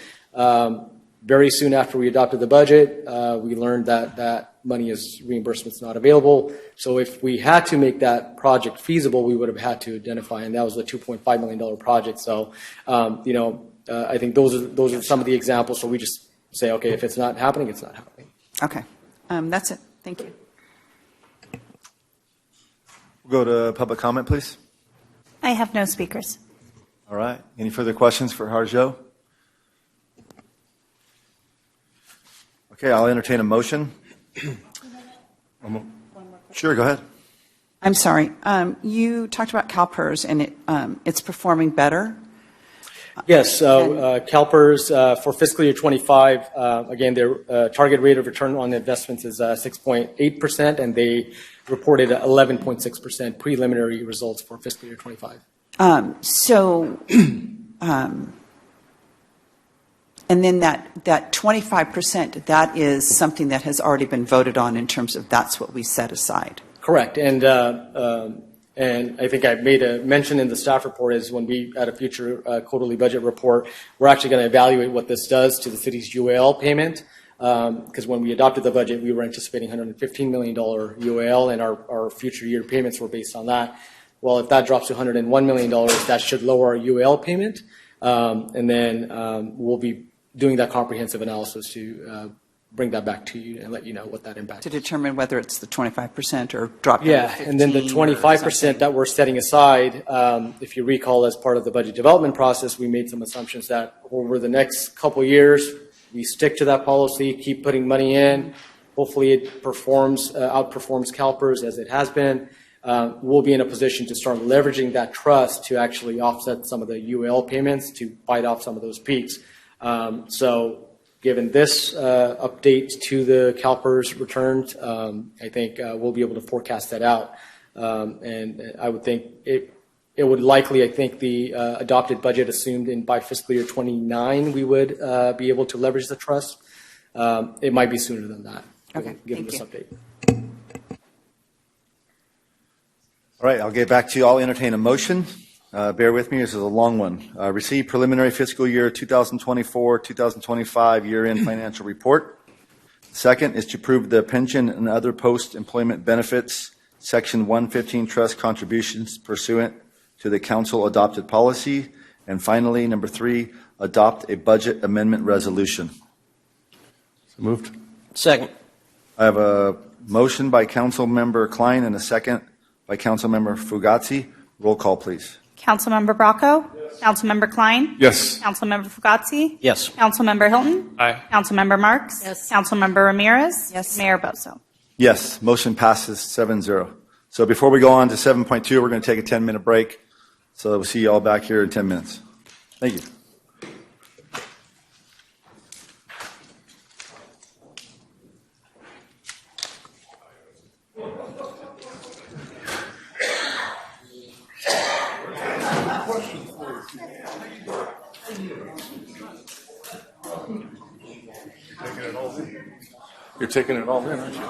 [SPEAKER 12] Very soon after we adopted the budget, we learned that reimbursement's not available. So if we had to make that project feasible, we would have had to identify, and that was the $2.5 million project. So, I think those are some of the examples. So we just say, okay, if it's not happening, it's not happening.
[SPEAKER 3] Okay. That's it. Thank you.
[SPEAKER 2] We'll go to public comment, please.
[SPEAKER 13] I have no speakers.
[SPEAKER 2] All right. Any further questions for Harjo? Okay, I'll entertain a motion. Sure, go ahead.
[SPEAKER 3] I'm sorry. You talked about CalPERS, and it's performing better.
[SPEAKER 12] Yes, CalPERS for fiscal year 25, again, their target rate of return on investments is 6.8%, and they reported 11.6% preliminary results for fiscal year 25.
[SPEAKER 3] And then that 25%, that is something that has already been voted on in terms of that's what we set aside.
[SPEAKER 12] Correct. And I think I made a mention in the staff report is when we, at a future quarterly budget report, we're actually going to evaluate what this does to the city's UAL payment. Because when we adopted the budget, we were anticipating $115 million UAL, and our future year payments were based on that. Well, if that drops to $101 million, that should lower our UAL payment. And then we'll be doing that comprehensive analysis to bring that back to you and let you know what that impact is.
[SPEAKER 3] To determine whether it's the 25% or drop down to 15%.
[SPEAKER 12] And then the 25% that we're setting aside, if you recall, as part of the budget development process, we made some assumptions that over the next couple years, we stick to that policy, keep putting money in. Hopefully it outperforms CalPERS as it has been. We'll be in a position to start leveraging that trust to actually offset some of the UL payments to bite off some of those peaks. So given this update to the CalPERS returns, I think we'll be able to forecast that out. And I would think it would likely, I think the adopted budget assumed by fiscal year 29, we would be able to leverage the trust. It might be sooner than that.
[SPEAKER 3] Okay,
[SPEAKER 12] given this update.
[SPEAKER 2] All right, I'll get back to you. I'll entertain a motion. Bear with me, this is a long one. Receive preliminary fiscal year 2024-2025 year-end financial report. Second is to approve the pension and other post-employment benefits, Section 115 trust contributions pursuant to the council adopted policy. And finally, number 3, adopt a budget amendment resolution.
[SPEAKER 1] So moved.
[SPEAKER 4] Second.
[SPEAKER 2] I have a motion by Council Member Klein and a second by Council Member Fugazi. Roll call, please.
[SPEAKER 13] Councilmember Bracco? Yes. Councilmember Klein?
[SPEAKER 1] Yes.
[SPEAKER 13] Councilmember Fugazi?
[SPEAKER 4] Yes.
[SPEAKER 13] Councilmember Hilton?
[SPEAKER 22] Aye.
[SPEAKER 13] Councilmember Marks?
[SPEAKER 21] Yes.
[SPEAKER 13] Councilmember Ramirez?
[SPEAKER 3] Yes.
[SPEAKER 13] Mayor Bozo?
[SPEAKER 2] Yes, motion passes 7-0. So before we go on to 7.2, we're going to take a 10-minute break. So we'll see you all back here in 10 minutes. Thank you.
[SPEAKER 1] You're taking it all in, aren't you?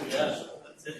[SPEAKER 10] Yes, that's it.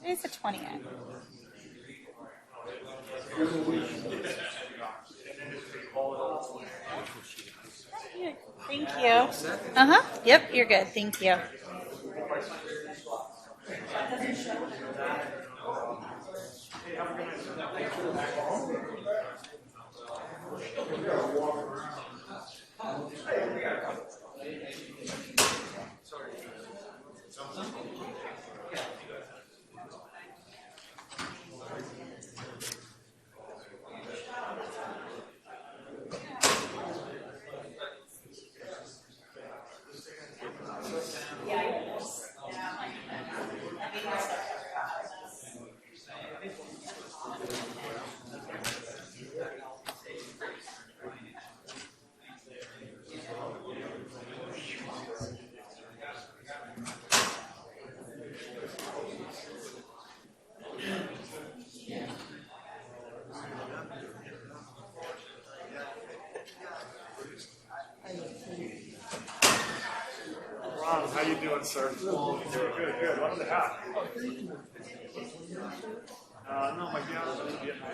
[SPEAKER 13] It's the 20th. Thank you. Yep, you're good. Thank you.
[SPEAKER 10] Ron, how you doing, sir? Good, good. What the hat? No, my gal's going to get my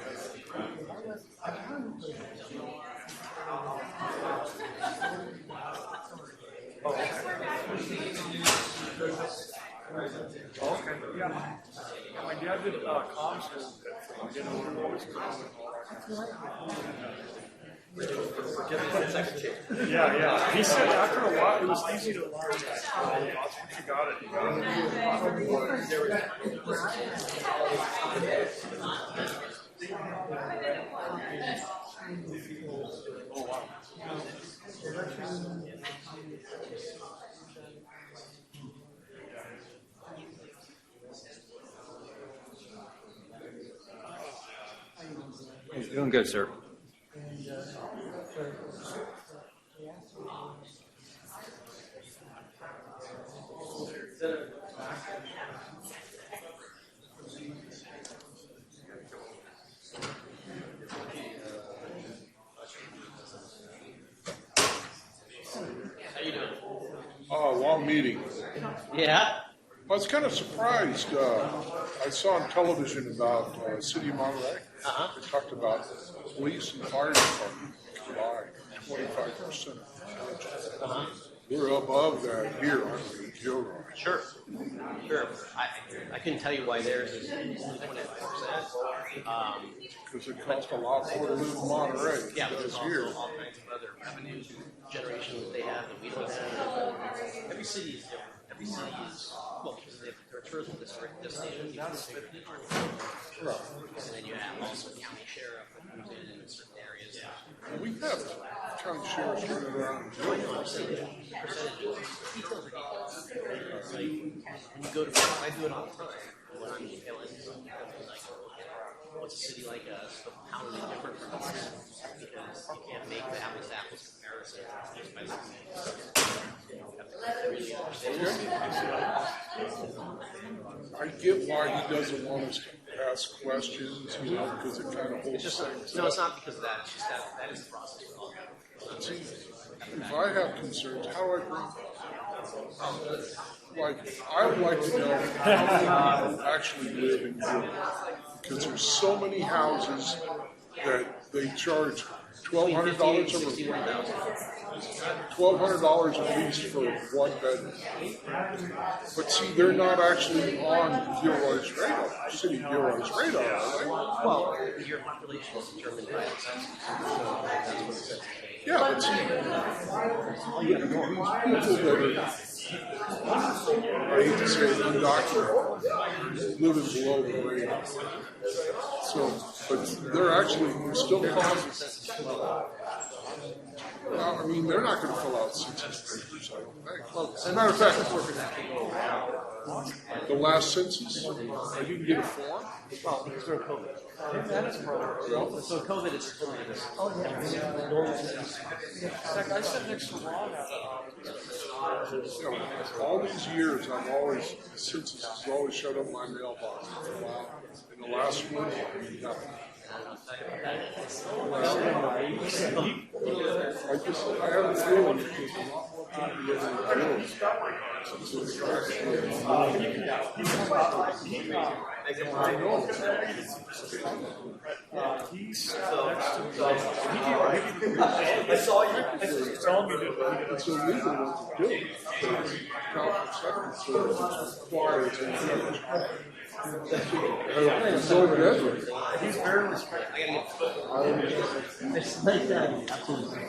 [SPEAKER 10] Okay, yeah. My dad did comms for yeah. He said after a while it was easy to learn. Once you got it, you got
[SPEAKER 6] He's doing good, sir.
[SPEAKER 14] Long meeting.
[SPEAKER 4] Yeah.
[SPEAKER 14] I was kind of surprised. I saw on television about City of Monterey. They talked about police and fire department combined 25%. We're above that here, aren't we, Gilroy?
[SPEAKER 4] Sure. I couldn't tell you why theirs is 25%.
[SPEAKER 14] Because it costs a lot more to live in Monterey than
[SPEAKER 4] Yeah,
[SPEAKER 14] it
[SPEAKER 4] but
[SPEAKER 14] does
[SPEAKER 4] there's
[SPEAKER 14] here.
[SPEAKER 4] also all kinds of other revenue generation that they have that we don't have. Every city is different. Every city is, well, because they have their tourism district, destination, you have to pay for the tourism. And then you have also county sheriff that comes in certain areas.
[SPEAKER 14] And we have county sheriffs running around in Gilroy.
[SPEAKER 4] Like, when you go to, I do it all the time. When I'm detailing something, like, what's a city like us? How is it different from us? Because you can't make the apples to apples comparison just by looking at it. You have to really understand.
[SPEAKER 14] I get why he doesn't want us to ask questions, because it kind of holds things
[SPEAKER 4] No,
[SPEAKER 14] up.
[SPEAKER 4] it's not because of that. It's just that is the process for all.
[SPEAKER 14] See, if I have concerns, how do I bring like, I would like to know how many people actually live in Gilroy, because there's so many houses that they charge $1,200 $1,200 a piece for one bedroom. But see, they're not actually on Gilroy's radar, City of Gilroy's radar, are they?
[SPEAKER 4] Well, your population is determined by the census. That's what it says.
[SPEAKER 14] Yeah, but see, these people that are, I hate to say it, undocumented, living below the radar. So, but they're still causing. Well, I mean, they're not going to fill out census papers, I don't think. Well, as a matter of fact, the last census, I didn't get a form.
[SPEAKER 4] Well, because during COVID. So COVID is still in this.
[SPEAKER 10] Heck, I sit next to Ron all these years, I've always, census has always showed up my mailbox. Wow. In the last one, nothing. I have a feeling that there's a lot more people living in
[SPEAKER 8] I saw you. He's telling me that
[SPEAKER 10] it's illegal what to do. It's so deadly.
[SPEAKER 8] He's very respectful. It's like that. Absolutely.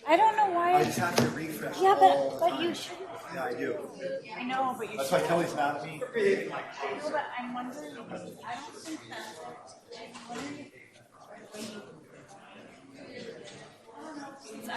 [SPEAKER 13] I don't know why.
[SPEAKER 2] I just have to refresh.
[SPEAKER 13] Yeah,
[SPEAKER 2] all the
[SPEAKER 13] but
[SPEAKER 2] time.
[SPEAKER 13] you should.
[SPEAKER 2] Yeah, I do.
[SPEAKER 13] I know, but you
[SPEAKER 2] That's
[SPEAKER 13] should.
[SPEAKER 2] why Kelly's mad at me.
[SPEAKER 13] I know, but I'm wondering. I don't think that. I'm wondering if since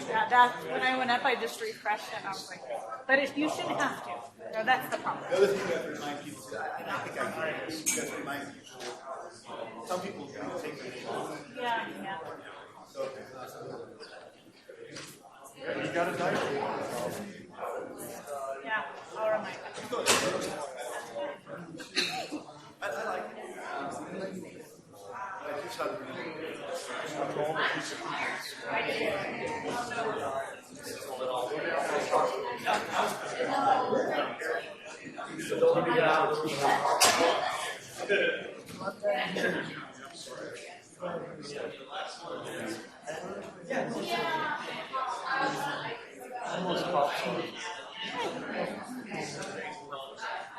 [SPEAKER 13] yeah, that's when I went up. I just refreshed it. And I was like, but if you shouldn't have to. No, that's the problem.
[SPEAKER 2] The other thing you have to remind people that, and I think I get it, you have to remind people, some people don't take it long.
[SPEAKER 13] Yeah.
[SPEAKER 2] So,
[SPEAKER 8] You got a diet.
[SPEAKER 13] Yeah, I'll remind them.
[SPEAKER 2] I like it. I just have to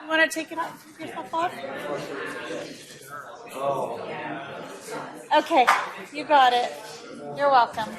[SPEAKER 13] You want to take it off yourself off? Okay, you got it. You're welcome.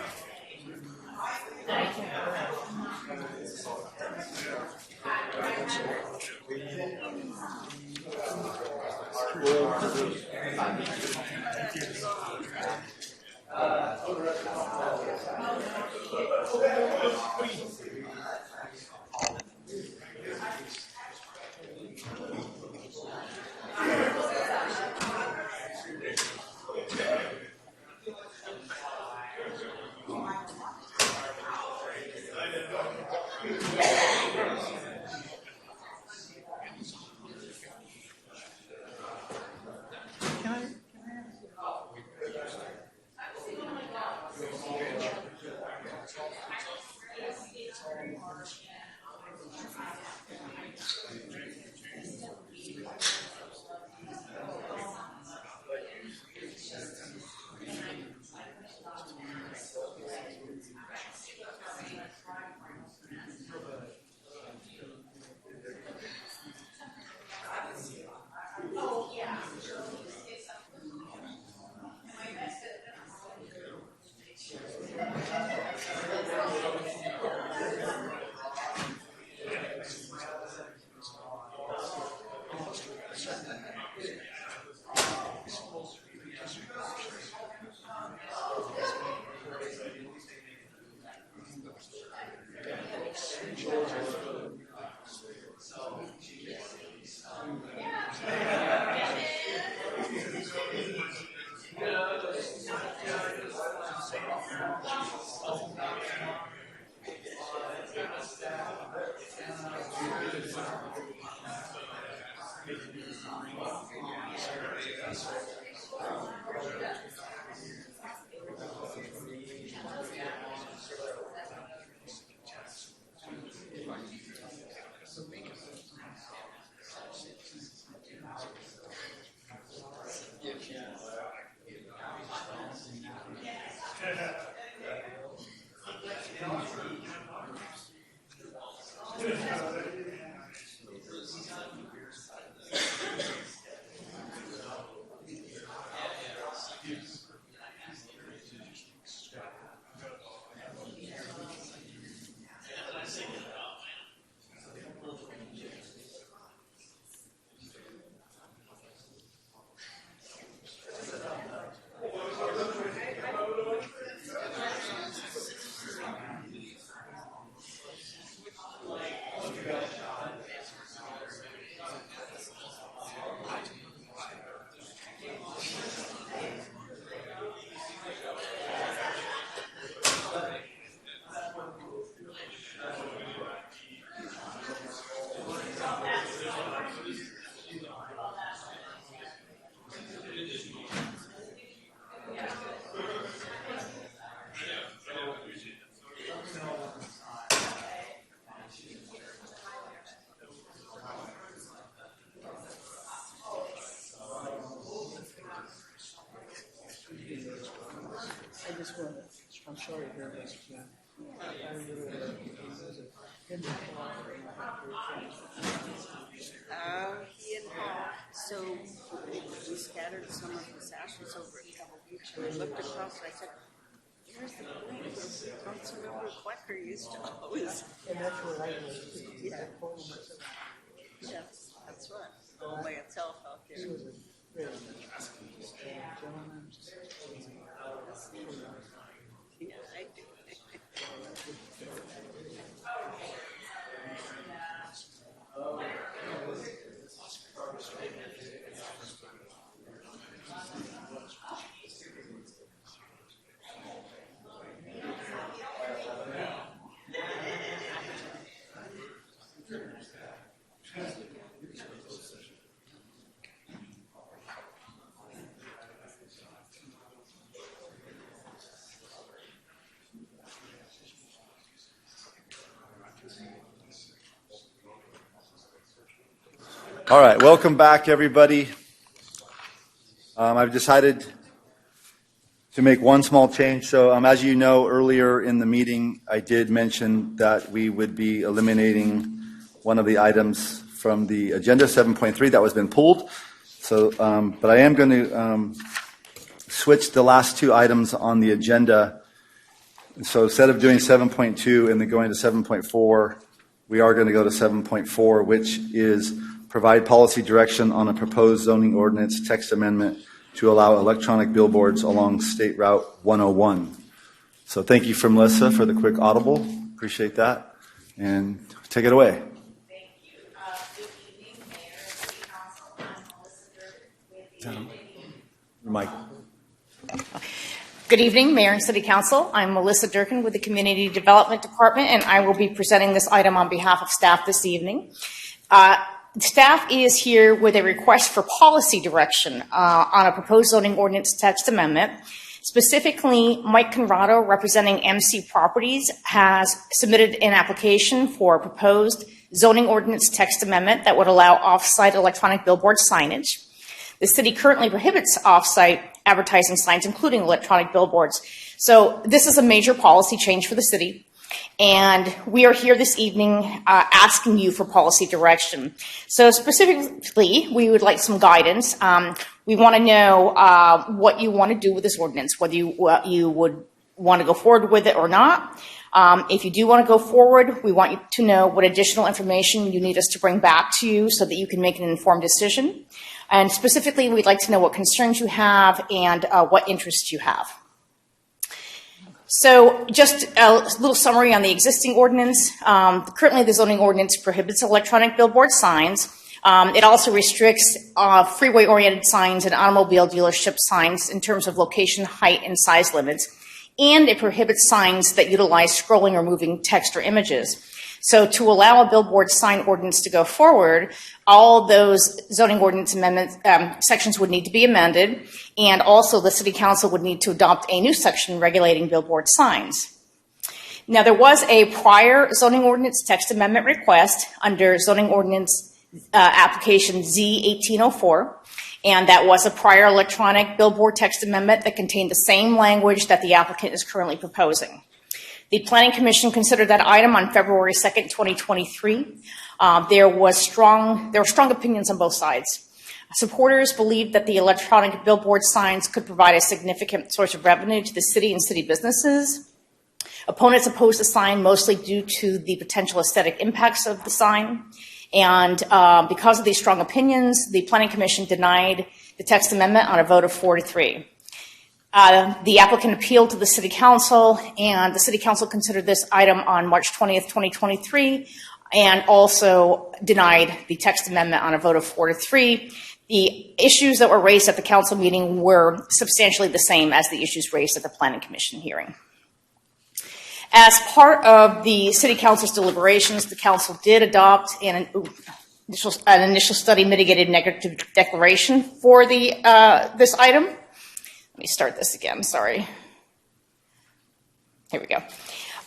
[SPEAKER 15] He and Paul. So we scattered some of his ashes over at Pebble Beach, and I looked across and I said, "There's the place Council Member Flecker used to always." And that's where I was. Yeah. Yes, that's right. All by itself out there. Yeah, I do.
[SPEAKER 2] All right, welcome back, everybody. I've decided to make one small change. So as you know, earlier in the meeting, I did mention that we would be eliminating one of the items from the agenda, 7.3, that was been pulled. So, but I am going to switch the last two items on the agenda. So instead of doing 7.2 and then going to 7.4, we are going to go to 7.4, which is provide policy direction on a proposed zoning ordinance text amendment to allow electronic billboards along State Route 101. So thank you from Melissa for the quick audible. Appreciate that. And take it away. Mike.
[SPEAKER 17] Good evening, Mayor and City Council. I'm Melissa Durkin with the Community Development Department, and I will be presenting this item on behalf of staff this evening. Staff is here with a request for policy direction on a proposed zoning ordinance text amendment. Specifically, Mike Conrado, representing MC Properties, has submitted an application for a proposed zoning ordinance text amendment that would allow off-site electronic billboard signage. The city currently prohibits off-site advertising signs, including electronic billboards. So this is a major policy change for the city. And we are here this evening asking you for policy direction. So specifically, we would like some guidance. We want to know what you want to do with this ordinance, whether you would want to go forward with it or not. If you do want to go forward, we want you to know what additional information you need us to bring back to you so that you can make an informed decision. And specifically, we'd like to know what concerns you have and what interests you have. So just a little summary on the existing ordinance. Currently, the zoning ordinance prohibits electronic billboard signs. It also restricts freeway-oriented signs and automobile dealership signs in terms of location, height, and size limits. And it prohibits signs that utilize scrolling or moving text or images. So to allow a billboard sign ordinance to go forward, all those zoning ordinance amendment sections would need to be amended, and also the City Council would need to adopt a new section regulating billboard signs. Now, there was a prior zoning ordinance text amendment request under zoning ordinance application Z1804, and that was a prior electronic billboard text amendment that contained the same language that the applicant is currently proposing. The Planning Commission considered that item on February 2nd, 2023. There were strong opinions on both sides. Supporters believed that the electronic billboard signs could provide a significant source of revenue to the city and city businesses. Opponents opposed the sign mostly due to the potential aesthetic impacts of the sign. And because of these strong opinions, the Planning Commission denied the text amendment on a vote of 4-3. The applicant appealed to the City Council, and the City Council considered this item on March 20th, 2023, and also denied the text amendment on a vote of 4-3. The issues that were raised at the council meeting were substantially the same as the issues raised at the Planning Commission hearing. As part of the City Council's deliberations, the council did adopt an initial study mitigated negative declaration for this item. Let me start this again, sorry. Here we go.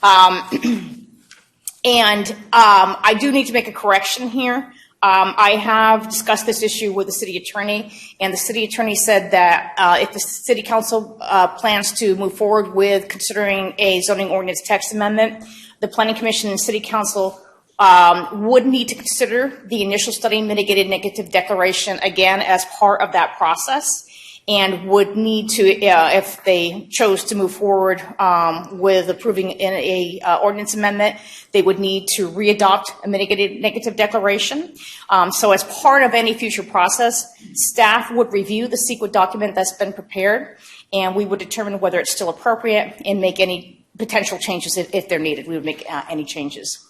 [SPEAKER 17] I do need to make a correction here. I have discussed this issue with the city attorney, and the city attorney said that if the City Council plans to move forward with considering a zoning ordinance text amendment, the Planning Commission and City Council would need to consider the initial study mitigated negative declaration again as part of that process, and would need to, if they chose to move forward with approving a ordinance amendment, they would need to readopt a mitigated negative declaration. So as part of any future process, staff would review the CEQA document that's been prepared, and we would determine whether it's still appropriate and make any potential changes if they're needed. We would make any changes.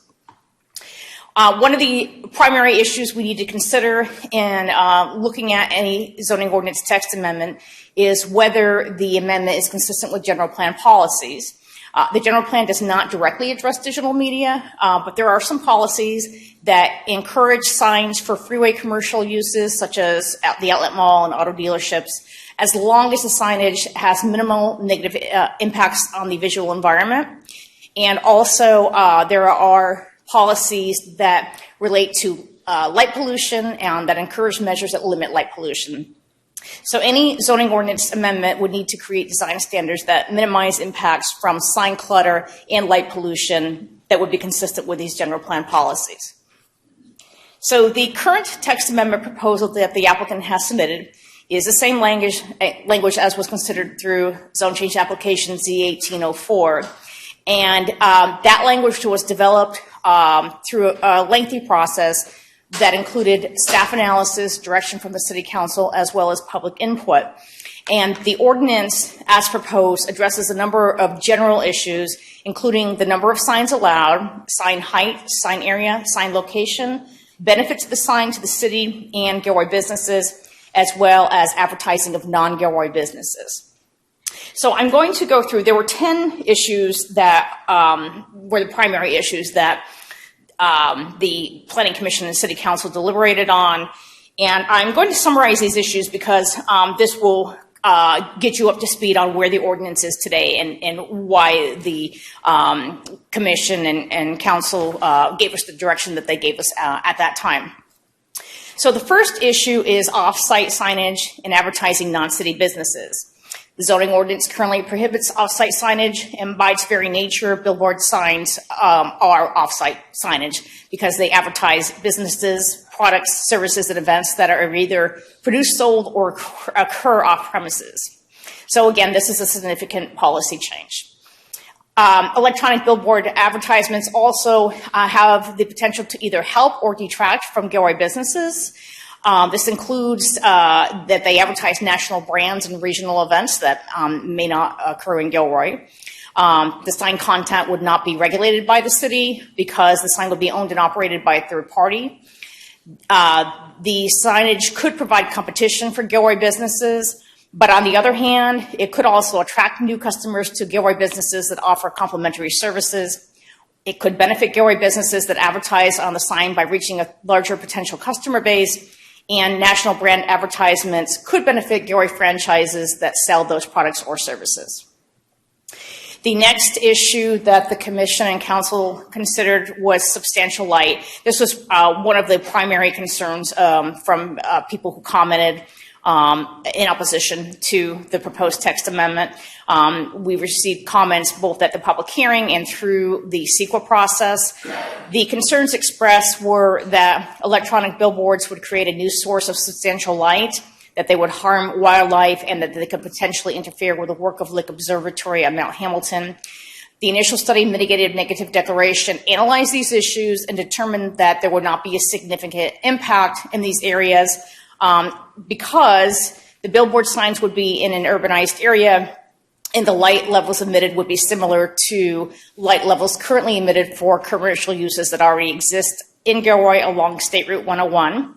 [SPEAKER 17] One of the primary issues we need to consider in looking at any zoning ordinance text amendment is whether the amendment is consistent with general plan policies. The general plan does not directly address digital media, but there are some policies that encourage signs for freeway commercial uses, such as at the outlet mall and auto dealerships, as long as the signage has minimal negative impacts on the visual environment. And also, there are policies that relate to light pollution and that encourage measures that limit light pollution. So any zoning ordinance amendment would need to create design standards that minimize impacts from sign clutter and light pollution that would be consistent with these general plan policies. So the current text amendment proposal that the applicant has submitted is the same language as was considered through zone change application Z1804. And that language was developed through a lengthy process that included staff analysis, direction from the City Council, as well as public input. And the ordinance, as proposed, addresses a number of general issues, including the number of signs allowed, sign height, sign area, sign location, benefits of the sign to the city and Gilroy businesses, as well as advertising of non-Gilroy businesses. So I'm going to go through, there were 10 issues that were the primary issues that the Planning Commission and City Council deliberated on. And I'm going to summarize these issues because this will get you up to speed on where the ordinance is today and why the Commission and Council gave us the direction that they gave us at that time. So the first issue is off-site signage and advertising non-city businesses. The zoning ordinance currently prohibits off-site signage, and by its very nature, billboard signs are off-site signage because they advertise businesses, products, services, and events that are either produced, sold, or occur off premises. So again, this is a significant policy change. Electronic billboard advertisements also have the potential to either help or detract from Gilroy businesses. This includes that they advertise national brands and regional events that may not occur in Gilroy. The sign content would not be regulated by the city because the sign would be owned and operated by a third party. The signage could provide competition for Gilroy businesses, but on the other hand, it could also attract new customers to Gilroy businesses that offer complementary services. It could benefit Gilroy businesses that advertise on the sign by reaching a larger potential customer base, and national brand advertisements could benefit Gilroy franchises that sell those products or services. The next issue that the Commission and Council considered was substantial light. This was one of the primary concerns from people who commented in opposition to the proposed text amendment. We received comments both at the public hearing and through the CEQA process. The concerns expressed were that electronic billboards would create a new source of substantial light, that they would harm wildlife, and that they could potentially interfere with the work of Lick Observatory at Mount Hamilton. The initial study mitigated negative declaration analyzed these issues and determined that there would not be a significant impact in these areas because the billboard signs would be in an urbanized area and the light levels emitted would be similar to light levels currently emitted for commercial uses that already exist in Gilroy along State Route 101.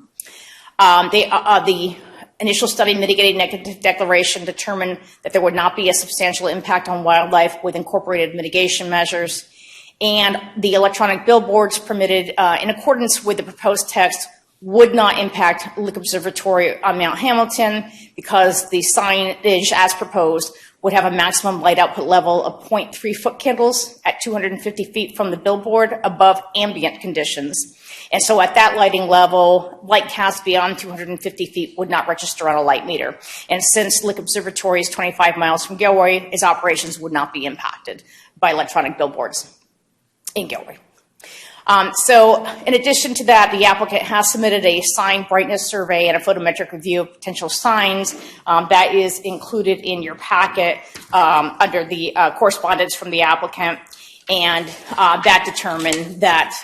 [SPEAKER 17] The initial study mitigated negative declaration determined that there would not be a substantial impact on wildlife with incorporated mitigation measures. And the electronic billboards permitted in accordance with the proposed text would not impact Lick Observatory on Mount Hamilton because the signage as proposed would have a maximum light output level of 0.3 foot candles at 250 feet from the billboard above ambient conditions. And so at that lighting level, light cast beyond 250 feet would not register on a light meter. And since Lick Observatory is 25 miles from Gilroy, its operations would not be impacted by electronic billboards in Gilroy. So in addition to that, the applicant has submitted a sign brightness survey and a photometric review of potential signs. That is included in your packet under the correspondence from the applicant. And that determined that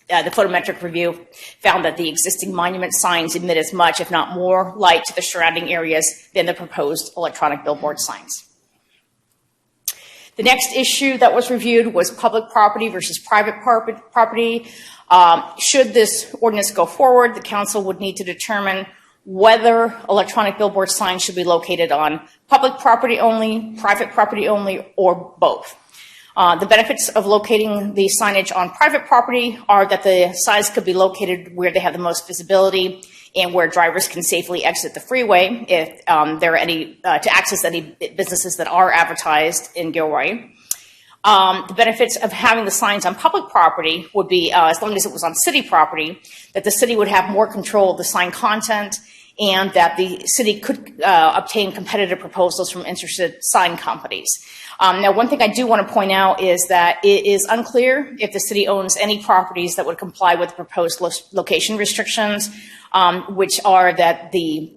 [SPEAKER 17] the photometric review found that the existing monument signs emit as much, if not more, light to the surrounding areas than the proposed electronic billboard signs. The next issue that was reviewed was public property versus private property. Should this ordinance go forward, the council would need to determine whether electronic billboard signs should be located on public property only, private property only, or both. The benefits of locating the signage on private property are that the signs could be located where they have the most visibility and where drivers can safely exit the freeway if there are any to access any businesses that are advertised in Gilroy. The benefits of having the signs on public property would be, as long as it was on city property, that the city would have more control of the sign content and that the city could obtain competitive proposals from interested sign companies. Now, one thing I do want to point out is that it is unclear if the city owns any properties that would comply with proposed location restrictions, which are that the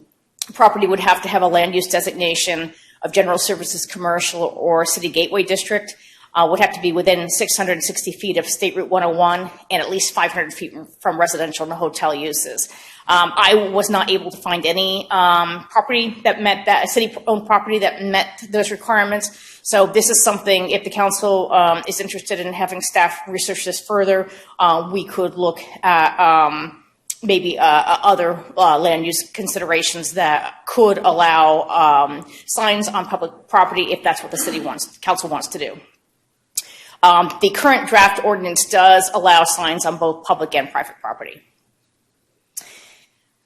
[SPEAKER 17] property would have to have a land use designation of general services commercial or city gateway district, would have to be within 660 feet of State Route 101 and at least 500 feet from residential and hotel uses. I was not able to find any property that met that, a city-owned property that met those requirements. So this is something, if the council is interested in having staff research this further, we could look at maybe other land use considerations that could allow signs on public property if that's what the council wants to do. The current draft ordinance does allow signs on both public and private property.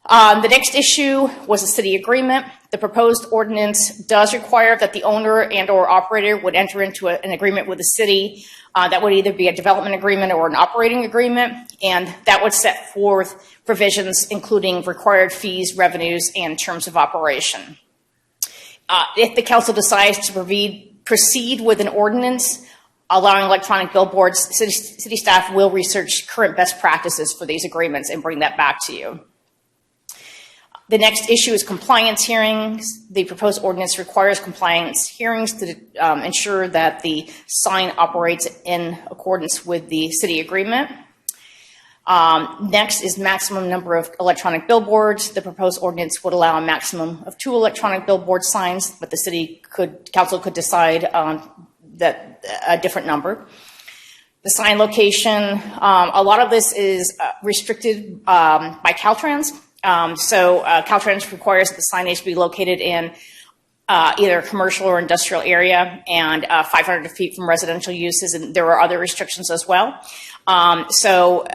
[SPEAKER 17] The next issue was a city agreement. The proposed ordinance does require that the owner and or operator would enter into an agreement with the city. That would either be a development agreement or an operating agreement, and that would set forth provisions including required fees, revenues, and terms of operation. If the council decides to proceed with an ordinance allowing electronic billboards, city staff will research current best practices for these agreements and bring that back to you. The next issue is compliance hearings. The proposed ordinance requires compliance hearings to ensure that the sign operates in accordance with the city agreement. Next is maximum number of electronic billboards. The proposed ordinance would allow a maximum of 2 electronic billboard signs, but the council could decide that a different number. The sign location, a lot of this is restricted by Caltrans. So Caltrans requires that the signage be located in either a commercial or industrial area and 500 feet from residential uses, and there are other restrictions as well. So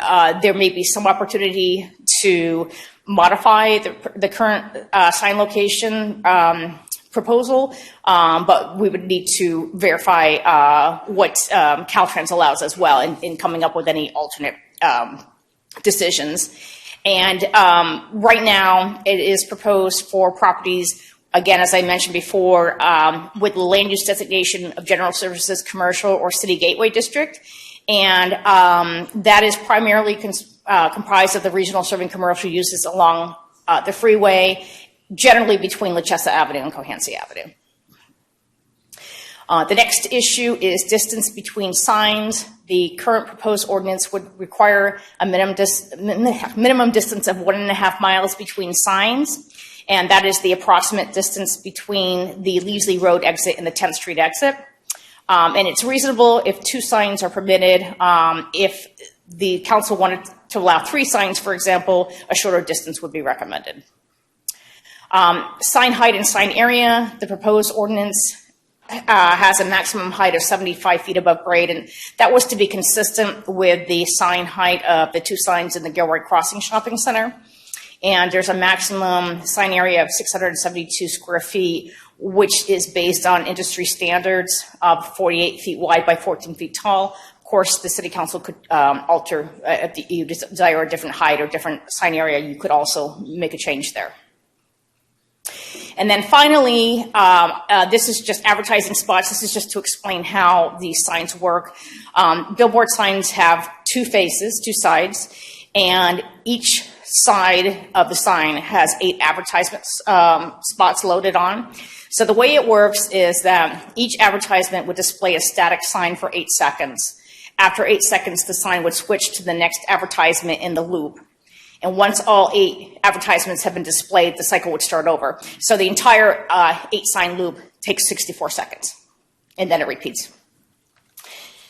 [SPEAKER 17] there may be some opportunity to modify the current sign location proposal, but we would need to verify what Caltrans allows as well in coming up with any alternate decisions. And right now, it is proposed for properties, again, as I mentioned before, with land use designation of general services, commercial, or city gateway district. And that is primarily comprised of the regional serving commercial uses along the freeway, generally between Luchessa Avenue and Cohansey Avenue. The next issue is distance between signs. The current proposed ordinance would require a minimum distance of 1.5 miles between signs, and that is the approximate distance between the Leasley Road exit and the 10th Street exit. And it's reasonable if 2 signs are permitted. If the council wanted to allow 3 signs, for example, a shorter distance would be recommended. Sign height and sign area. The proposed ordinance has a maximum height of 75 feet above grade, and that was to be consistent with the sign height of the 2 signs in the Gilroy Crossing Shopping Center. And there's a maximum sign area of 672 square feet, which is based on industry standards of 48 feet wide by 14 feet tall. Of course, the city council could alter, if you desire a different height or different sign area, you could also make a change there. And then finally, this is just advertising spots. This is just to explain how these signs work. Billboard signs have two faces, two sides, and each side of the sign has 8 advertisement spots loaded on. So the way it works is that each advertisement would display a static sign for 8 seconds. After 8 seconds, the sign would switch to the next advertisement in the loop. And once all 8 advertisements have been displayed, the cycle would start over. So the entire 8-sign loop takes 64 seconds, and then it repeats.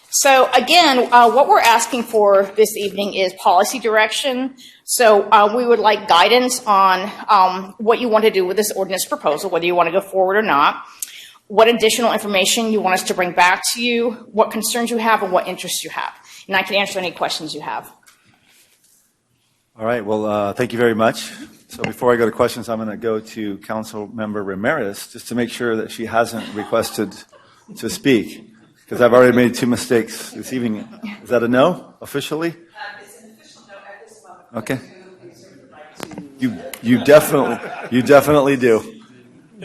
[SPEAKER 17] So again, what we're asking for this evening is policy direction. So we would like guidance on what you want to do with this ordinance proposal, whether you want to go forward or not, what additional information you want us to bring back to you, what concerns you have, and what interests you have. And I can answer any questions you have.
[SPEAKER 2] All right, well, thank you very much. So before I go to questions, I'm going to go to Councilmember Ramirez just to make sure that she hasn't requested to speak, because I've already made 2 mistakes this evening. Is that a no, officially?
[SPEAKER 3] It's an official no at this moment.
[SPEAKER 2] Okay. You definitely do.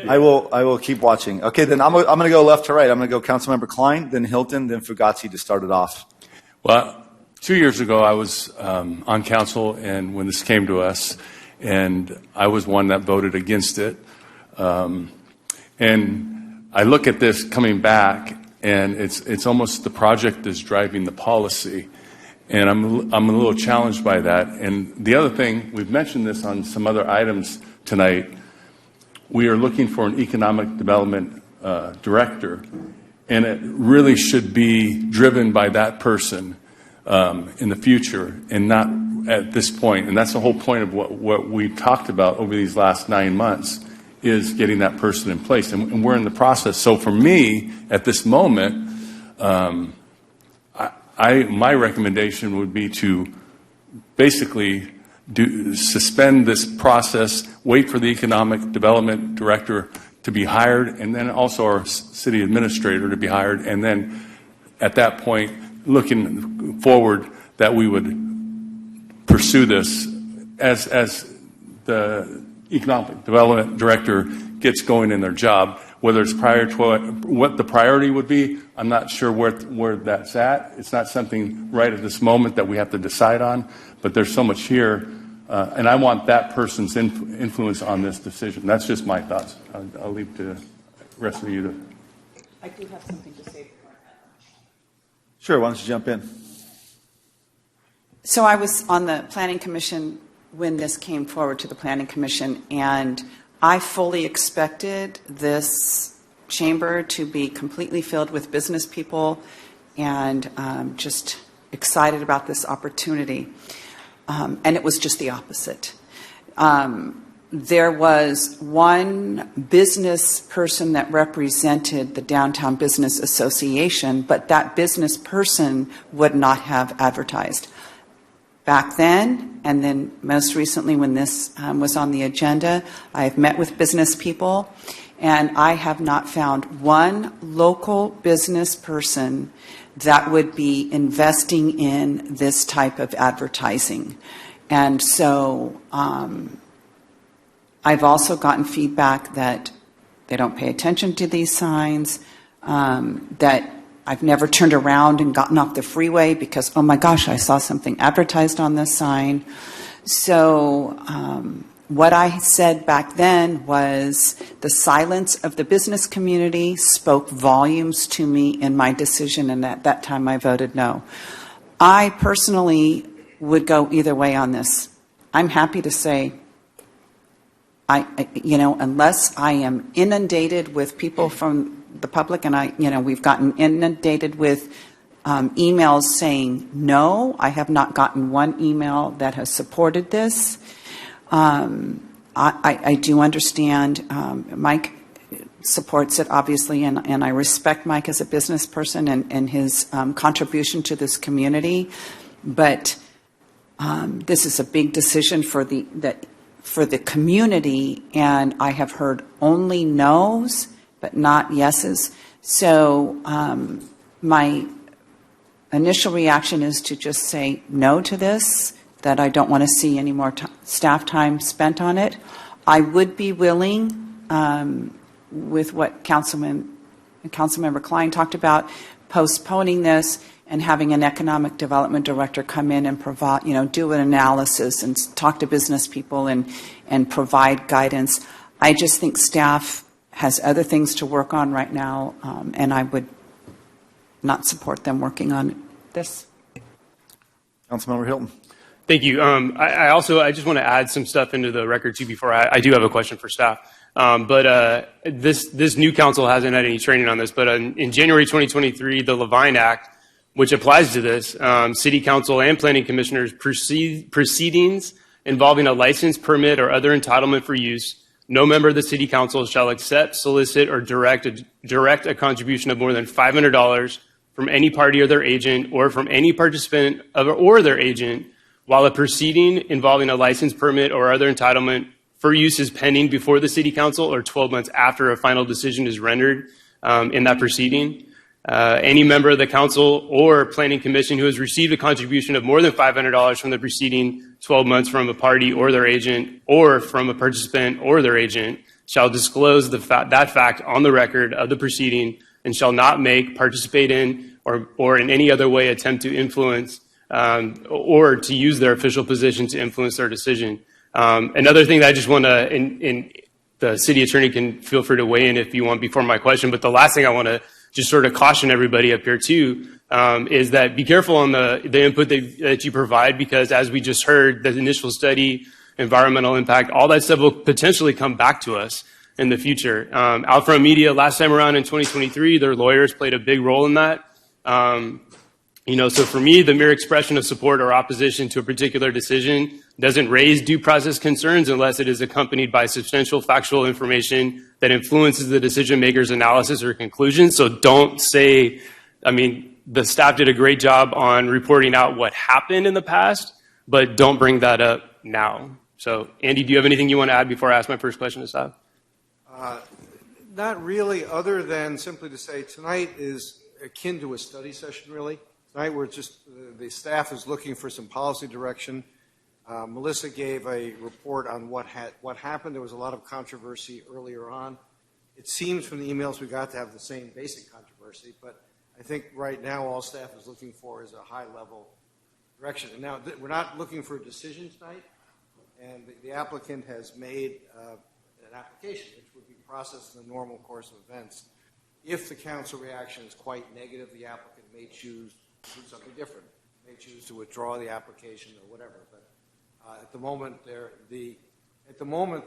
[SPEAKER 2] I will keep watching. Okay, then I'm going to go left to right. I'm going to go Councilmember Klein, then Hilton, then Fugazi to start it off.
[SPEAKER 1] Well, 2 years ago, I was on council, and when this came to us, and I was one that voted against it. And I look at this coming back, and it's almost the project is driving the policy, and I'm a little challenged by that. And the other thing, we've mentioned this on some other items tonight, we are looking for an economic development director, and it really should be driven by that person in the future and not at this point. And that's the whole point of what we talked about over these last 9 months, is getting that person in place. And we're in the process. So for me, at this moment, my recommendation would be to basically suspend this process, wait for the economic development director to be hired, and then also our city administrator to be hired, and then at that point, looking forward, that we would pursue this as the economic development director gets going in their job. Whether it's prior to what the priority would be, I'm not sure where that's at. It's not something right at this moment that we have to decide on, but there's so much here, and I want that person's influence on this decision. That's just my thoughts. I'll leave to the rest of you to.
[SPEAKER 3] I do have something to say.
[SPEAKER 2] Sure, why don't you jump in?
[SPEAKER 3] So I was on the Planning Commission when this came forward to the Planning Commission, and I fully expected this chamber to be completely filled with business people, and just excited about this opportunity. And it was just the opposite. There was one business person that represented the Downtown Business Association, but that business person would not have advertised. Back then, and then most recently when this was on the agenda, I've met with business people, and I have not found one local business person that would be investing in this type of advertising. And so I've also gotten feedback that they don't pay attention to these signs, that I've never turned around and gotten off the freeway because, oh my gosh, I saw something advertised on this sign. So what I said back then was the silence of the business community spoke volumes to me in my decision, and at that time I voted no. I personally would go either way on this. I'm happy to say, unless I am inundated with people from the public, and we've gotten inundated with emails saying no. I have not gotten one email that has supported this. I do understand Mike supports it, obviously, and I respect Mike as a business person and his contribution to this community. But this is a big decision for the community, and I have heard only no's, but not yeses. So my initial reaction is to just say no to this, that I don't want to see any more staff time spent on it. I would be willing with what Councilmember Klein talked about, postponing this and having an economic development director come in and provide, do an analysis and talk to business people and provide guidance. I just think staff has other things to work on right now, and I would not support them working on this.
[SPEAKER 2] Councilmember Hilton.
[SPEAKER 22] Thank you. I just want to add some stuff into the record too before I do have a question for staff. This new council hasn't had any training on this, but in January 2023, the Levine Act, which applies to this, city council and planning commissioners proceedings involving a license, permit, or other entitlement for use, no member of the city council shall accept, solicit, or direct a contribution of more than $500 from any party or their agent, or from any participant or their agent, while a proceeding involving a license, permit, or other entitlement for use is pending before the city council, or 12 months after a final decision is rendered in that proceeding. Any member of the council or planning commission who has received a contribution of more than $500 from the preceding 12 months from a party or their agent, or from a participant or their agent, shall disclose that fact on the record of the proceeding, and shall not make, participate in, or in any other way attempt to influence or to use their official position to influence their decision. Another thing that I just want to, and the city attorney can feel free to weigh in if you want before my question, but the last thing I want to just sort of caution everybody up here too, is that be careful on the input that you provide, because as we just heard, the initial study, environmental impact, all that stuff will potentially come back to us in the future. Outfront Media, last time around in 2023, their lawyers played a big role in that. So for me, the mere expression of support or opposition to a particular decision doesn't raise due process concerns unless it is accompanied by substantial factual information that influences the decision maker's analysis or conclusion. So don't say, the staff did a great job on reporting out what happened in the past, but don't bring that up now. So Andy, do you have anything you want to add before I ask my first question to staff?
[SPEAKER 11] Not really, other than simply to say tonight is akin to a study session, really. Tonight we're just, the staff is looking for some policy direction. Melissa gave a report on what happened. There was a lot of controversy earlier on. It seems from the emails we got to have the same basic controversy, but I think right now all staff is looking for is a high-level direction. And now we're not looking for a decision tonight, and the applicant has made an application, which would be processed in the normal course of events. If the council reaction is quite negative, the applicant may choose to do something different. May choose to withdraw the application or whatever. But at the moment,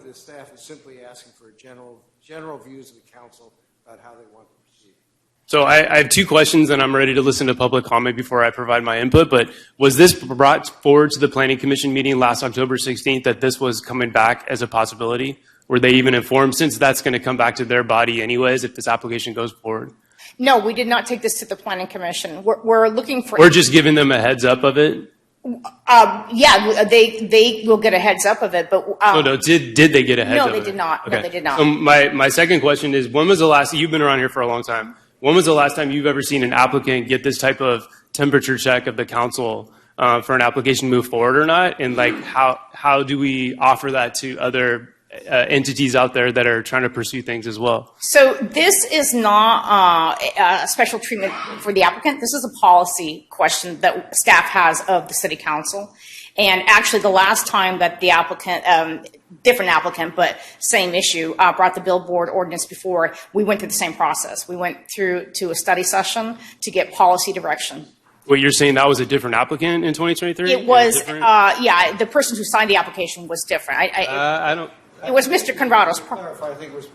[SPEAKER 11] the staff is simply asking for general views of the council about how they want to proceed.
[SPEAKER 22] So I have two questions, and I'm ready to listen to public comment before I provide my input. But was this brought forward to the Planning Commission meeting last October 16th that this was coming back as a possibility? Were they even informed, since that's going to come back to their body anyways if this application goes forward?
[SPEAKER 17] No, we did not take this to the Planning Commission. We're looking for...
[SPEAKER 22] We're just giving them a heads up of it?
[SPEAKER 17] Yeah, they will get a heads up of it, but...
[SPEAKER 22] Did they get a heads up?
[SPEAKER 17] No, they did not.
[SPEAKER 22] Okay.
[SPEAKER 17] No, they did not.
[SPEAKER 22] So my second question is, when was the last... You've been around here for a long time. When was the last time you've ever seen an applicant get this type of temperature check of the council for an application to move forward or not? And how do we offer that to other entities out there that are trying to pursue things as well?
[SPEAKER 17] So this is not a special treatment for the applicant. This is a policy question that staff has of the city council. And actually, the last time that the applicant, different applicant, but same issue, brought the billboard ordinance before, we went through the same process. We went through to a study session to get policy direction.
[SPEAKER 22] What you're saying, that was a different applicant in 2023?
[SPEAKER 17] It was, yeah, the person who signed the application was different. It was Mr. Conrado's.
[SPEAKER 11] I think it was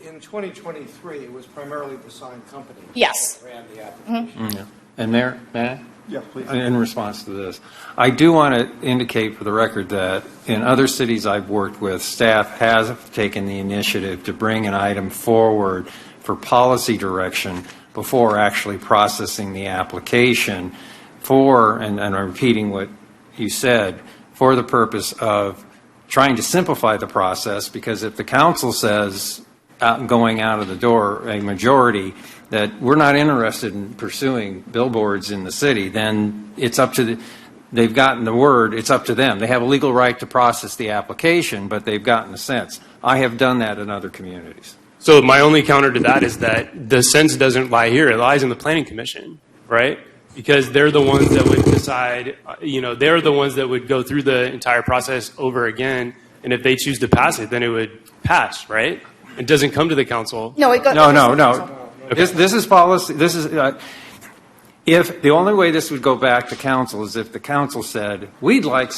[SPEAKER 11] in 2023. It was primarily the signed company.
[SPEAKER 17] Yes.
[SPEAKER 11] That ran the application.
[SPEAKER 6] Yeah. And Mayor, may I?
[SPEAKER 2] Yeah, please.
[SPEAKER 6] In response to this, I do want to indicate for the record that in other cities I've worked with, staff has taken the initiative to bring an item forward for policy direction before actually processing the application for, and I'm repeating what you said, for the purpose of trying to simplify the process, because if the council says going out of the door, a majority, that we're not interested in pursuing billboards in the city, then it's up to they've gotten the word, it's up to them. They have a legal right to process the application, but they've gotten the sense. I have done that in other communities.
[SPEAKER 22] So my only counter to that is that the sense doesn't lie here. It lies in the Planning Commission, right? Because they're the ones that would decide, they're the ones that would go through the entire process over again. And if they choose to pass it, then it would pass, right? It doesn't come to the council.
[SPEAKER 17] No, it goes.
[SPEAKER 6] No. Okay. This is policy. This is if the only way this would go back to council is if the council said we'd like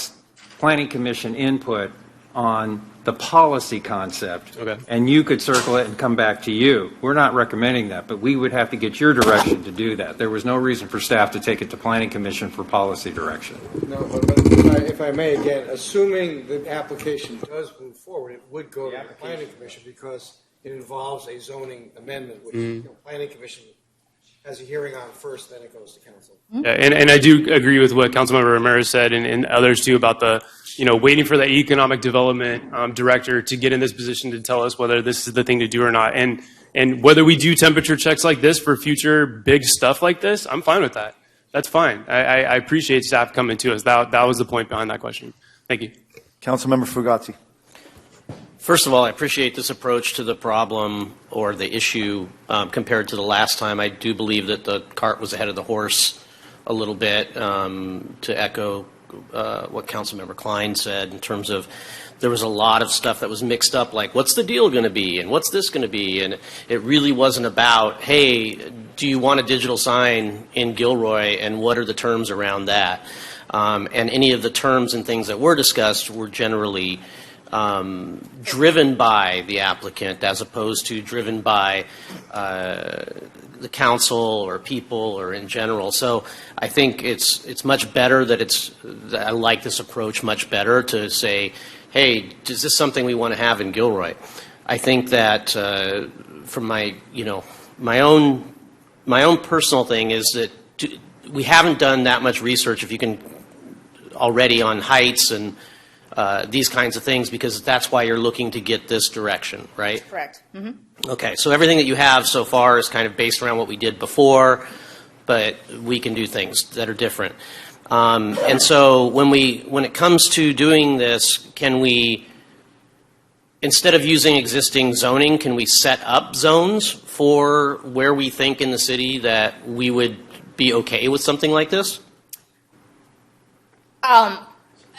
[SPEAKER 6] Planning Commission input on the policy concept, and you could circle it and come back to you. We're not recommending that, but we would have to get your direction to do that. There was no reason for staff to take it to Planning Commission for policy direction.
[SPEAKER 11] No, but if I may again, assuming the application does move forward, it would go to the Planning Commission because it involves a zoning amendment, which Planning Commission has a hearing on first, then it goes to council.
[SPEAKER 22] Yeah, and I do agree with what Councilmember Ramirez said and others too about the waiting for the economic development director to get in this position to tell us whether this is the thing to do or not. And whether we do temperature checks like this for future big stuff like this, I'm fine with that. That's fine. I appreciate staff coming to us. That was the point behind that question. Thank you.
[SPEAKER 2] Councilmember Fugazzi.
[SPEAKER 4] First of all, I appreciate this approach to the problem or the issue compared to the last time. I do believe that the cart was ahead of the horse a little bit, to echo what Councilmember Klein said in terms of there was a lot of stuff that was mixed up, like what's the deal going to be and what's this going to be, and it really wasn't about, hey, do you want a digital sign in Gilroy and what are the terms around that? And any of the terms and things that were discussed were generally driven by the applicant as opposed to driven by the council or people or in general. So I think it's much better that I like this approach much better to say, hey, is this something we want to have in Gilroy? I think that from my own personal thing is that we haven't done that much research, if you can, already on heights and these kinds of things, because that's why you're looking to get this direction, right?
[SPEAKER 17] Correct. Mm-hmm.
[SPEAKER 4] Okay, so everything that you have so far is kind of based around what we did before, but we can do things that are different. And so when it comes to doing this, can we, instead of using existing zoning, can we set up zones for where we think in the city that we would be okay with something like this?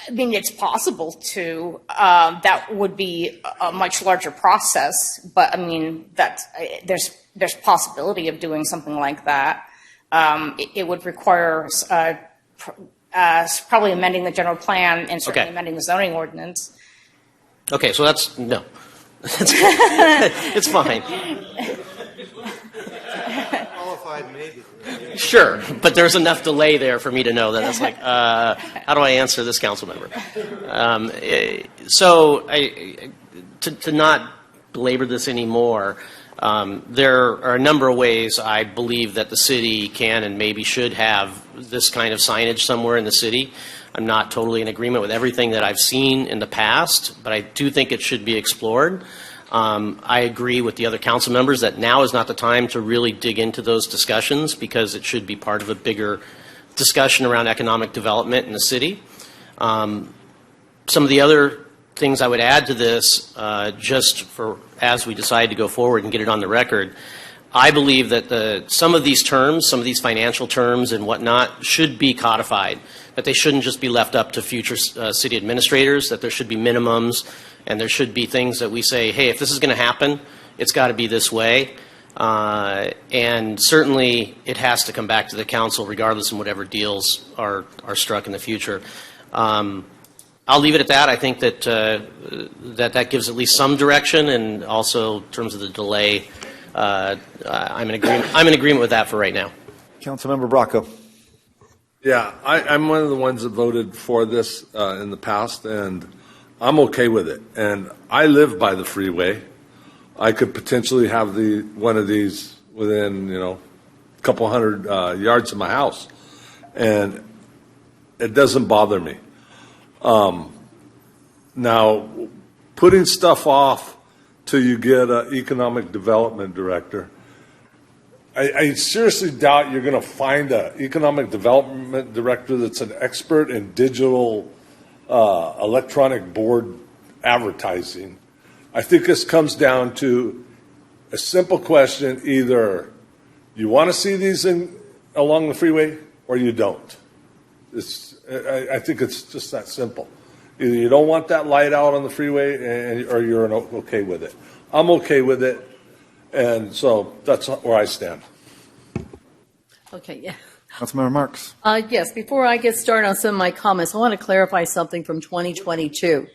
[SPEAKER 17] I mean, it's possible to. That would be a much larger process, but I mean, there's possibility of doing something like that. It would require probably amending the general plan and certainly amending the zoning ordinance.
[SPEAKER 4] Okay, so no. It's fine.
[SPEAKER 11] Qualified maybe.
[SPEAKER 4] Sure, but there's enough delay there for me to know that it's like, how do I answer this council member? So to not belabor this anymore, there are a number of ways I believe that the city can and maybe should have this kind of signage somewhere in the city. I'm not totally in agreement with everything that I've seen in the past, but I do think it should be explored. I agree with the other council members that now is not the time to really dig into those discussions because it should be part of a bigger discussion around economic development in the city. Some of the other things I would add to this, just for as we decide to go forward and get it on the record, I believe that some of these terms, some of these financial terms and whatnot should be codified, that they shouldn't just be left up to future city administrators, that there should be minimums and there should be things that we say, hey, if this is going to happen, it's got to be this way. And certainly it has to come back to the council regardless of whatever deals are struck in the future. I'll leave it at that. I think that that gives at least some direction, and also in terms of the delay, I'm in agreement with that for right now.
[SPEAKER 2] Councilmember Bracco.
[SPEAKER 19] Yeah, I'm one of the ones that voted for this in the past, and I'm okay with it. And I live by the freeway. I could potentially have one of these within, a couple hundred yards of my house, and it doesn't bother me. Now, putting stuff off till you get an economic development director, I seriously doubt you're going to find an economic development director that's an expert in digital electronic board advertising. I think this comes down to a simple question: either you want to see these along the freeway or you don't. I think it's just that simple. Either you don't want that light out on the freeway or you're okay with it. I'm okay with it, and so that's where I stand.
[SPEAKER 21] Okay, yeah.
[SPEAKER 2] Councilmember Marks.
[SPEAKER 21] Yes, before I get started on some of my comments, I want to clarify something from 2022.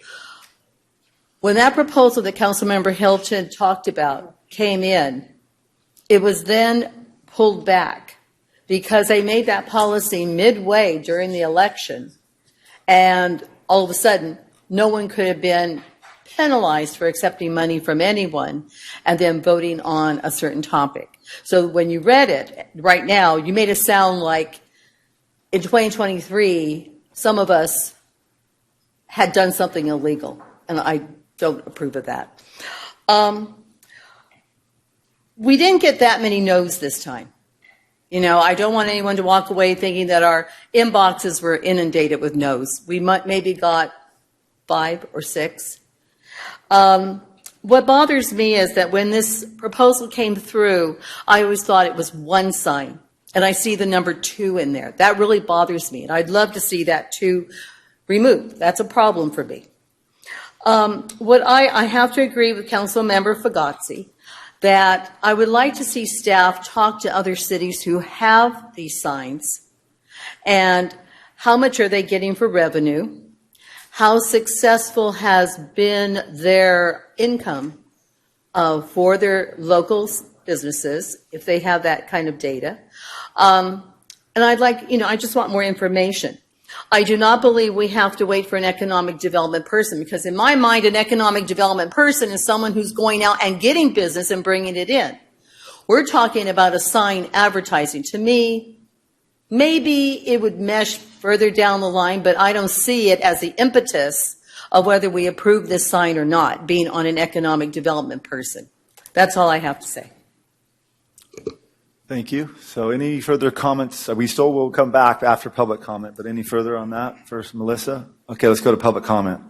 [SPEAKER 21] When that proposal that Councilmember Hilton talked about came in, it was then pulled back because they made that policy midway during the election, and all of a sudden, no one could have been penalized for accepting money from anyone and then voting on a certain topic. So when you read it right now, you made it sound like in 2023, some of us had done something illegal, and I don't approve of that. We didn't get that many no's this time. You know, I don't want anyone to walk away thinking that our inboxes were inundated with no's. We maybe got 5 or 6. What bothers me is that when this proposal came through, I always thought it was one sign, and I see the number 2 in there. That really bothers me, and I'd love to see that 2 removed. That's a problem for me. What I have to agree with Councilmember Fagazzi that I would like to see staff talk to other cities who have these signs and how much are they getting for revenue, how successful has been their income for their local businesses, if they have that kind of data. And I'd like, I just want more information. I do not believe we have to wait for an economic development person, because in my mind, an economic development person is someone who's going out and getting business and bringing it in. We're talking about a sign advertising. To me, maybe it would mesh further down the line, but I don't see it as the impetus of whether we approve this sign or not, being on an economic development person. That's all I have to say.
[SPEAKER 2] Thank you. So any further comments? We still will come back after public comment, but any further on that? First, Melissa. Okay, let's go to public comment.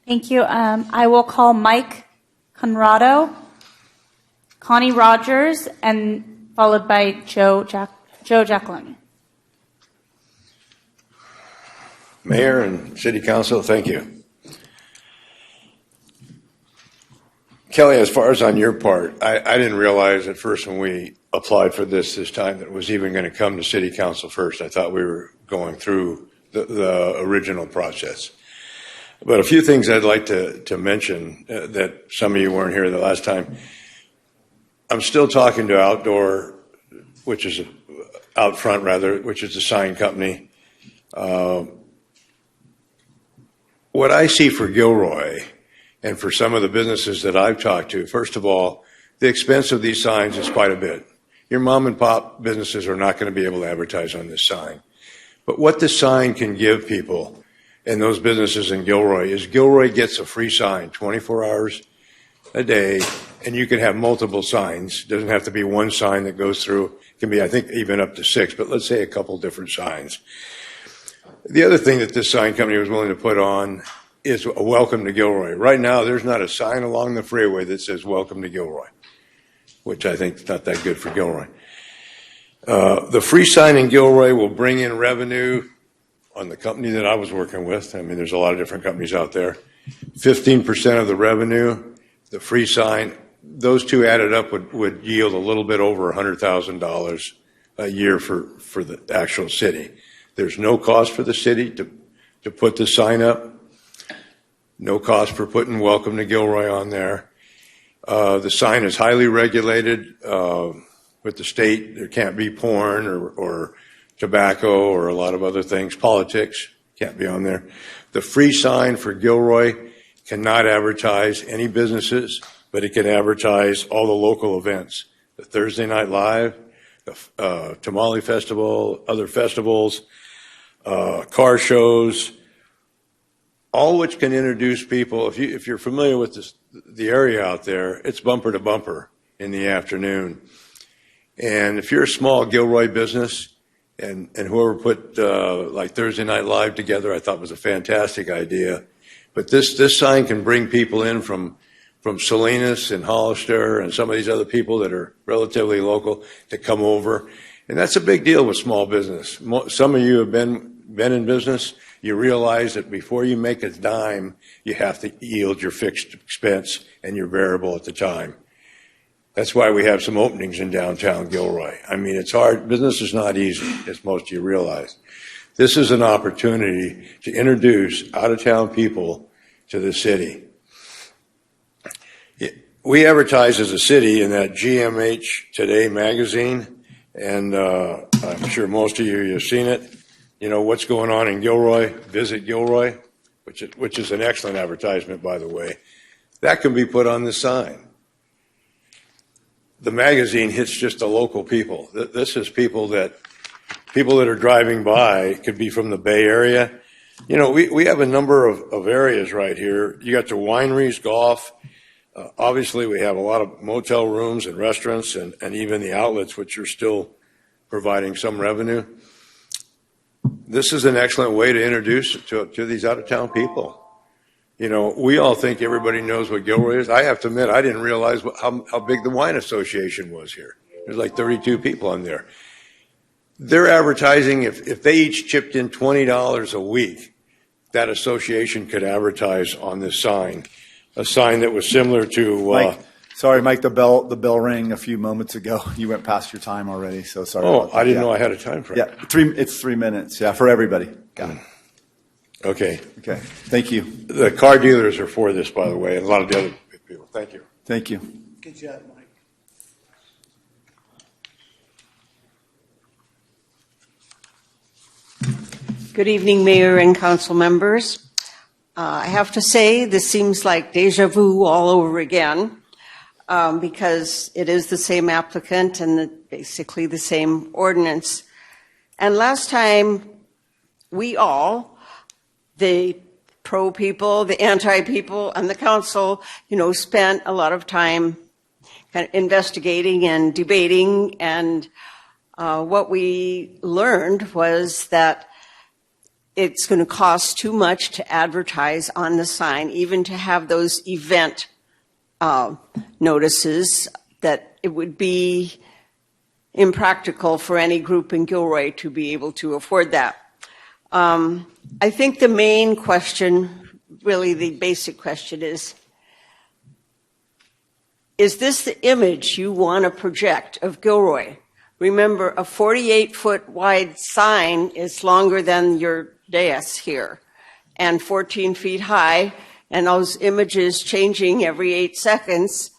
[SPEAKER 13] Thank you. I will call Mike Conrado, Connie Rogers, and followed by Joe Jacqueline.
[SPEAKER 5] Mayor and City Council, thank you. Kelly, as far as on your part, I didn't realize at first when we applied for this time that it was even going to come to City Council first. I thought we were going through the original process. But a few things I'd like to mention that some of you weren't here the last time. I'm still talking to Outdoor, which is Out Front rather, which is a sign company. What I see for Gilroy and for some of the businesses that I've talked to, first of all, the expense of these signs is quite a bit. Your mom and pop businesses are not going to be able to advertise on this sign. But what this sign can give people and those businesses in Gilroy is Gilroy gets a free sign 24 hours a day, and you can have multiple signs. It doesn't have to be one sign that goes through. It can be, I think, even up to 6, but let's say a couple different signs. The other thing that this sign company was willing to put on is a welcome to Gilroy. Right now, there's not a sign along the freeway that says welcome to Gilroy, which I think is not that good for Gilroy. The free sign in Gilroy will bring in revenue on the company that I was working with. I mean, there's a lot of different companies out there. 15% of the revenue, the free sign, those two added up would yield a little bit over $100,000 a year for the actual city. There's no cost for the city to put the sign up. No cost for putting welcome to Gilroy on there. The sign is highly regulated with the state. There can't be porn or tobacco or a lot of other things. Politics can't be on there. The free sign for Gilroy cannot advertise any businesses, but it can advertise all the local events. The Thursday Night Live, the Tamale Festival, other festivals, car shows, all which can introduce people. If you're familiar with the area out there, it's bumper to bumper in the afternoon. And if you're a small Gilroy business, and whoever put like Thursday Night Live together, I thought was a fantastic idea. But this sign can bring people in from Salinas and Hollister and some of these other people that are relatively local to come over. And that's a big deal with small business. Some of you have been in business. You realize that before you make a dime, you have to yield your fixed expense and your variable at the time. That's why we have some openings in downtown Gilroy. I mean, it's hard. Business is not easy, as most of you realize. This is an opportunity to introduce out-of-town people to the city. We advertise as a city in that GMH Today magazine, and I'm sure most of you have seen it. You know, what's going on in Gilroy, visit Gilroy, which is an excellent advertisement, by the way. That can be put on the sign. The magazine hits just the local people. This is people that are driving by, could be from the Bay Area. You know, we have a number of areas right here. You got the wineries, golf. Obviously, we have a lot of motel rooms and restaurants and even the outlets, which are still providing some revenue. This is an excellent way to introduce to these out-of-town people. You know, we all think everybody knows what Gilroy is. I have to admit, I didn't realize how big the Wine Association was here. There's like 32 people on there. They're advertising, if they each chipped in $20 a week, that association could advertise on this sign. A sign that was similar to...
[SPEAKER 2] Mike, sorry, Mike, the bell rang a few moments ago. You went past your time already, so sorry.
[SPEAKER 5] Oh, I didn't know I had a time frame.
[SPEAKER 2] Yeah, it's 3 minutes, yeah, for everybody. Got it.
[SPEAKER 5] Okay.
[SPEAKER 2] Okay, thank you.
[SPEAKER 5] The car dealers are for this, by the way, and a lot of the other people. Thank you.
[SPEAKER 2] Thank you.
[SPEAKER 16] Good job, Mike.
[SPEAKER 15] Good evening, Mayor and council members. I have to say, this seems like deja vu all over again, because it is the same applicant and basically the same ordinance. And last time, we all, the pro people, the anti people, and the council, spent a lot of time kind of investigating and debating. And what we learned was that it's going to cost too much to advertise on the sign, even to have those event notices, that it would be impractical for any group in Gilroy to be able to afford that. I think the main question, really the basic question is this the image you want to project of Gilroy? Remember, a 48-foot wide sign is longer than your dais here, and 14 feet high, and those images changing every 8 seconds.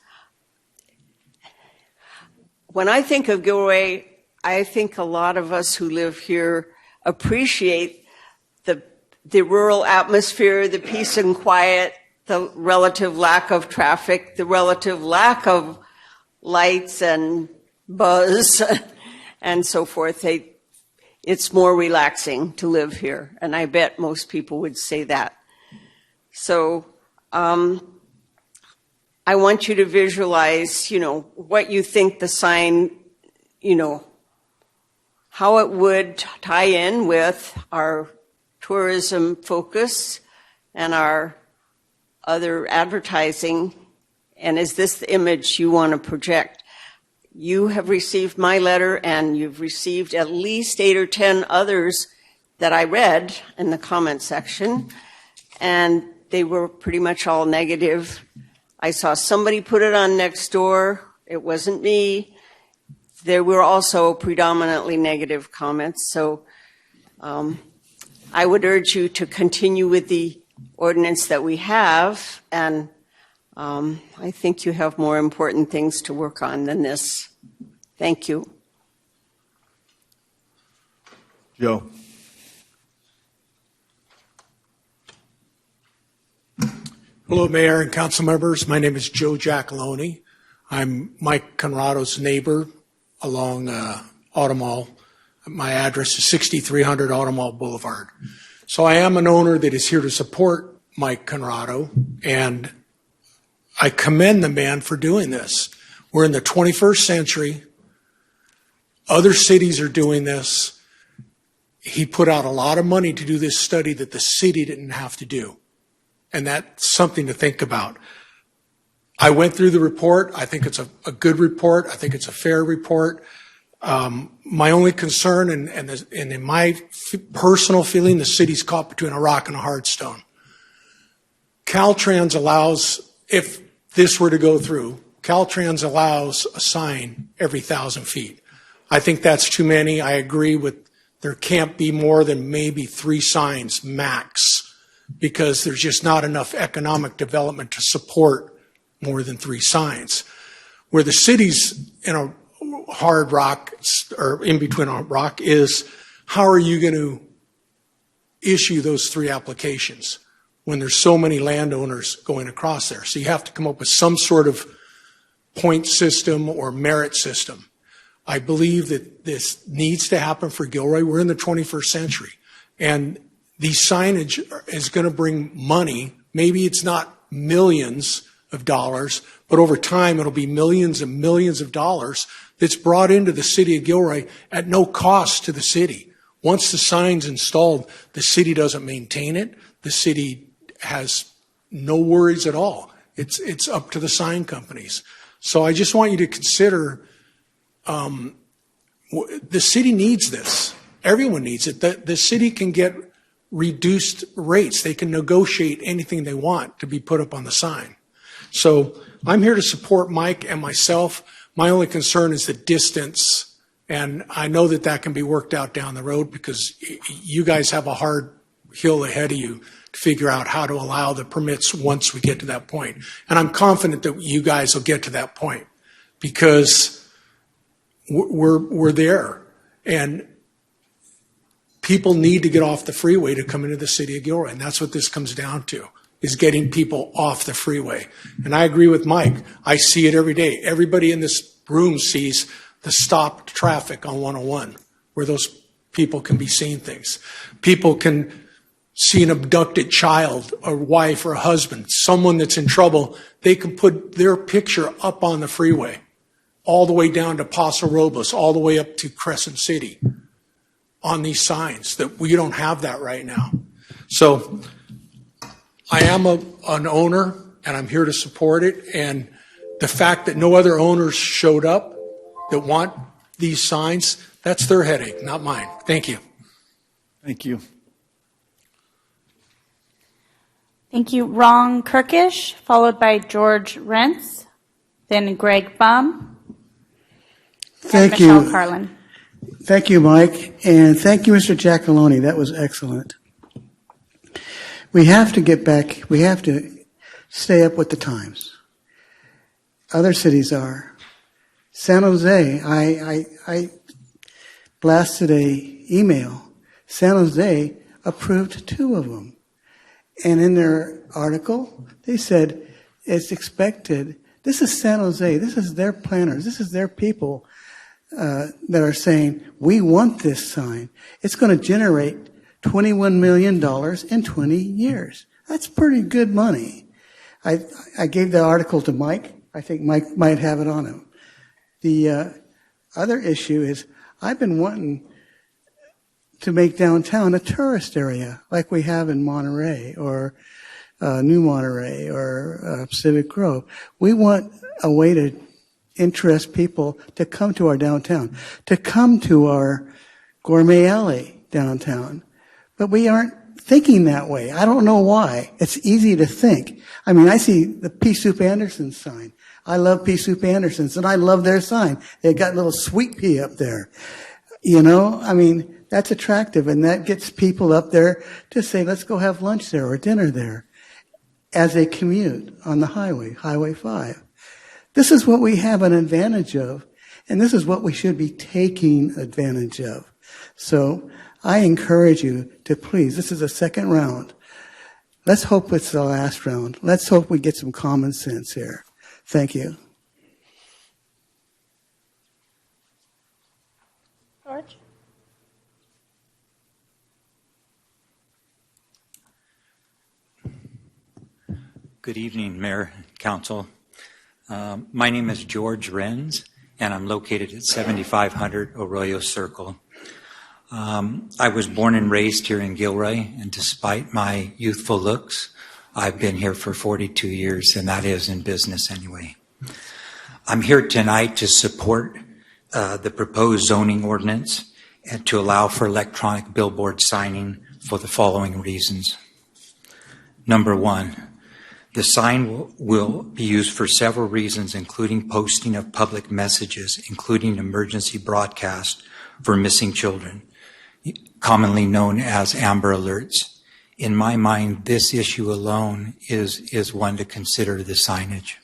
[SPEAKER 15] When I think of Gilroy, I think a lot of us who live here appreciate the rural atmosphere, the peace and quiet, the relative lack of traffic, the relative lack of lights and buzz and so forth. It's more relaxing to live here, and I bet most people would say that. So I want you to visualize, what you think the sign, how it would tie in with our tourism focus and our other advertising, and is this the image you want to project? You have received my letter, and you've received at least 8 or 10 others that I read in the comment section, and they were pretty much all negative. I saw somebody put it on Nextdoor. It wasn't me. There were also predominantly negative comments, so I would urge you to continue with the ordinance that we have, and I think you have more important things to work on than this. Thank you.
[SPEAKER 2] Joe.
[SPEAKER 9] Hello, Mayor and council members. My name is Joe Giacalone. I'm Mike Conrado's neighbor along Automall. My address is 6300 Automall Boulevard. So I am an owner that is here to support Mike Conrado, and I commend the man for doing this. We're in the 21st century. Other cities are doing this. He put out a lot of money to do this study that the city didn't have to do. And that's something to think about. I went through the report. I think it's a good report. I think it's a fair report. My only concern, and in my personal feeling, the city's caught between a rock and a hard stone. Caltrans allows, if this were to go through, Caltrans allows a sign every 1,000 feet. I think that's too many. I agree with there can't be more than maybe 3 signs max, because there's just not enough economic development to support more than 3 signs. Where the city's in a hard rock, or in between a rock, is how are you going to issue those 3 applications when there's so many landowners going across there? So you have to come up with some sort of point system or merit system. I believe that this needs to happen for Gilroy. We're in the 21st century, and the signage is going to bring money. Maybe it's not millions of dollars, but over time it'll be millions and millions of dollars that's brought into the city of Gilroy at no cost to the city. Once the sign's installed, the city doesn't maintain it. The city has no worries at all. It's up to the sign companies. So I just want you to consider, the city needs this. Everyone needs it. The city can get reduced rates. They can negotiate anything they want to be put up on the sign. So I'm here to support Mike and myself. My only concern is the distance, and I know that that can be worked out down the road, because you guys have a hard hill ahead of you to figure out how to allow the permits once we get to that point. And I'm confident that you guys will get to that point, because we're there. And people need to get off the freeway to come into the city of Gilroy, and that's what this comes down to, is getting people off the freeway. And I agree with Mike. I see it every day. Everybody in this room sees the stopped traffic on 101, where those people can be seeing things. People can see an abducted child, a wife or a husband, someone that's in trouble. They can put their picture up on the freeway, all the way down to Paso Robles, all the way up to Crescent City, on these signs. That we don't have that right now. So I am an owner, and I'm here to support it. And the fact that no other owners showed up that want these signs, that's their headache, not mine. Thank you.
[SPEAKER 2] Thank you.
[SPEAKER 13] Thank you. Ron Kirkish, followed by George Rentz, then Greg Bum,
[SPEAKER 16] Thank
[SPEAKER 13] and Michelle
[SPEAKER 16] you.
[SPEAKER 13] Carlin.
[SPEAKER 16] Thank you, Mike, and thank you, Mr. Giacalone. That was excellent. We have to get back, we have to stay up with the times. Other cities are. San Jose, I blasted a email. San Jose approved 2 of them. And in their article, they said it's expected. This is San Jose. This is their planners. This is their people that are saying, we want this sign. It's going to generate $21 million in 20 years. That's pretty good money. I gave the article to Mike. I think Mike might have it on him. The other issue is I've been wanting to make downtown a tourist area like we have in Monterey or New Monterey or Civic Grove. We want a way to interest people to come to our downtown, to come to our Gourmet Alley downtown. But we aren't thinking that way. I don't know why. It's easy to think. I mean, I see the Pea Soup Anderson's sign. I love Pea Soup Anderson's, and I love their sign. They got little sweet pea up there. You know, I mean, that's attractive, and that gets people up there to say, let's go have lunch there or dinner there as they commute on the highway, Highway 5. This is what we have an advantage of, and this is what we should be taking advantage of. So I encourage you to please, this is the second round. Let's hope it's the last round. Let's hope we get some common sense here. Thank you.
[SPEAKER 13] George?
[SPEAKER 18] Good evening, Mayor, Council. My name is George Renz, and I'm located at 7500 Arroyo Circle. I was born and raised here in Gilroy, and despite my youthful looks, I've been here for 42 years, and that is in business anyway. I'm here tonight to support the proposed zoning ordinance and to allow for electronic billboard signing for the following reasons. Number one, the sign will be used for several reasons, including posting of public messages, including emergency broadcast for missing children, commonly known as Amber Alerts. In my mind, this issue alone is one to consider the signage.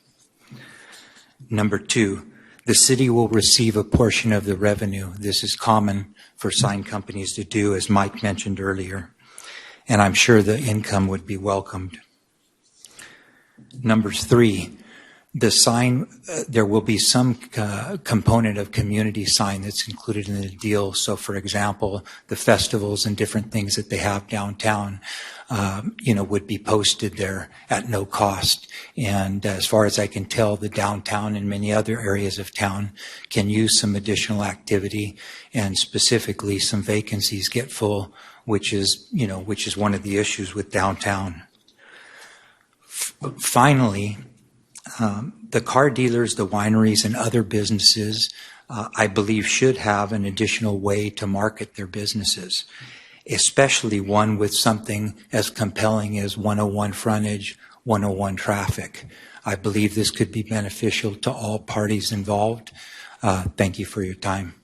[SPEAKER 18] Number two, the city will receive a portion of the revenue. This is common for sign companies to do, as Mike mentioned earlier, and I'm sure the income would be welcomed. Number three, the sign, there will be some component of community sign that's included in the deal. So, for example, the festivals and different things that they have downtown, would be posted there at no cost. And as far as I can tell, the downtown and many other areas of town can use some additional activity, and specifically some vacancies get full, which is one of the issues with downtown. Finally, the car dealers, the wineries, and other businesses, I believe, should have an additional way to market their businesses, especially one with something as compelling as 101 frontage, 101 traffic. I believe this could be beneficial to all parties involved. Thank you for your time.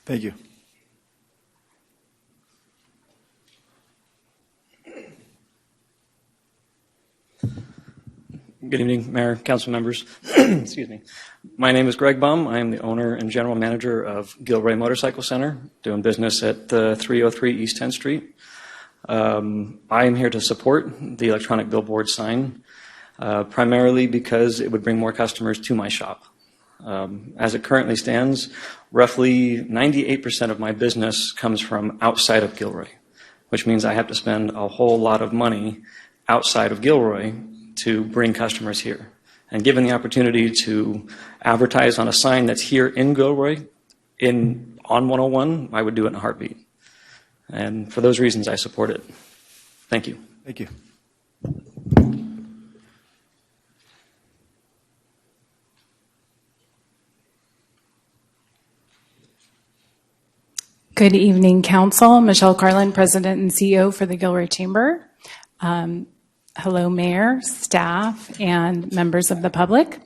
[SPEAKER 2] Thank you.
[SPEAKER 20] Good evening, Mayor, Council members. Excuse me. My name is Greg Bum. I am the owner and general manager of Gilroy Motorcycle Center, doing business at 303 East 10th Street. I am here to support the electronic billboard sign, primarily because it would bring more customers to my shop. As it currently stands, roughly 98% of my business comes from outside of Gilroy, which means I have to spend a whole lot of money outside of Gilroy to bring customers here. And given the opportunity to advertise on a sign that's here in Gilroy, on 101, I would do it in a heartbeat. And for those reasons, I support it. Thank you.
[SPEAKER 2] Thank you.
[SPEAKER 23] Good evening, Council. Michelle Carlin, President and CEO for the Gilroy Chamber. Hello, Mayor, staff, and members of the public.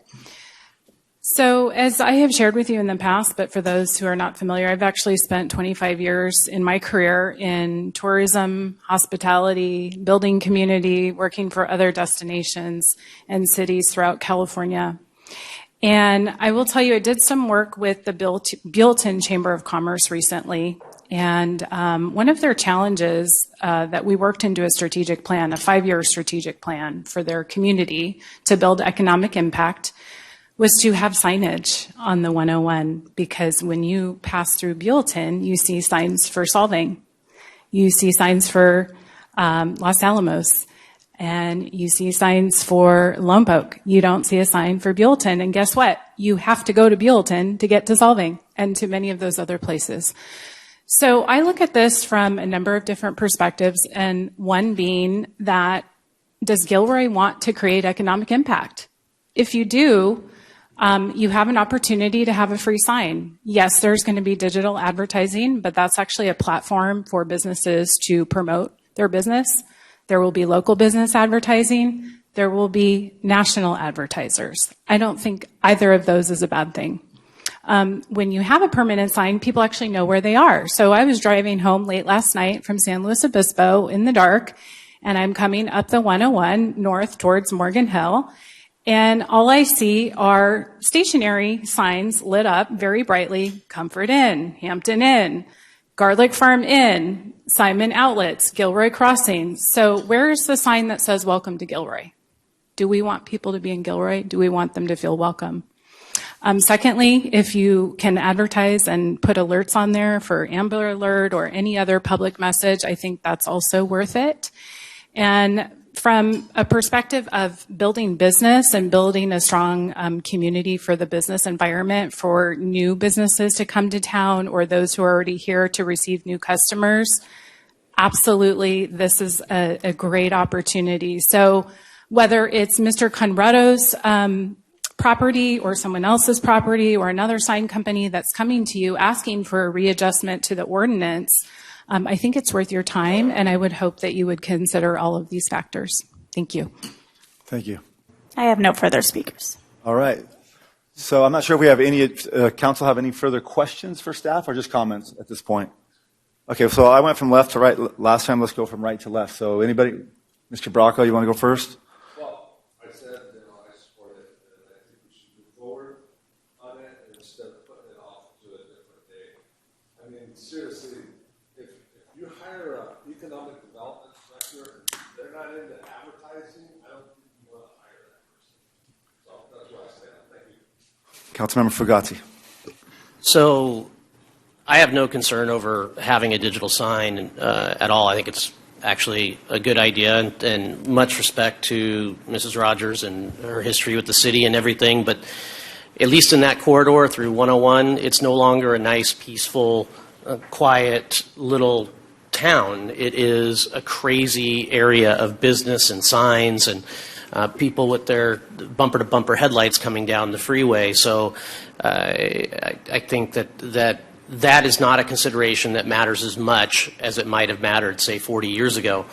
[SPEAKER 23] So as I have shared with you in the past, but for those who are not familiar, I've actually spent 25 years in my career in tourism, hospitality, building community, working for other destinations and cities throughout California. And I will tell you, I did some work with the Buellton Chamber of Commerce recently. And one of their challenges that we worked into a strategic plan, a 5-year strategic plan for their community to build economic impact, was to have signage on the 101. Because when you pass through Buellton, you see signs for Solvang. You see signs for Los Alamos. And you see signs for Lompoc. You don't see a sign for Buellton. And guess what? You have to go to Buellton to get to Solvang and to many of those other places. So I look at this from a number of different perspectives, and one being that, does Gilroy want to create economic impact? If you do, you have an opportunity to have a free sign. Yes, there's going to be digital advertising, but that's actually a platform for businesses to promote their business. There will be local business advertising. There will be national advertisers. I don't think either of those is a bad thing. When you have a permanent sign, people actually know where they are. So I was driving home late last night from San Luis Obispo in the dark, and I'm coming up the 101 north towards Morgan Hill, and all I see are stationary signs lit up very brightly: Comfort Inn, Hampton Inn, Garlic Farm Inn, Simon Outlets, Gilroy Crossing. So where's the sign that says welcome to Gilroy? Do we want people to be in Gilroy? Do we want them to feel welcome? Secondly, if you can advertise and put alerts on there for Amber Alert or any other public message, I think that's also worth it. And from a perspective of building business and building a strong community for the business environment for new businesses to come to town or those who are already here to receive new customers, absolutely, this is a great opportunity. So whether it's Mr. Conrado's property or someone else's property or another sign company that's coming to you asking for a readjustment to the ordinance, I think it's worth your time, and I would hope that you would consider all of these factors. Thank you.
[SPEAKER 2] Thank you.
[SPEAKER 13] I have no further speakers.
[SPEAKER 2] All right. So I'm not sure if we have any, council have any further questions for staff or just comments at this point? Okay, so I went from left to right last time. Let's go from right to left. So anybody, Mr. Bracco, you want to go first?
[SPEAKER 19] Well, I said, I support it, and I think we should move forward on it instead of putting it off to a different day. I mean, seriously, if you hire an economic development director and they're not into advertising, I don't think you want to hire that person. So that's what I stand on. Thank you.
[SPEAKER 2] Councilmember Fugazzi.
[SPEAKER 4] So I have no concern over having a digital sign at all. I think it's actually a good idea, and much respect to Mrs. Rogers and her history with the city and everything. But at least in that corridor through 101, it's no longer a nice, peaceful, quiet little town. It is a crazy area of business and signs and people with their bumper-to-bumper headlights coming down the freeway. So I think that is not a consideration that matters as much as it might have mattered, say, 40 years ago.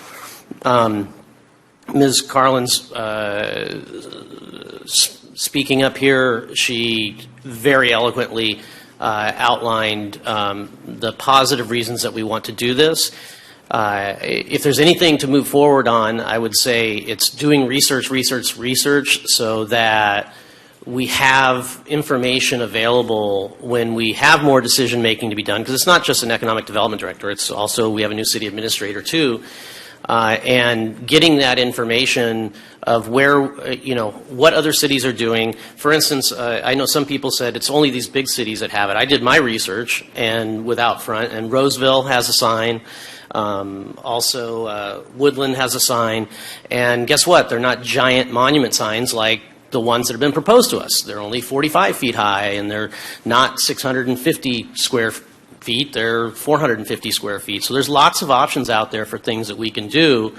[SPEAKER 4] Ms. Carlin's speaking up here, she very eloquently outlined the positive reasons that we want to do this. If there's anything to move forward on, I would say it's doing research so that we have information available when we have more decision making to be done, because it's not just an economic development director, it's also, we have a new city administrator too, and getting that information of where, what other cities are doing. For instance, I know some people said it's only these big cities that have it. I did my research and with Outfront, and Roseville has a sign. Also, Woodland has a sign, and guess what? They're not giant monument signs like the ones that have been proposed to us. They're only 45 feet high, and they're not 650 square feet. They're 450 square feet. So there's lots of options out there for things that we can do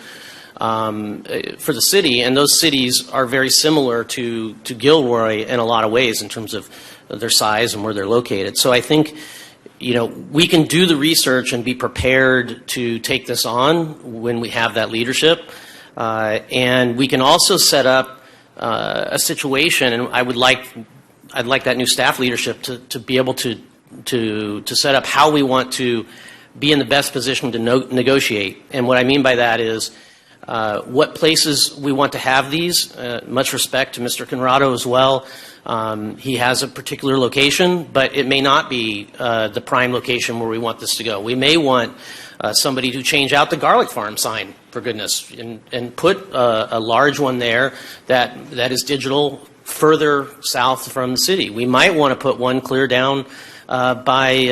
[SPEAKER 4] for the city, and those cities are very similar to Gilroy in a lot of ways in terms of their size and where they're located. So I think we can do the research and be prepared to take this on when we have that leadership, and we can also set up a situation, and I'd like that new staff leadership to be able to set up how we want to be in the best position to negotiate. And what I mean by that is what places we want to have these. Much respect to Mr. Conrado as well. He has a particular location, but it may not be the prime location where we want this to go. We may want somebody to change out the garlic farm sign, for goodness, and put a large one there that is digital further south from the city. We might want to put one clear down by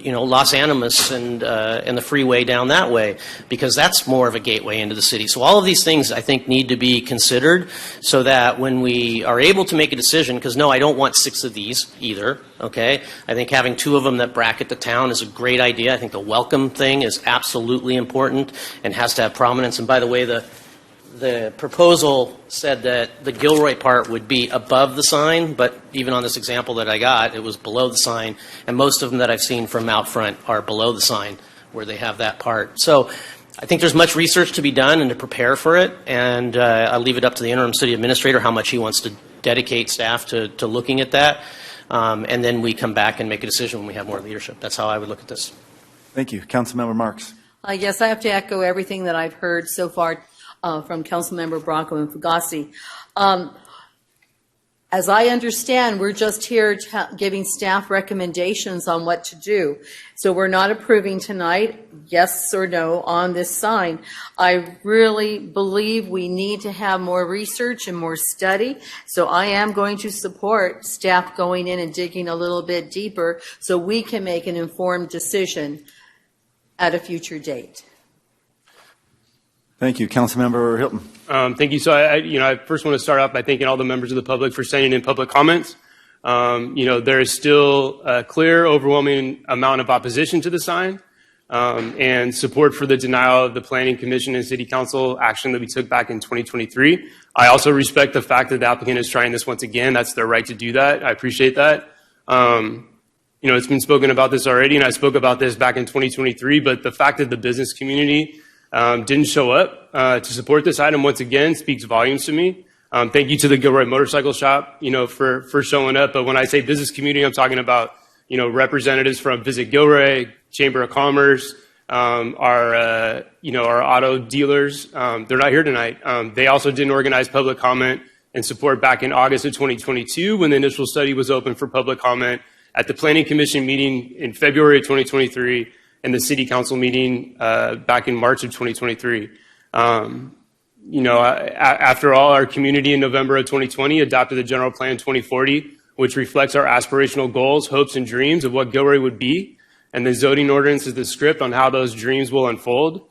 [SPEAKER 4] Los Animas and the freeway down that way, because that's more of a gateway into the city. So all of these things I think need to be considered so that when we are able to make a decision, because no, I don't want 6 of these either, okay? I think having 2 of them that bracket the town is a great idea. I think the welcome thing is absolutely important and has to have prominence. And by the way, the proposal said that the Gilroy part would be above the sign, but even on this example that I got, it was below the sign, and most of them that I've seen from out front are below the sign where they have that part. So I think there's much research to be done and to prepare for it, and I'll leave it up to the interim city administrator how much he wants to dedicate staff to looking at that, and then we come back and make a decision when we have more leadership. That's how I would look at this.
[SPEAKER 2] Thank you. Councilmember Marks.
[SPEAKER 21] Yes, I have to echo everything that I've heard so far from Councilmember Bracco and Fugazzi. As I understand, we're just here giving staff recommendations on what to do. So we're not approving tonight, yes or no, on this sign. I really believe we need to have more research and more study. So I am going to support staff going in and digging a little bit deeper so we can make an informed decision at a future date.
[SPEAKER 2] Thank you. Councilmember Hilton.
[SPEAKER 22] Thank you. So I first want to start off by thanking all the members of the public for sending in public comments. There is still a clear, overwhelming amount of opposition to the sign and support for the denial of the Planning Commission and City Council action that we took back in 2023. I also respect the fact that the applicant is trying this once again. That's their right to do that. I appreciate that. It's been spoken about this already, and I spoke about this back in 2023, but the fact that the business community didn't show up to support this item once again speaks volumes to me. Thank you to the Gilroy Motorcycle Shop, for showing up. But when I say business community, I'm talking about, representatives from Visit Gilroy, Chamber of Commerce, our auto dealers. They're not here tonight. They also didn't organize public comment and support back in August of 2022 when the initial study was open for public comment, at the Planning Commission meeting in February of 2023, and the City Council meeting back in March of 2023. After all, our community in November of 2020 adopted the General Plan 2040, which reflects our aspirational goals, hopes, and dreams of what Gilroy would be. And the zoning ordinance is the script on how those dreams will unfold.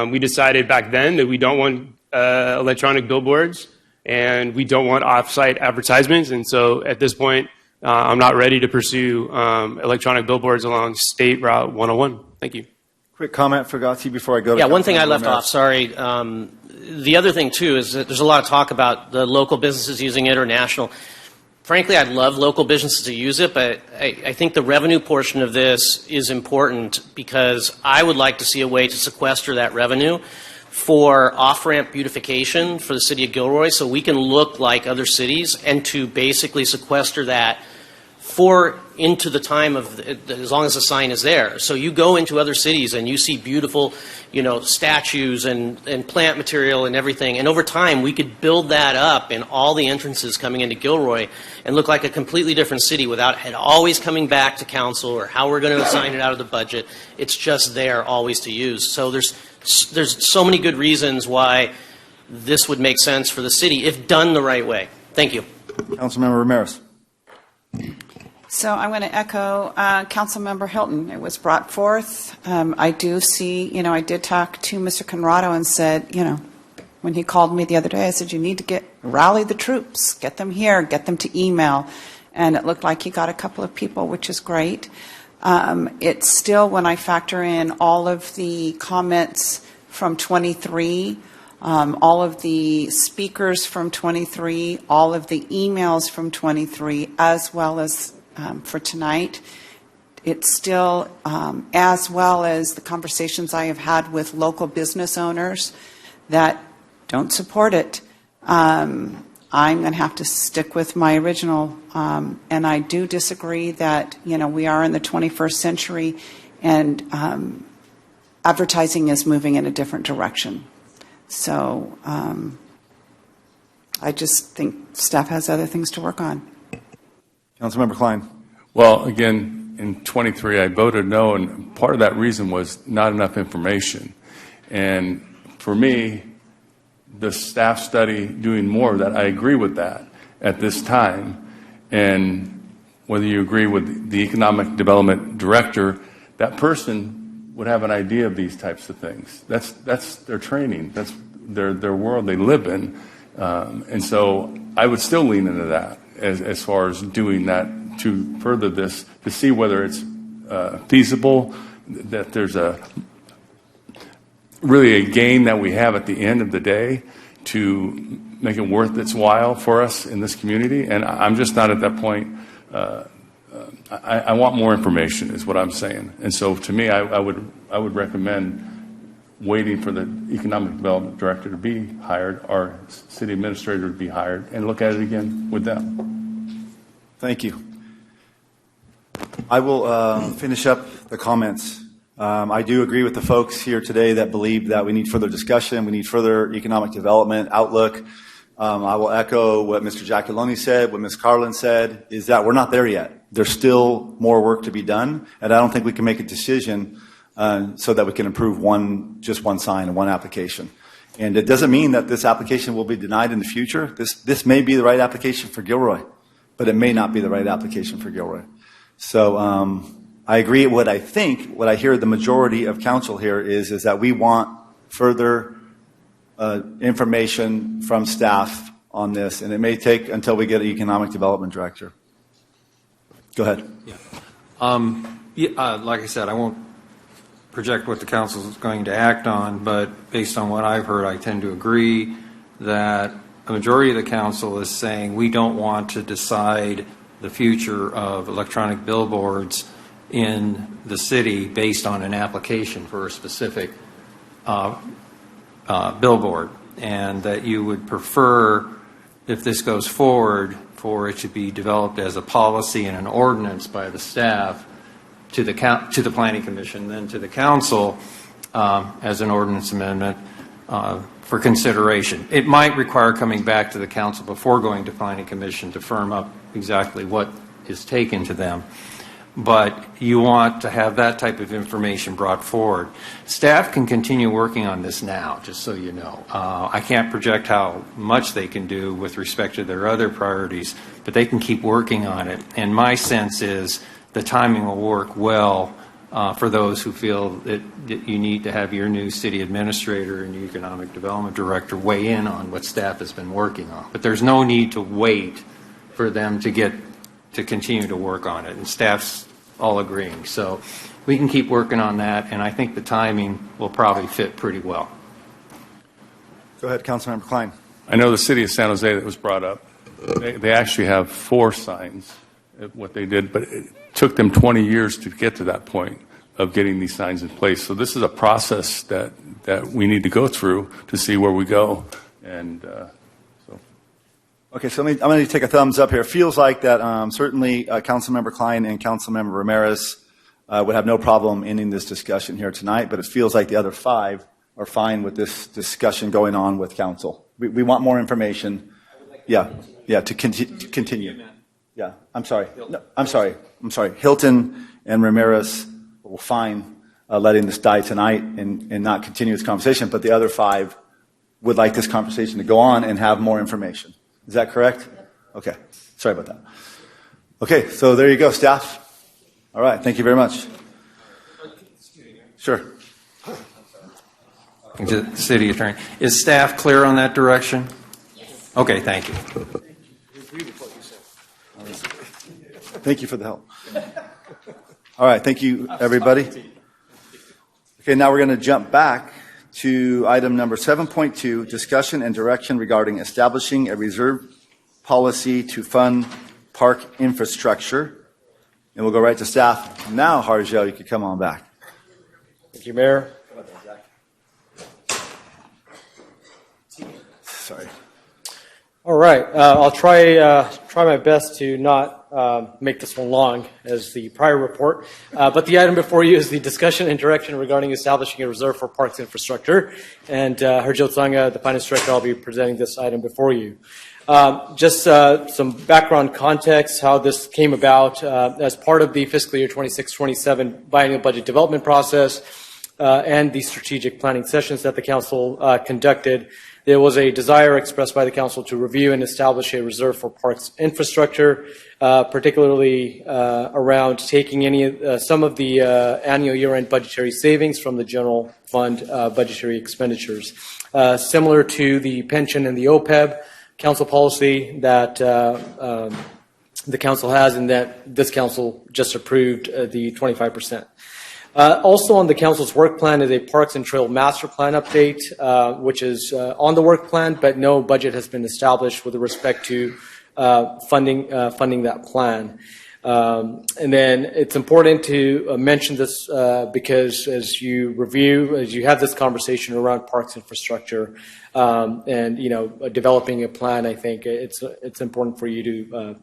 [SPEAKER 22] We decided back then that we don't want electronic billboards, and we don't want off-site advertisements. And so at this point, I'm not ready to pursue electronic billboards along State Route 101. Thank you.
[SPEAKER 2] Quick comment for Gotzi before I go to
[SPEAKER 4] Yeah, one thing I
[SPEAKER 2] Councilmember
[SPEAKER 4] left
[SPEAKER 2] Ramirez.
[SPEAKER 4] off, sorry. The other thing, too, is that there's a lot of talk about the local businesses using it or national. Frankly, I'd love local businesses to use it, but I think the revenue portion of this is important because I would like to see a way to sequester that revenue for off-ramp beautification for the city of Gilroy so we can look like other cities, and to basically sequester that for into the time of as long as the sign is there. So you go into other cities and you see beautiful, statues and plant material and everything. And over time, we could build that up in all the entrances coming into Gilroy and look like a completely different city without it always coming back to council or how we're going to assign it out of the budget. It's just there always to use. So there's so many good reasons why this would make sense for the city if done the right way. Thank you.
[SPEAKER 2] Councilmember Ramirez.
[SPEAKER 3] So I'm going to echo Councilmember Hilton. It was brought forth. I do see, I did talk to Mr. Conrado and said, when he called me the other day, I said, you need to rally the troops, get them here, get them to email. And it looked like he got a couple of people, which is great. It's still, when I factor in all of the comments from 23, all of the speakers from 23, all of the emails from 23, as well as for tonight, it's still, as well as the conversations I have had with local business owners that don't support it, I'm going to have to stick with my original. And I do disagree that, we are in the 21st century and advertising is moving in a different direction. So I just think staff has other things to work on.
[SPEAKER 2] Councilmember Klein.
[SPEAKER 1] Well, again, in 23, I voted no, and part of that reason was not enough information. And for me, the staff study doing more of that, I agree with that at this time. And whether you agree with the economic development director, that person would have an idea of these types of things. That's their training. That's their world they live in. And so I would still lean into that as far as doing that to further this, to see whether it's feasible, that there's really a gain that we have at the end of the day to make it worth its while for us in this community. And I'm just not at that point. I want more information is what I'm saying. And so to me, I would recommend waiting for the economic development director to be hired, our city administrator to be hired, and look at it again with them.
[SPEAKER 2] Thank you. I will finish up the comments. I do agree with the folks here today that believe that we need further discussion, we need further economic development outlook. I will echo what Mr. Giacalone said, what Ms. Carlin said, is that we're not there yet. There's still more work to be done, and I don't think we can make a decision so that we can approve just one sign and one application. And it doesn't mean that this application will be denied in the future. This may be the right application for Gilroy, but it may not be the right application for Gilroy. So I agree. What I hear the majority of council here is that we want further information from staff on this, and it may take until we get an economic development director. Go ahead.
[SPEAKER 6] Like I said, I won't project what the council is going to act on, but based on what I've heard, I tend to agree that a majority of the council is saying we don't want to decide the future of electronic billboards in the city based on an application for a specific billboard, and that you would prefer, if this goes forward, for it to be developed as a policy and an ordinance by the staff to the Planning Commission, then to the council as an ordinance amendment for consideration. It might require coming back to the council before going to Planning Commission to firm up exactly what is taken to them. But you want to have that type of information brought forward. Staff can continue working on this now, just so you know. I can't project how much they can do with respect to their other priorities, but they can keep working on it. And my sense is the timing will work well for those who feel that you need to have your new city administrator and economic development director weigh in on what staff has been working on. But there's no need to wait for them to continue to work on it, and staff's all agreeing. So we can keep working on that, and I think the timing will probably fit pretty well.
[SPEAKER 2] Go ahead, Councilmember Klein.
[SPEAKER 1] I know the city of San Jose that was brought up. They actually have 4 signs at what they did, but it took them 20 years to get to that point of getting these signs in place. So this is a process that we need to go through to see where we go. And
[SPEAKER 2] Okay, so I'm going to take a thumbs up here. It feels like that certainly Councilmember Klein and Councilmember Ramirez would have no problem ending this discussion here tonight, but it feels like the other 5 are fine with this discussion going on with council. We want more information. Yeah, to continue. Yeah, I'm sorry. No, I'm sorry. Hilton and Ramirez will fine letting this die tonight and not continue this conversation, but the other 5 would like this conversation to go on and have more information. Is that correct? Okay. Sorry about that. Okay, so there you go, staff. All right, thank you very much. Sure.
[SPEAKER 6] City Attorney. Is staff clear on that direction? Yes. Okay, thank you.
[SPEAKER 2] Thank you for the help. All right, thank you, everybody. Okay, now we're going to jump back to item number 7.2, discussion and direction regarding establishing a reserve policy to fund park infrastructure. And we'll go right to staff. Now, Harjel, you can come on back.
[SPEAKER 7] Thank you, Mayor.
[SPEAKER 2] Sorry.
[SPEAKER 7] All right, I'll try my best to not make this one long as the prior report. But the item before you is the discussion and direction regarding establishing a reserve for parks infrastructure. And Harjil Tsanga, the Finance Director, I'll be presenting this item before you. Just some background context, how this came about as part of the fiscal year 26-27 biennial budget development process and the strategic planning sessions that the Council conducted. There was a desire expressed by the Council to review and establish a reserve for parks infrastructure, particularly around taking some of the annual year-end budgetary savings from the general fund budgetary expenditures. Similar to the pension and the OPEB Council policy that the Council has, and that this Council just approved the 25%. Also on the Council's work plan is a Parks and Trail Master Plan update, which is on the work plan, but no budget has been established with respect to funding that plan. And then it's important to mention this because as you have this conversation around parks infrastructure and developing a plan, I think it's important for you to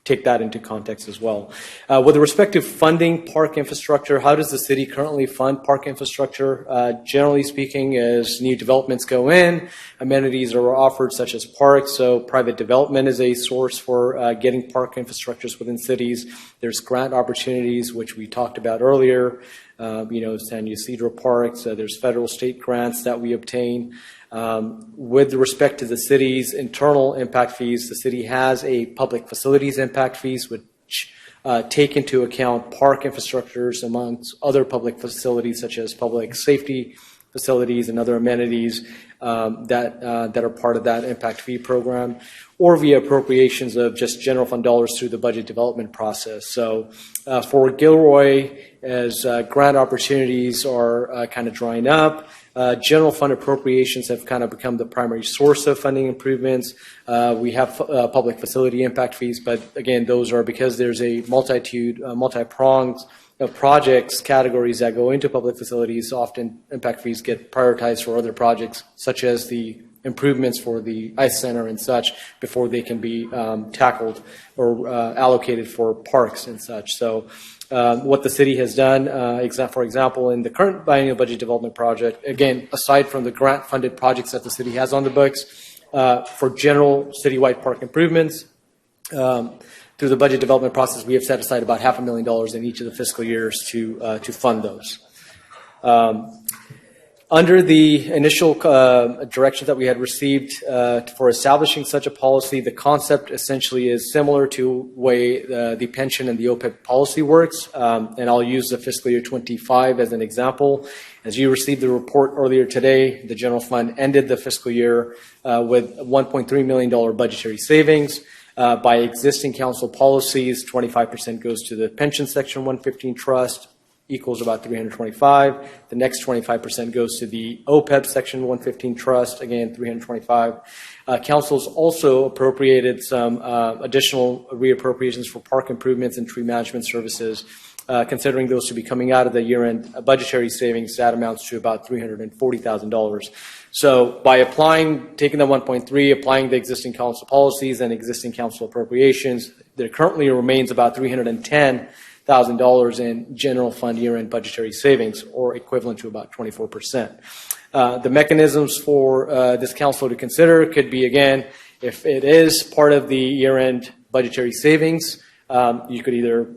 [SPEAKER 7] take that into context as well. With respect to funding park infrastructure, how does the city currently fund park infrastructure? Generally speaking, as new developments go in, amenities are offered such as parks, so private development is a source for getting park infrastructures within cities. There's grant opportunities, which we talked about earlier, San Ysidro Parks, there's federal state grants that we obtain. With respect to the city's internal impact fees, the city has a public facilities impact fees, which take into account park infrastructures amongst other public facilities such as public safety, facilities and other amenities that are part of that impact fee program, or via appropriations of just general fund dollars through the budget development process. So for Gilroy, as grant opportunities are kind of drying up, general fund appropriations have kind of become the primary source of funding improvements. We have public facility impact fees, but again, those are because there's a multi-pronged of projects categories that go into public facilities. Often impact fees get prioritized for other projects, such as the improvements for the ice center and such, before they can be tackled or allocated for parks and such. So what the city has done, for example, in the current biennial budget development project, again, aside from the grant-funded projects that the city has on the books, for general citywide park improvements, through the budget development process, we have set aside about $500,000 in each of the fiscal years to fund those. Under the initial direction that we had received for establishing such a policy, the concept essentially is similar to the way the pension and the OPEB policy works. And I'll use the fiscal year 25 as an example. As you received the report earlier today, the general fund ended the fiscal year with $1.3 million budgetary savings. By existing council policies, 25% goes to the pension section 115 trust, equals about 325. The next 25% goes to the OPEB section 115 trust, again 325. Council's also appropriated some additional reappropriations for park improvements and tree management services. Considering those to be coming out of the year-end budgetary savings, that amounts to about $340,000. So by taking the 1.3, applying the existing council policies and existing council appropriations, there currently remains about $310,000 in general fund year-end budgetary savings, or equivalent to about 24%. The mechanisms for this council to consider could be, again, if it is part of the year-end budgetary savings, you could either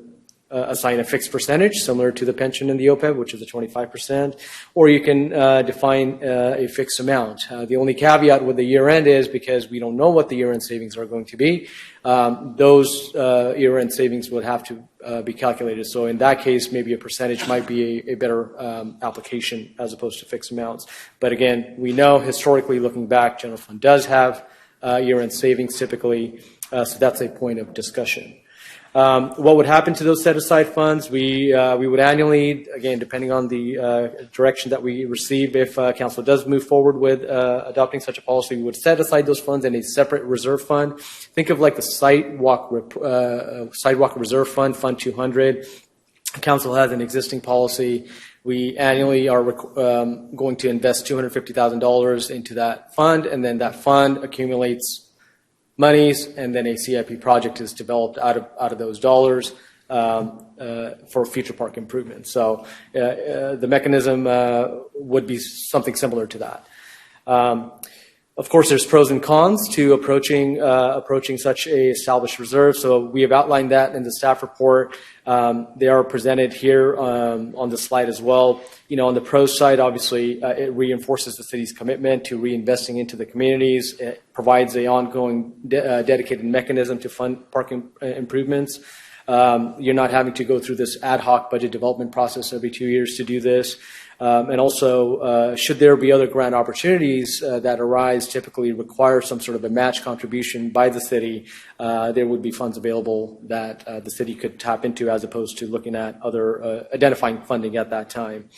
[SPEAKER 7] assign a fixed percentage similar to the pension and the OPEB, which is the 25%, or you can define a fixed amount. The only caveat with the year-end is because we don't know what the year-end savings are going to be, those year-end savings would have to be calculated. So in that case, maybe a percentage might be a better application as opposed to fixed amounts. But again, we know historically looking back, general fund does have year-end savings typically, so that's a point of discussion. What would happen to those set-aside funds? We would annually, again, depending on the direction that we receive, if council does move forward with adopting such a policy, we would set aside those funds in a separate reserve fund. Think of like the sidewalk reserve fund, Fund 200. Council has an existing policy. We annually are going to invest $250,000 into that fund, and then that fund accumulates monies, and then a CIP project is developed out of those dollars for future park improvements. So the mechanism would be something similar to that. Of course, there's pros and cons to approaching such a established reserve. So we have outlined that in the staff report. They are presented here on the slide as well. You know, on the pros side, obviously, it reinforces the city's commitment to reinvesting into the communities. It provides an ongoing dedicated mechanism to fund park improvements. You're not having to go through this ad hoc budget development process every 2 years to do this. And also, should there be other grant opportunities that arise, typically require some sort of a match contribution by the city, there would be funds available that the city could tap into as opposed to looking at other identifying funding at that time.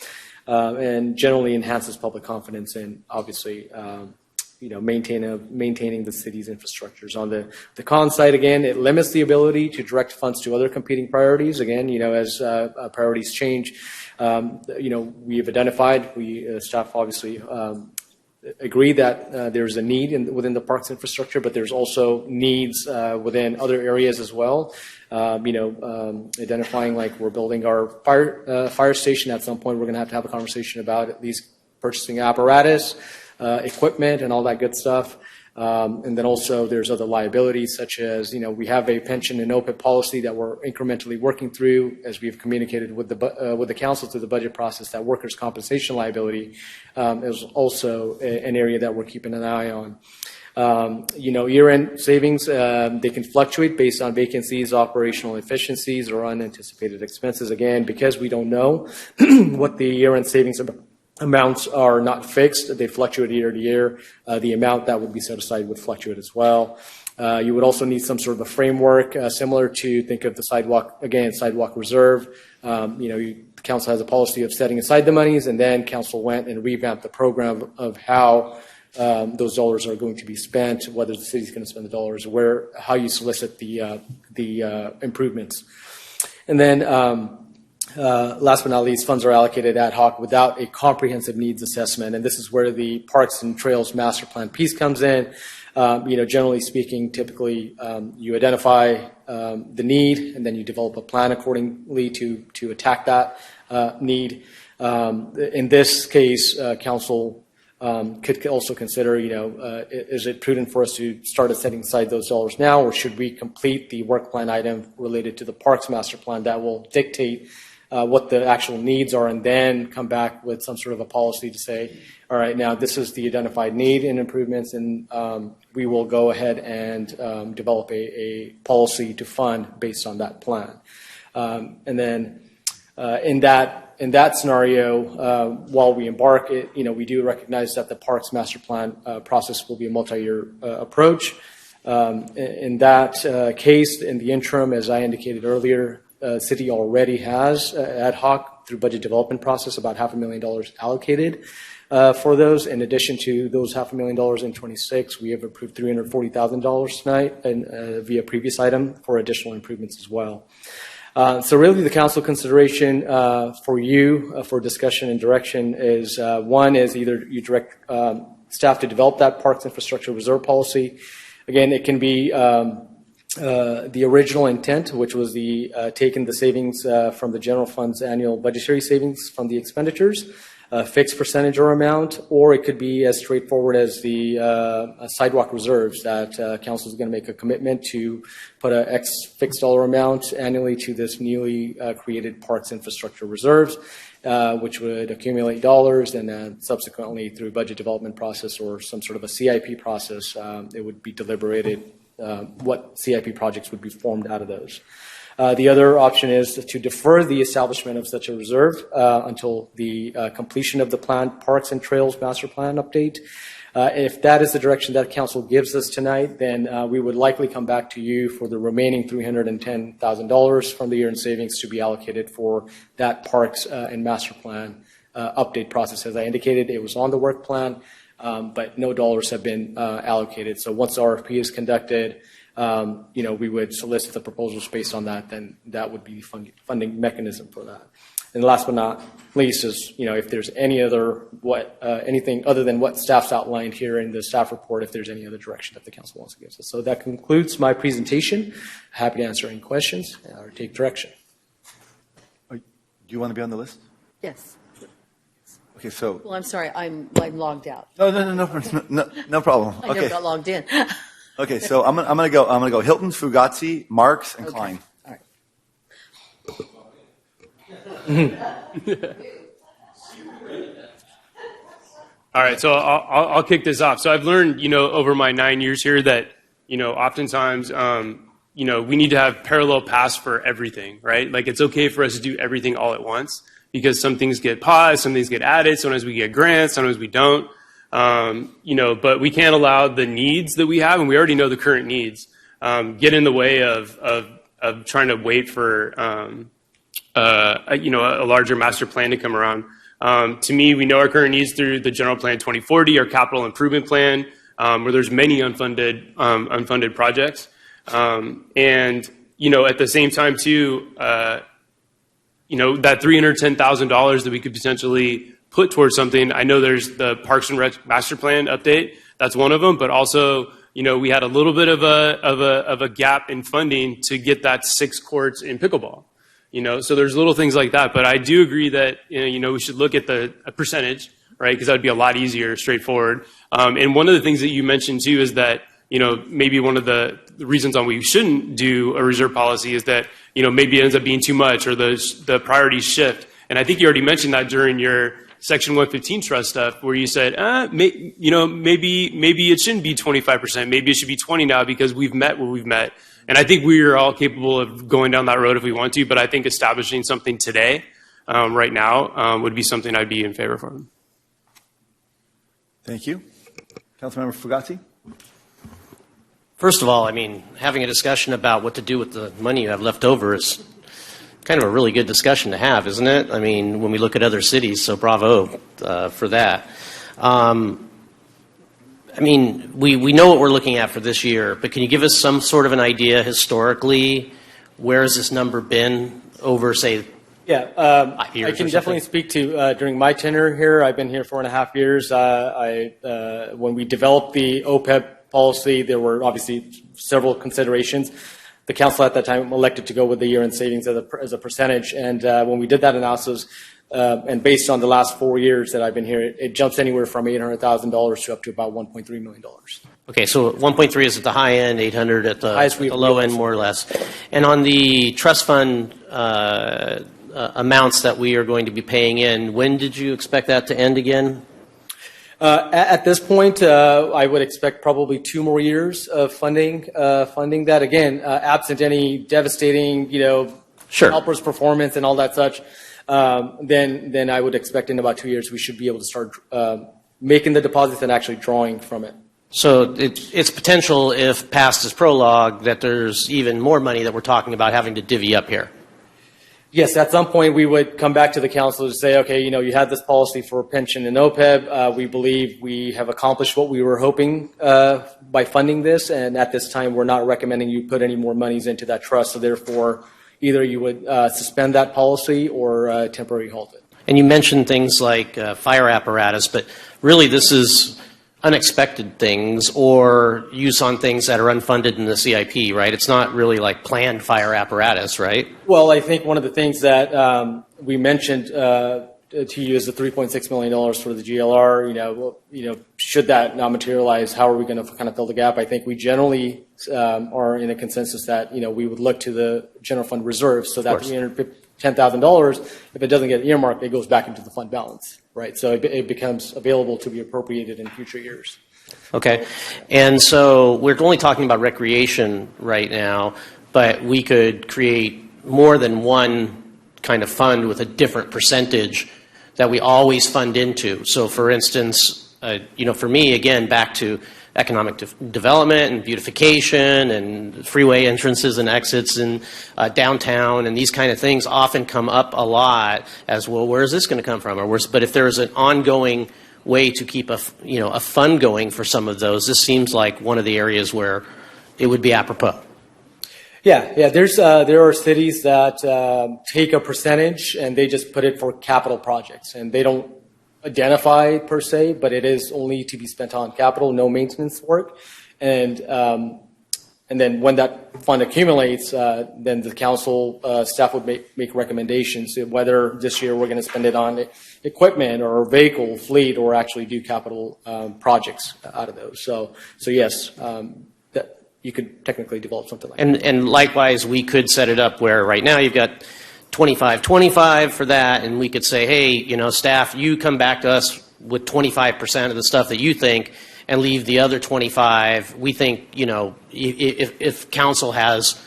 [SPEAKER 7] And generally enhances public confidence and obviously maintaining the city's infrastructures. On the con side, again, it limits the ability to direct funds to other competing priorities. Again, as priorities change, we have identified, staff obviously agree that there's a need within the parks infrastructure, but there's also needs within other areas as well. Identifying like we're building our fire station at some point, we're going to have a conversation about at least purchasing apparatus, equipment, and all that good stuff. And then also there's other liabilities such as, we have a pension and OPEB policy that we're incrementally working through as we've communicated with the council through the budget process. That workers' compensation liability is also an area that we're keeping an eye on. Year-end savings, they can fluctuate based on vacancies, operational efficiencies, or unanticipated expenses. Again, because we don't know what the year-end savings amounts are not fixed. They fluctuate year to year. The amount that would be set aside would fluctuate as well. You would also need some sort of a framework similar to, think of the sidewalk reserve. The council has a policy of setting aside the monies, and then council went and revamped the program of how those dollars are going to be spent, whether the city's going to spend the dollars, how you solicit the improvements. And then last but not least, funds are allocated ad hoc without a comprehensive needs assessment, and this is where the Parks and Trails Master Plan piece comes in. Generally speaking, typically you identify the need, and then you develop a plan accordingly to attack that need. In this case, council could also consider, is it prudent for us to start setting aside those dollars now, or should we complete the work plan item related to the Parks Master Plan that will dictate what the actual needs are, and then come back with some sort of a policy to say, all right, now this is the identified need in improvements, and we will go ahead and develop a policy to fund based on that plan. And then in that scenario, while we embark, we do recognize that the Parks Master Plan process will be a multi-year approach. In that case, in the interim, as I indicated earlier, city already has ad hoc through budget development process about $500,000 allocated for those. In addition to those $500,000 in 26, we have approved $340,000 tonight and via previous item for additional improvements as well. So really the council consideration for you for discussion and direction is one is either you direct staff to develop that parks infrastructure reserve policy. Again, it can be the original intent, which was taking the savings from the general fund's annual budgetary savings from the expenditures, a fixed percentage or amount, or it could be as straightforward as the sidewalk reserves that council is going to make a commitment to put a X fixed dollar amount annually to this newly created parks infrastructure reserves, which would accumulate dollars, and then subsequently through budget development process or some sort of a CIP process, it would be deliberated what CIP projects would be formed out of those. The other option is to defer the establishment of such a reserve until the completion of the planned Parks and Trails Master Plan update. If that is the direction that council gives us tonight, then we would likely come back to you for the remaining $310,000 from the year-end savings to be allocated for that Parks and Master Plan update process. As I indicated, it was on the work plan, but no dollars have been allocated. So once the RFP is conducted, we would solicit the proposals based on that, then that would be the funding mechanism for that. And last but not least is, if there's any anything other than what staff's outlined here in the staff report, if there's any other direction that the council wants to give us. So that concludes my presentation. Happy to answer any questions or take direction.
[SPEAKER 2] Do you want to be on the list?
[SPEAKER 21] Yes.
[SPEAKER 2] Okay, so.
[SPEAKER 21] Well, I'm sorry, I'm logged out.
[SPEAKER 2] No problem.
[SPEAKER 21] I never got logged in.
[SPEAKER 2] Okay, so I'm gonna go Hilton, Fugazi, Marks, and Klein.
[SPEAKER 21] All right.
[SPEAKER 22] All right, so I'll kick this off. So I've learned, over my 9 years here that, oftentimes, we need to have parallel paths for everything, right? Like it's okay for us to do everything all at once because some things get paused, some things get added, sometimes we get grants, sometimes we don't. But we can't allow the needs that we have, and we already know the current needs, get in the way of trying to wait for a larger master plan to come around. To me, we know our current needs through the General Plan 2040, our capital improvement plan, where there's many unfunded projects, and at the same time too, that $310,000 that we could potentially put towards something. I know there's the Parks and Rec Master Plan update. That's one of them. But also, we had a little bit of a gap in funding to get that 6 courts in pickleball. So there's little things like that. But I do agree that we should look at a percentage, right? Because that would be a lot easier, straightforward. And one of the things that you mentioned too is that maybe one of the reasons on we shouldn't do a reserve policy is that maybe it ends up being too much or the priorities shift. And I think you already mentioned that during your Section 115 trust stuff, where you said, maybe it shouldn't be 25%. Maybe it should be 20 now because we've met what we've met. And I think we are all capable of going down that road if we want to. But I think establishing something today, right now, would be something I'd be in favor for.
[SPEAKER 2] Thank you. Councilmember Fugati?
[SPEAKER 4] First of all, I mean, having a discussion about what to do with the money you have left over is kind of a really good discussion to have, isn't it? I mean, when we look at other cities, so bravo for that. I mean, we know what we're looking at for this year, but can you give us some sort of an idea historically? Where has this number been over, say,
[SPEAKER 7] Yeah, I can definitely speak to during my tenure here. I've been here 4.5 years. When we developed the OPEB policy, there were obviously several considerations. The council at that time elected to go with the year-end savings as a percentage, and when we did that analysis, and based on the last 4 years that I've been here, it jumps anywhere from $800,000 to up to about $1.3 million.
[SPEAKER 4] Okay, so 1.3 is at the high end, 800 at the low end, more or less. And on the trust fund amounts that we are going to be paying in, when did you expect that to end again?
[SPEAKER 7] At this point, I would expect probably 2 more years of funding that. Again, absent any devastating, outburst performance and all that such, then I would expect in about 2 years we should be able to start making the deposits and actually drawing from it.
[SPEAKER 4] So it's potential, if past is prologue, that there's even more money that we're talking about having to divvy up here.
[SPEAKER 7] Yes, at some point we would come back to the council to say, okay, you had this policy for pension and OPEB. We believe we have accomplished what we were hoping by funding this, and at this time we're not recommending you put any more monies into that trust. So therefore, either you would suspend that policy or temporarily halt it.
[SPEAKER 4] And you mentioned things like fire apparatus, but really this is unexpected things or use on things that are unfunded in the CIP, right? It's not really like planned fire apparatus, right?
[SPEAKER 7] Well, I think one of the things that we mentioned to you is the $3.6 million for the GLR. Should that not materialize, how are we going to kind of fill the gap? I think we generally are in a consensus that we would look to the general fund reserves, so that $310,000, if it doesn't get earmarked, it goes back into the fund balance, right? So it becomes available to be appropriated in future years.
[SPEAKER 4] Okay, and so we're only talking about recreation right now, but we could create more than one kind of fund with a different percentage that we always fund into. So for instance, for me, again, back to economic development and beautification and freeway entrances and exits in downtown and these kind of things often come up a lot as, well, where is this going to come from? But if there's an ongoing way to keep a fund going for some of those, this seems like one of the areas where it would be apropos.
[SPEAKER 7] Yeah. There are cities that take a percentage and they just put it for capital projects, and they don't identify per se, but it is only to be spent on capital, no maintenance work, and then when that fund accumulates, then the council staff would make recommendations whether this year we're going to spend it on equipment or vehicle fleet or actually do capital projects out of those. So yes. You could technically develop something like that.
[SPEAKER 4] And likewise, we could set it up where right now you've got 25-25 for that, and we could say, hey, staff, you come back to us with 25% of the stuff that you think and leave the other 25. We think, if council has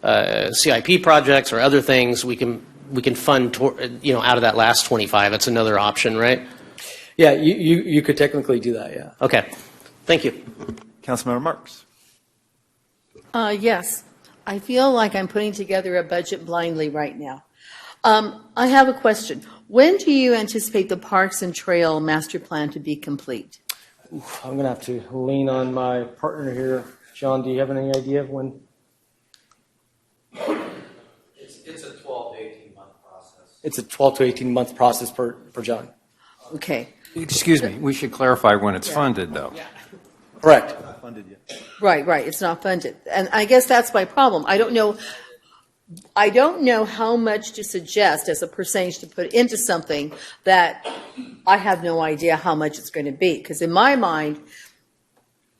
[SPEAKER 4] CIP projects or other things, we can fund, out of that last 25. That's another option, right?
[SPEAKER 7] Yeah, you could technically do that, yeah.
[SPEAKER 4] Okay. Thank you.
[SPEAKER 2] Councilmember Marks.
[SPEAKER 21] Yes, I feel like I'm putting together a budget blindly right now. I have a question. When do you anticipate the Parks and Trail Master Plan to be complete?
[SPEAKER 7] I'm going to have to lean on my partner here. John, do you have any idea of when?
[SPEAKER 18] It's a 12 to 18 month process.
[SPEAKER 7] It's a 12 to 18 month process per John.
[SPEAKER 21] Okay.
[SPEAKER 6] Excuse me, we should clarify when it's funded, though.
[SPEAKER 21] Yeah.
[SPEAKER 7] Correct.
[SPEAKER 2] Not funded yet.
[SPEAKER 21] Right. It's not funded. And I guess that's my problem. I don't know how much to suggest as a percentage to put into something that I have no idea how much it's going to be. Because in my mind,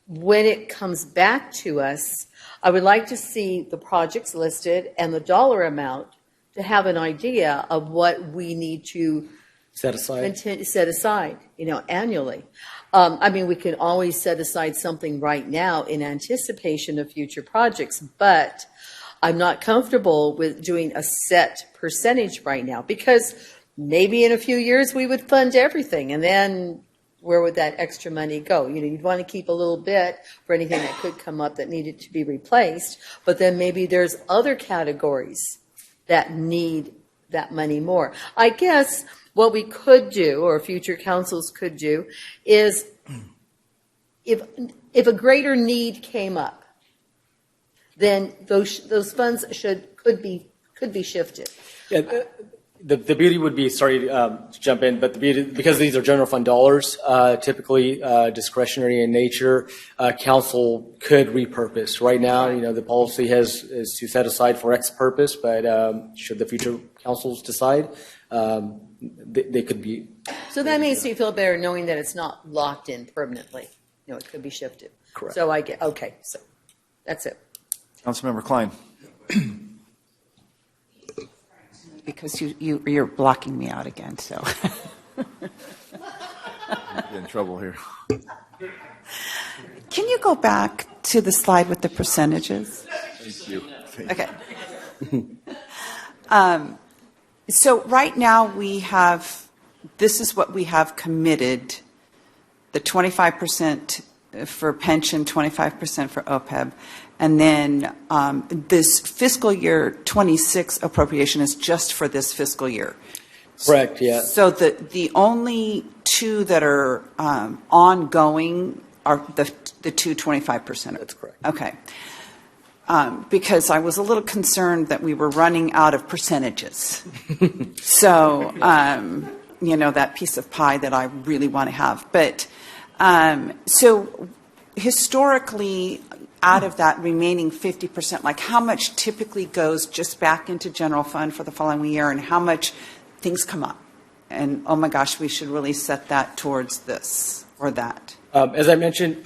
[SPEAKER 21] when it comes back to us, I would like to see the projects listed and the dollar amount to have an idea of what we need to
[SPEAKER 7] set aside,
[SPEAKER 21] annually. We can always set aside something right now in anticipation of future projects, but I'm not comfortable with doing a set percentage right now because maybe in a few years we would fund everything, and then, where would that extra money go? You'd want to keep a little bit for anything that could come up that needed to be replaced, but then maybe there's other categories that need that money more. I guess what we could do, or future councils could do, is if a greater need came up, then those funds could be shifted.
[SPEAKER 7] Yeah, the beauty would be, sorry to jump in, but the beauty, because these are general fund dollars, typically discretionary in nature, council could repurpose. Right now, the policy is to set aside for X purpose, but should the future councils decide, they could be.
[SPEAKER 21] So that makes me feel better knowing that it's not locked in permanently. It could be shifted.
[SPEAKER 7] Correct.
[SPEAKER 21] So okay, so that's it.
[SPEAKER 2] Councilmember Klein.
[SPEAKER 3] Because you're blocking me out again, so.
[SPEAKER 2] Get in trouble here.
[SPEAKER 3] Can you go back to the slide with the percentages?
[SPEAKER 2] Thank you.
[SPEAKER 3] Okay. So right now this is what we have committed, the 25% for pension, 25% for OPEB. And then this fiscal year 26 appropriation is just for this fiscal year.
[SPEAKER 7] Correct, yeah.
[SPEAKER 3] So the only two that are ongoing are the two 25%. That's
[SPEAKER 7] correct.
[SPEAKER 3] Okay. Because I was a little concerned that we were running out of percentages. So, that piece of pie that I really want to have. But so historically, out of that remaining 50%, like how much typically goes just back into general fund for the following year, and how much things come up? And oh my gosh, we should really set that towards this or that.
[SPEAKER 7] As I mentioned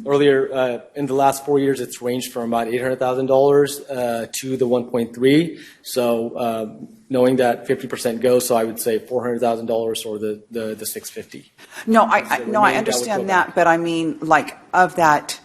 [SPEAKER 7] earlier, in the last 4 years, it's ranged from about $800,000 to the 1.3. So knowing that 50% goes, so I would say $400,000 or the 650.
[SPEAKER 3] No, I understand that, but I mean, like of that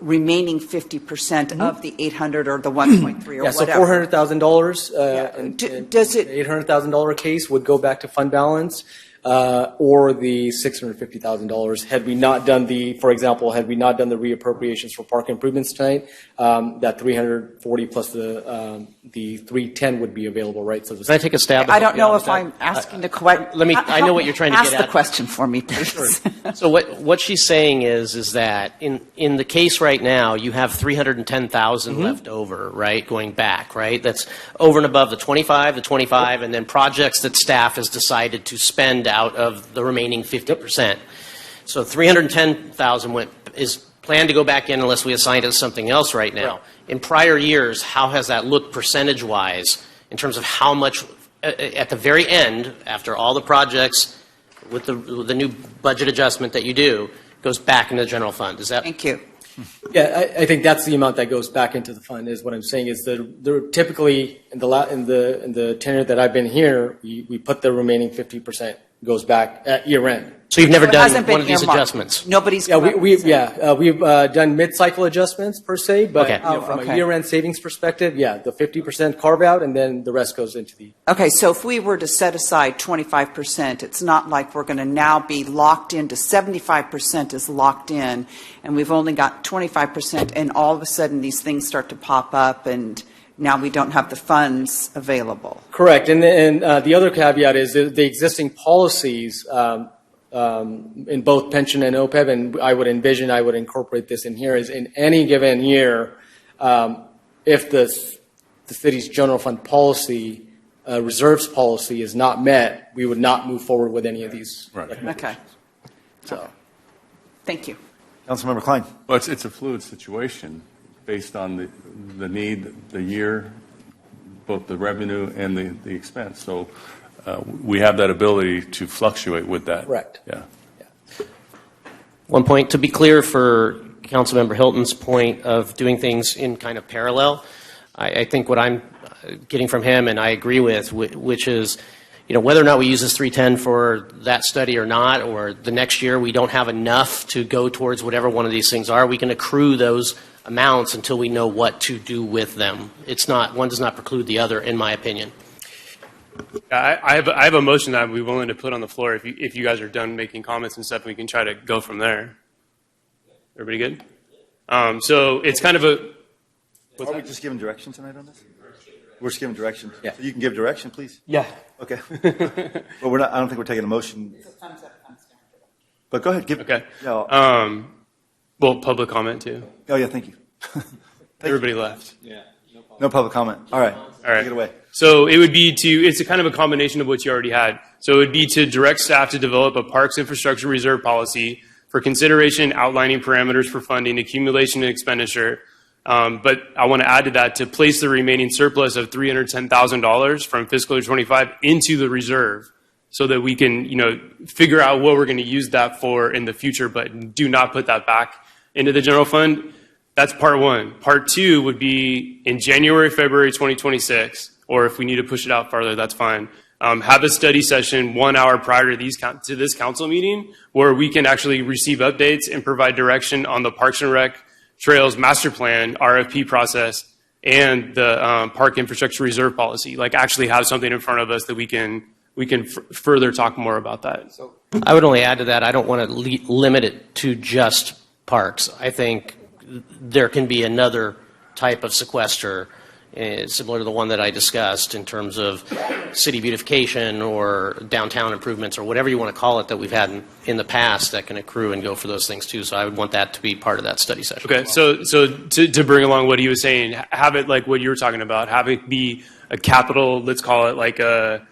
[SPEAKER 3] remaining 50% of the 800 or the 1.3 or
[SPEAKER 7] yeah, so
[SPEAKER 3] whatever.
[SPEAKER 7] $400,000.
[SPEAKER 3] Does it?
[SPEAKER 7] $800,000 case would go back to fund balance. Or the $650,000 had we not done for example, had we not done the reappropriations for park improvements tonight, that 340 plus the 310 would be available, right? So
[SPEAKER 4] can I take a stab?
[SPEAKER 3] I don't know if I'm asking the question.
[SPEAKER 4] I know what you're trying to get at.
[SPEAKER 3] Ask the question for me, please.
[SPEAKER 4] Sure. So what she's saying is that in the case right now, you have 310,000 left over, right, going back, right? That's over and above the 25, and then projects that staff has decided to spend out of the remaining 50%. So 310,000 is planned to go back in unless we assign it to something else right now. Right. In prior years, how has that looked percentage-wise in terms of how much at the very end, after all the projects with the new budget adjustment that you do, goes back into the general fund? Is that?
[SPEAKER 3] Thank you.
[SPEAKER 7] Yeah, I think that's the amount that goes back into the fund. Is what I'm saying is that they're typically in the tenure that I've been here, we put the remaining 50% goes back at year end.
[SPEAKER 4] So you've never done one of these adjustments?
[SPEAKER 3] Nobody's.
[SPEAKER 7] Yeah, we've done mid-cycle adjustments per se, but
[SPEAKER 4] okay.
[SPEAKER 7] From a year-end savings perspective, the 50% carve out, and then the rest goes into the.
[SPEAKER 3] Okay, so if we were to set aside 25%, it's not like we're going to now be locked into 75% is locked in, and we've only got 25%, and all of a sudden these things start to pop up, and now we don't have the funds available.
[SPEAKER 7] Correct, and the other caveat is the existing policies. In both pension and OPEB, and I would incorporate this in here, is in any given year, if the city's general fund policy, reserves policy is not met, we would not move forward with any of these.
[SPEAKER 2] Right.
[SPEAKER 3] Okay.
[SPEAKER 7] So,
[SPEAKER 3] thank you.
[SPEAKER 2] Councilmember Klein.
[SPEAKER 1] Well, it's a fluid situation based on the need, the year, both the revenue and the expense. So we have that ability to fluctuate with that.
[SPEAKER 7] Correct.
[SPEAKER 1] Yeah.
[SPEAKER 4] One point, to be clear for Councilmember Hilton's point of doing things in kind of parallel, I think what I'm getting from him, and I agree with, which is, whether or not we use this 310 for that study or not, or the next year we don't have enough to go towards whatever one of these things are, we can accrue those amounts until we know what to do with them. One does not preclude the other, in my opinion.
[SPEAKER 22] I have a motion that I'd be willing to put on the floor if you guys are done making comments and stuff, we can try to go from there. Everybody good? So it's kind of a...
[SPEAKER 2] Are we just giving direction tonight on this? We're just giving direction. Yeah. So you can give direction, please.
[SPEAKER 22] Yeah.
[SPEAKER 2] Okay. Well, we're not. I don't think we're taking a motion. But go ahead. Give.
[SPEAKER 22] Okay.
[SPEAKER 2] Yeah.
[SPEAKER 22] Well, public comment too.
[SPEAKER 2] Oh yeah. Thank you.
[SPEAKER 22] Everybody left.
[SPEAKER 6] Yeah.
[SPEAKER 2] No public comment. All right.
[SPEAKER 22] All right.
[SPEAKER 2] Take it away.
[SPEAKER 22] So it would be it's a kind of a combination of what you already had. So it would be to direct staff to develop a parks infrastructure reserve policy for consideration outlining parameters for funding, accumulation, and expenditure. But I want to add to that to place the remaining surplus of $310,000 from fiscal year 25 into the reserve so that we can, figure out what we're going to use that for in the future, but do not put that back into the general fund. That's part one. Part two would be in January, February 2026, or if we need to push it out farther, that's fine. Have a study session 1 hour prior to this council meeting where we can actually receive updates and provide direction on the Parks and Rec Trails Master Plan, RFP process, and the Park Infrastructure Reserve Policy. Like actually have something in front of us that we can further talk more about that. So
[SPEAKER 4] I would only add to that, I don't want to limit it to just parks. I think there can be another type of sequester similar to the one that I discussed in terms of city beautification or downtown improvements or whatever you want to call it that we've had in the past that can accrue and go for those things too. So I would want that to be part of that study session.
[SPEAKER 22] Okay, so to bring along what he was saying, have it like what you were talking about, have it be a capital, let's call it like a,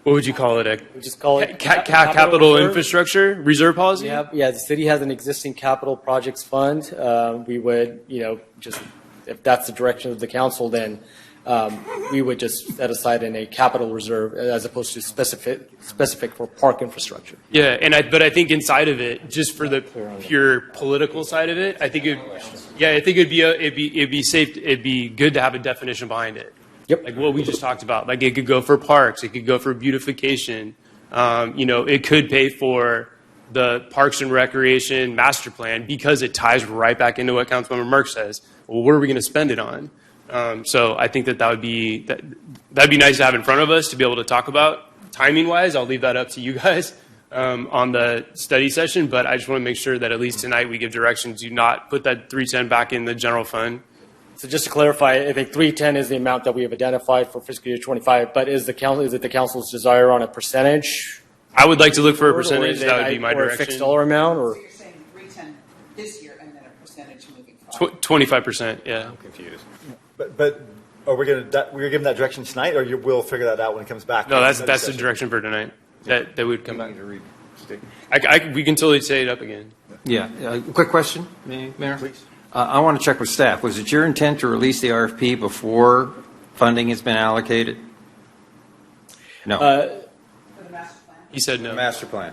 [SPEAKER 22] what would you call it?
[SPEAKER 7] We just call it
[SPEAKER 22] capital infrastructure reserve policy?
[SPEAKER 7] Yeah, the city has an existing capital projects fund. We would, just if that's the direction of the council, then we would just set aside in a capital reserve as opposed to specific for park infrastructure.
[SPEAKER 22] Yeah, but I think inside of it, just for the pure political side of it, I think it'd be safe. It'd be good to have a definition behind it.
[SPEAKER 7] Yep.
[SPEAKER 22] Like what we just talked about. Like it could go for parks. It could go for beautification. It could pay for the Parks and Recreation Master Plan because it ties right back into what Councilmember Merck says. Well, what are we going to spend it on? So I think that'd be nice to have in front of us to be able to talk about. Timing wise, I'll leave that up to you guys on the study session. But I just want to make sure that at least tonight we give direction to not put that 310 back in the general fund.
[SPEAKER 7] So just to clarify, I think 310 is the amount that we have identified for fiscal year 25. But is it the council's desire on a percentage?
[SPEAKER 22] I would like to look for a percentage. That would be my direction.
[SPEAKER 7] Or a fixed dollar amount, or?
[SPEAKER 3] So you're saying 310 this year and then a percentage moving forward.
[SPEAKER 22] 25%. Yeah.
[SPEAKER 6] I'm confused.
[SPEAKER 2] But are we going to we're giving that direction tonight, or we'll figure that out when it comes back?
[SPEAKER 22] No, that's the direction for tonight. That would come back. We can totally say it up again.
[SPEAKER 6] Yeah. Quick question, Mayor.
[SPEAKER 2] Please.
[SPEAKER 6] I want to check with staff. Was it your intent to release the RFP before funding has been allocated? No.
[SPEAKER 22] He said no.
[SPEAKER 6] Master plan.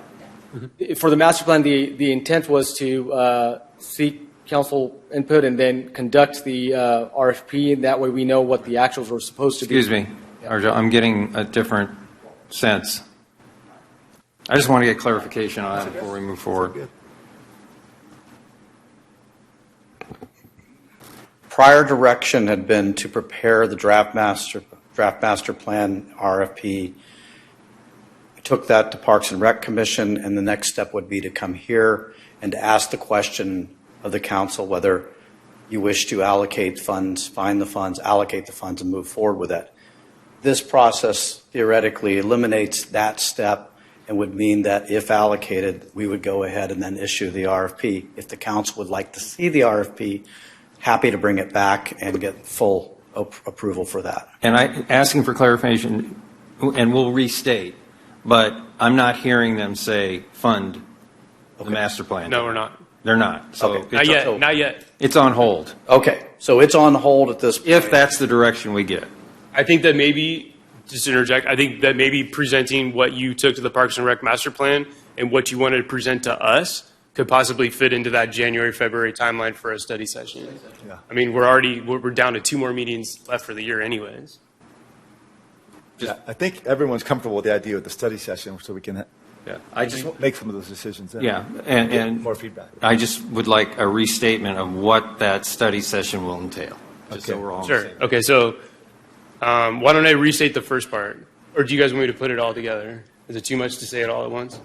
[SPEAKER 7] For the master plan, the intent was to seek council input and then conduct the RFP, and that way we know what the actuals were supposed to be.
[SPEAKER 6] Excuse me, Arjo, I'm getting a different sense. I just want to get clarification on that before we move forward.
[SPEAKER 10] Prior direction had been to prepare the draft master plan RFP. We took that to Parks and Rec Commission, and the next step would be to come here and to ask the question of the council whether you wish to allocate funds, find the funds, allocate the funds, and move forward with it. This process theoretically eliminates that step and would mean that if allocated, we would go ahead and then issue the RFP. If the council would like to see the RFP, happy to bring it back and get full approval for that.
[SPEAKER 6] And asking for clarification, and we'll restate, but I'm not hearing them say fund the master plan.
[SPEAKER 22] No, we're not.
[SPEAKER 6] They're not. So
[SPEAKER 22] Okay. Not yet.
[SPEAKER 6] It's on hold.
[SPEAKER 10] Okay, so it's on hold at this point.
[SPEAKER 6] If that's the direction we get.
[SPEAKER 22] I think that maybe, just to interject, I think that maybe presenting what you took to the Parks and Rec Master Plan and what you wanted to present to us could possibly fit into that January, February timeline for a study session.
[SPEAKER 2] Yeah.
[SPEAKER 22] I mean, we're down to 2 more meetings left for the year anyways.
[SPEAKER 2] Yeah, I think everyone's comfortable with the idea of the study session, so we can
[SPEAKER 6] I just
[SPEAKER 2] make some of those decisions. Then.
[SPEAKER 6] Yeah, and
[SPEAKER 2] more feedback.
[SPEAKER 6] I just would like a restatement of what that study session will entail. Just so we're all on the
[SPEAKER 22] Sure.
[SPEAKER 6] same.
[SPEAKER 22] Okay, so Why don't I restate the first part? Or do you guys want me to put it all together? Is it too much to say it all at once?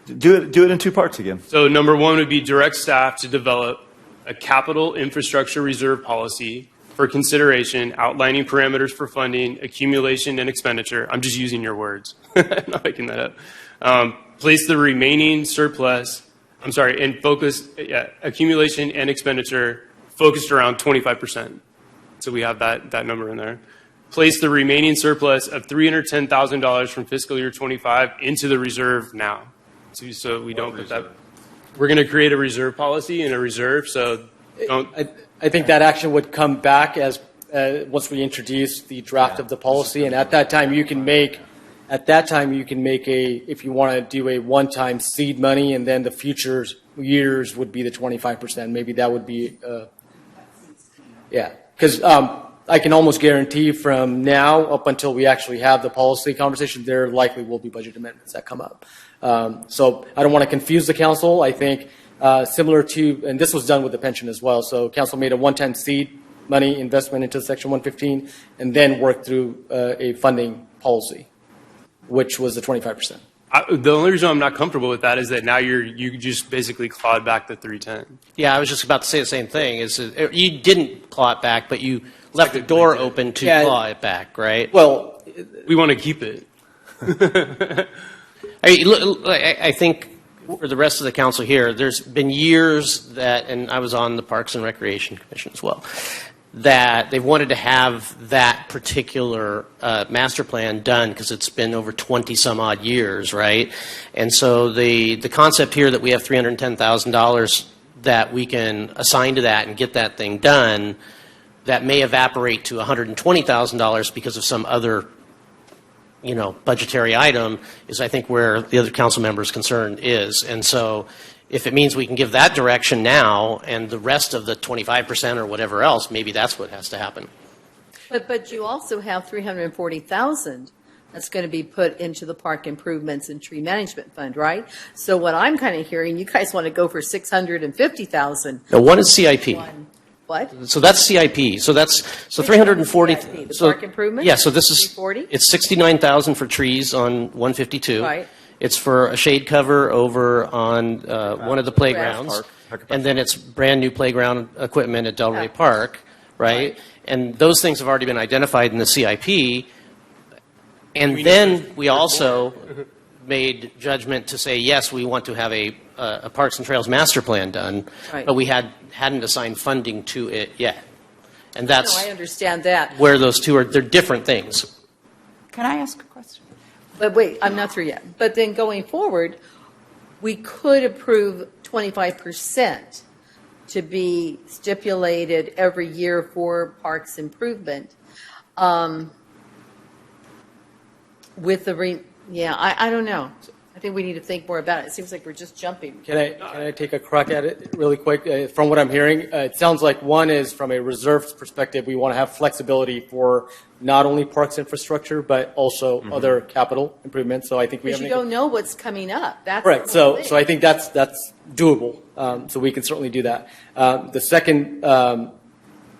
[SPEAKER 2] Do it in two parts again.
[SPEAKER 22] So number one would be direct staff to develop a capital infrastructure reserve policy for consideration, outlining parameters for funding, accumulation, and expenditure. I'm just using your words. I'm not making that up. Place the remaining surplus, and focus, accumulation and expenditure focused around 25%. So we have that number in there. Place the remaining surplus of $310,000 from fiscal year 25 into the reserve now. So we don't put that. We're going to create a reserve policy and a reserve, so don't.
[SPEAKER 7] I think that action would come back as once we introduce the draft of the policy, and at that time you can make if you want to do a one-time seed money, and then the future years would be the 25%. Maybe that would be, because I can almost guarantee from now up until we actually have the policy conversation, there likely will be budget amendments that come up. So I don't want to confuse the council. I think similar to, and this was done with the pension as well. So council made a one-time seed money investment into Section 115 and then worked through a funding policy, which was the 25%.
[SPEAKER 22] The only reason I'm not comfortable with that is that now you just basically clawed back the 310.
[SPEAKER 4] Yeah, I was just about to say the same thing. Is you didn't claw it back, but you left the door open to claw it back, right?
[SPEAKER 7] Well,
[SPEAKER 22] we want to keep it.
[SPEAKER 4] I think for the rest of the council here, there's been years that, and I was on the Parks and Recreation Commission as well, that they've wanted to have that particular master plan done because it's been over 20 some odd years, right? And so the concept here that we have $310,000 that we can assign to that and get that thing done, that may evaporate to $120,000 because of some other budgetary item, is I think where the other council members' concern is. And so if it means we can give that direction now and the rest of the 25% or whatever else, maybe that's what has to happen.
[SPEAKER 21] But you also have $340,000 that's going to be put into the park improvements and tree management fund, right? So what I'm kind of hearing, you guys want to go for $650,000.
[SPEAKER 4] No, one is CIP.
[SPEAKER 21] What?
[SPEAKER 4] So that's CIP. So that's 340.
[SPEAKER 21] CIP, the park improvements?
[SPEAKER 4] Yeah. So this is
[SPEAKER 21] 340?
[SPEAKER 4] It's 69,000 for trees on 152.
[SPEAKER 21] Right.
[SPEAKER 4] It's for a shade cover over on one of the playgrounds, and then it's brand new playground equipment at Delray Park, right? And those things have already been identified in the CIP. And then we also made judgment to say, yes, we want to have a Parks and Trails master plan done, but we hadn't assigned funding to it yet. And that's
[SPEAKER 21] I understand that.
[SPEAKER 4] where those two they're different things.
[SPEAKER 3] Can I ask a question?
[SPEAKER 21] But wait, I'm not through yet. But then going forward, we could approve 25% to be stipulated every year for parks improvement. With the I don't know. I think we need to think more about it. It seems like we're just jumping.
[SPEAKER 7] Can I take a crack at it really quick? From what I'm hearing, it sounds like one is from a reserves perspective, we want to have flexibility for not only parks infrastructure, but also other capital improvements. So I think we have.
[SPEAKER 21] Because you don't know what's coming up. That's
[SPEAKER 7] correct. So I think that's doable. So we can certainly do that. The second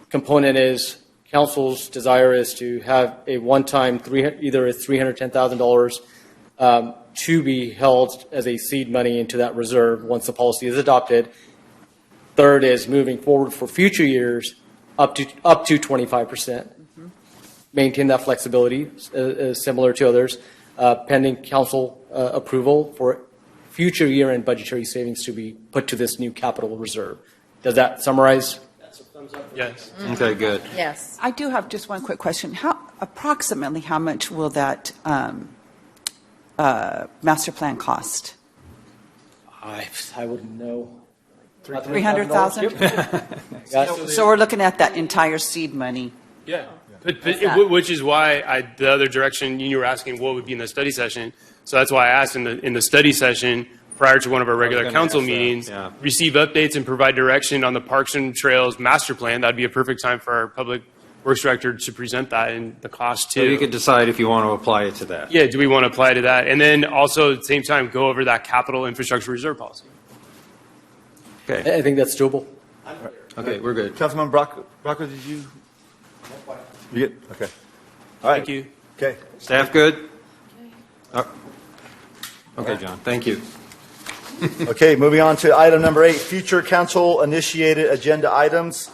[SPEAKER 7] component is council's desire is to have a one-time either a $310,000 to be held as a seed money into that reserve once the policy is adopted. Third is moving forward for future years up to 25%. Maintain that flexibility similar to others, pending council approval for future year-end budgetary savings to be put to this new capital reserve. Does that summarize?
[SPEAKER 22] Yes.
[SPEAKER 6] Okay, good.
[SPEAKER 21] Yes.
[SPEAKER 3] I do have just one quick question. Approximately how much will that master plan cost?
[SPEAKER 7] I wouldn't know.
[SPEAKER 3] 300,000? So we're looking at that entire seed money.
[SPEAKER 22] Yeah. Which is why the other direction you were asking what would be in the study session. So that's why I asked in the study session prior to one of our regular council meetings, receive updates and provide direction on the Parks and Trails master plan. That'd be a perfect time for our public works director to present that and the cost too.
[SPEAKER 6] So you could decide if you want to apply it to that.
[SPEAKER 22] Yeah, do we want to apply to that? And then also at the same time go over that capital infrastructure reserve policy.
[SPEAKER 7] Okay. I think that's doable.
[SPEAKER 6] Okay, we're good.
[SPEAKER 2] Councilman Brocco, did you? You get okay. All right.
[SPEAKER 22] Thank you.
[SPEAKER 2] Okay.
[SPEAKER 6] Staff good? Okay, John, thank you.
[SPEAKER 2] Okay, moving on to item number 8, future council-initiated agenda items.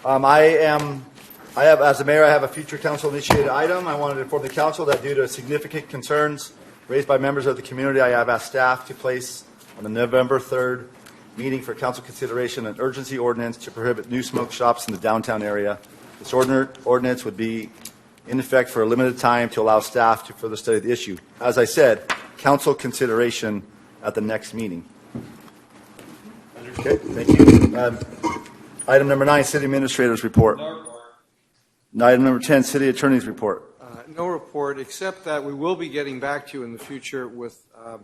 [SPEAKER 2] As the mayor, I have a future council-initiated item. I wanted to inform the council that due to significant concerns raised by members of the community, I have asked staff to place on the November 3rd meeting for council consideration an urgency ordinance to prohibit new smoke shops in the downtown area. This ordinance would be in effect for a limited time to allow staff to further study the issue. As I said, council consideration at the next meeting. Okay, thank you. Item number 9, city administrator's report. Item number 10, city attorney's report.
[SPEAKER 11] No report, except that we will be getting back to you in the future with a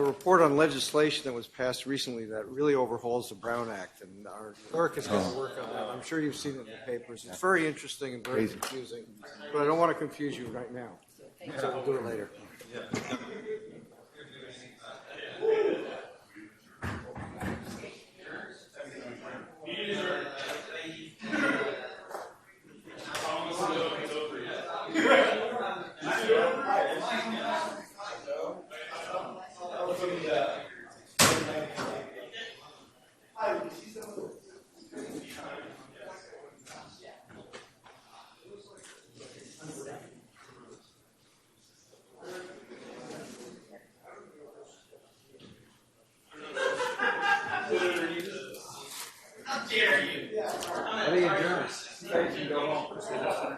[SPEAKER 11] report on legislation that was passed recently that really overhauls the Brown Act. And our clerk is going to work on that. I'm sure you've seen it in the papers. It's very interesting and very confusing, but I don't want to confuse you right now. So we'll do it later. How dare you? How do you do this? You go home.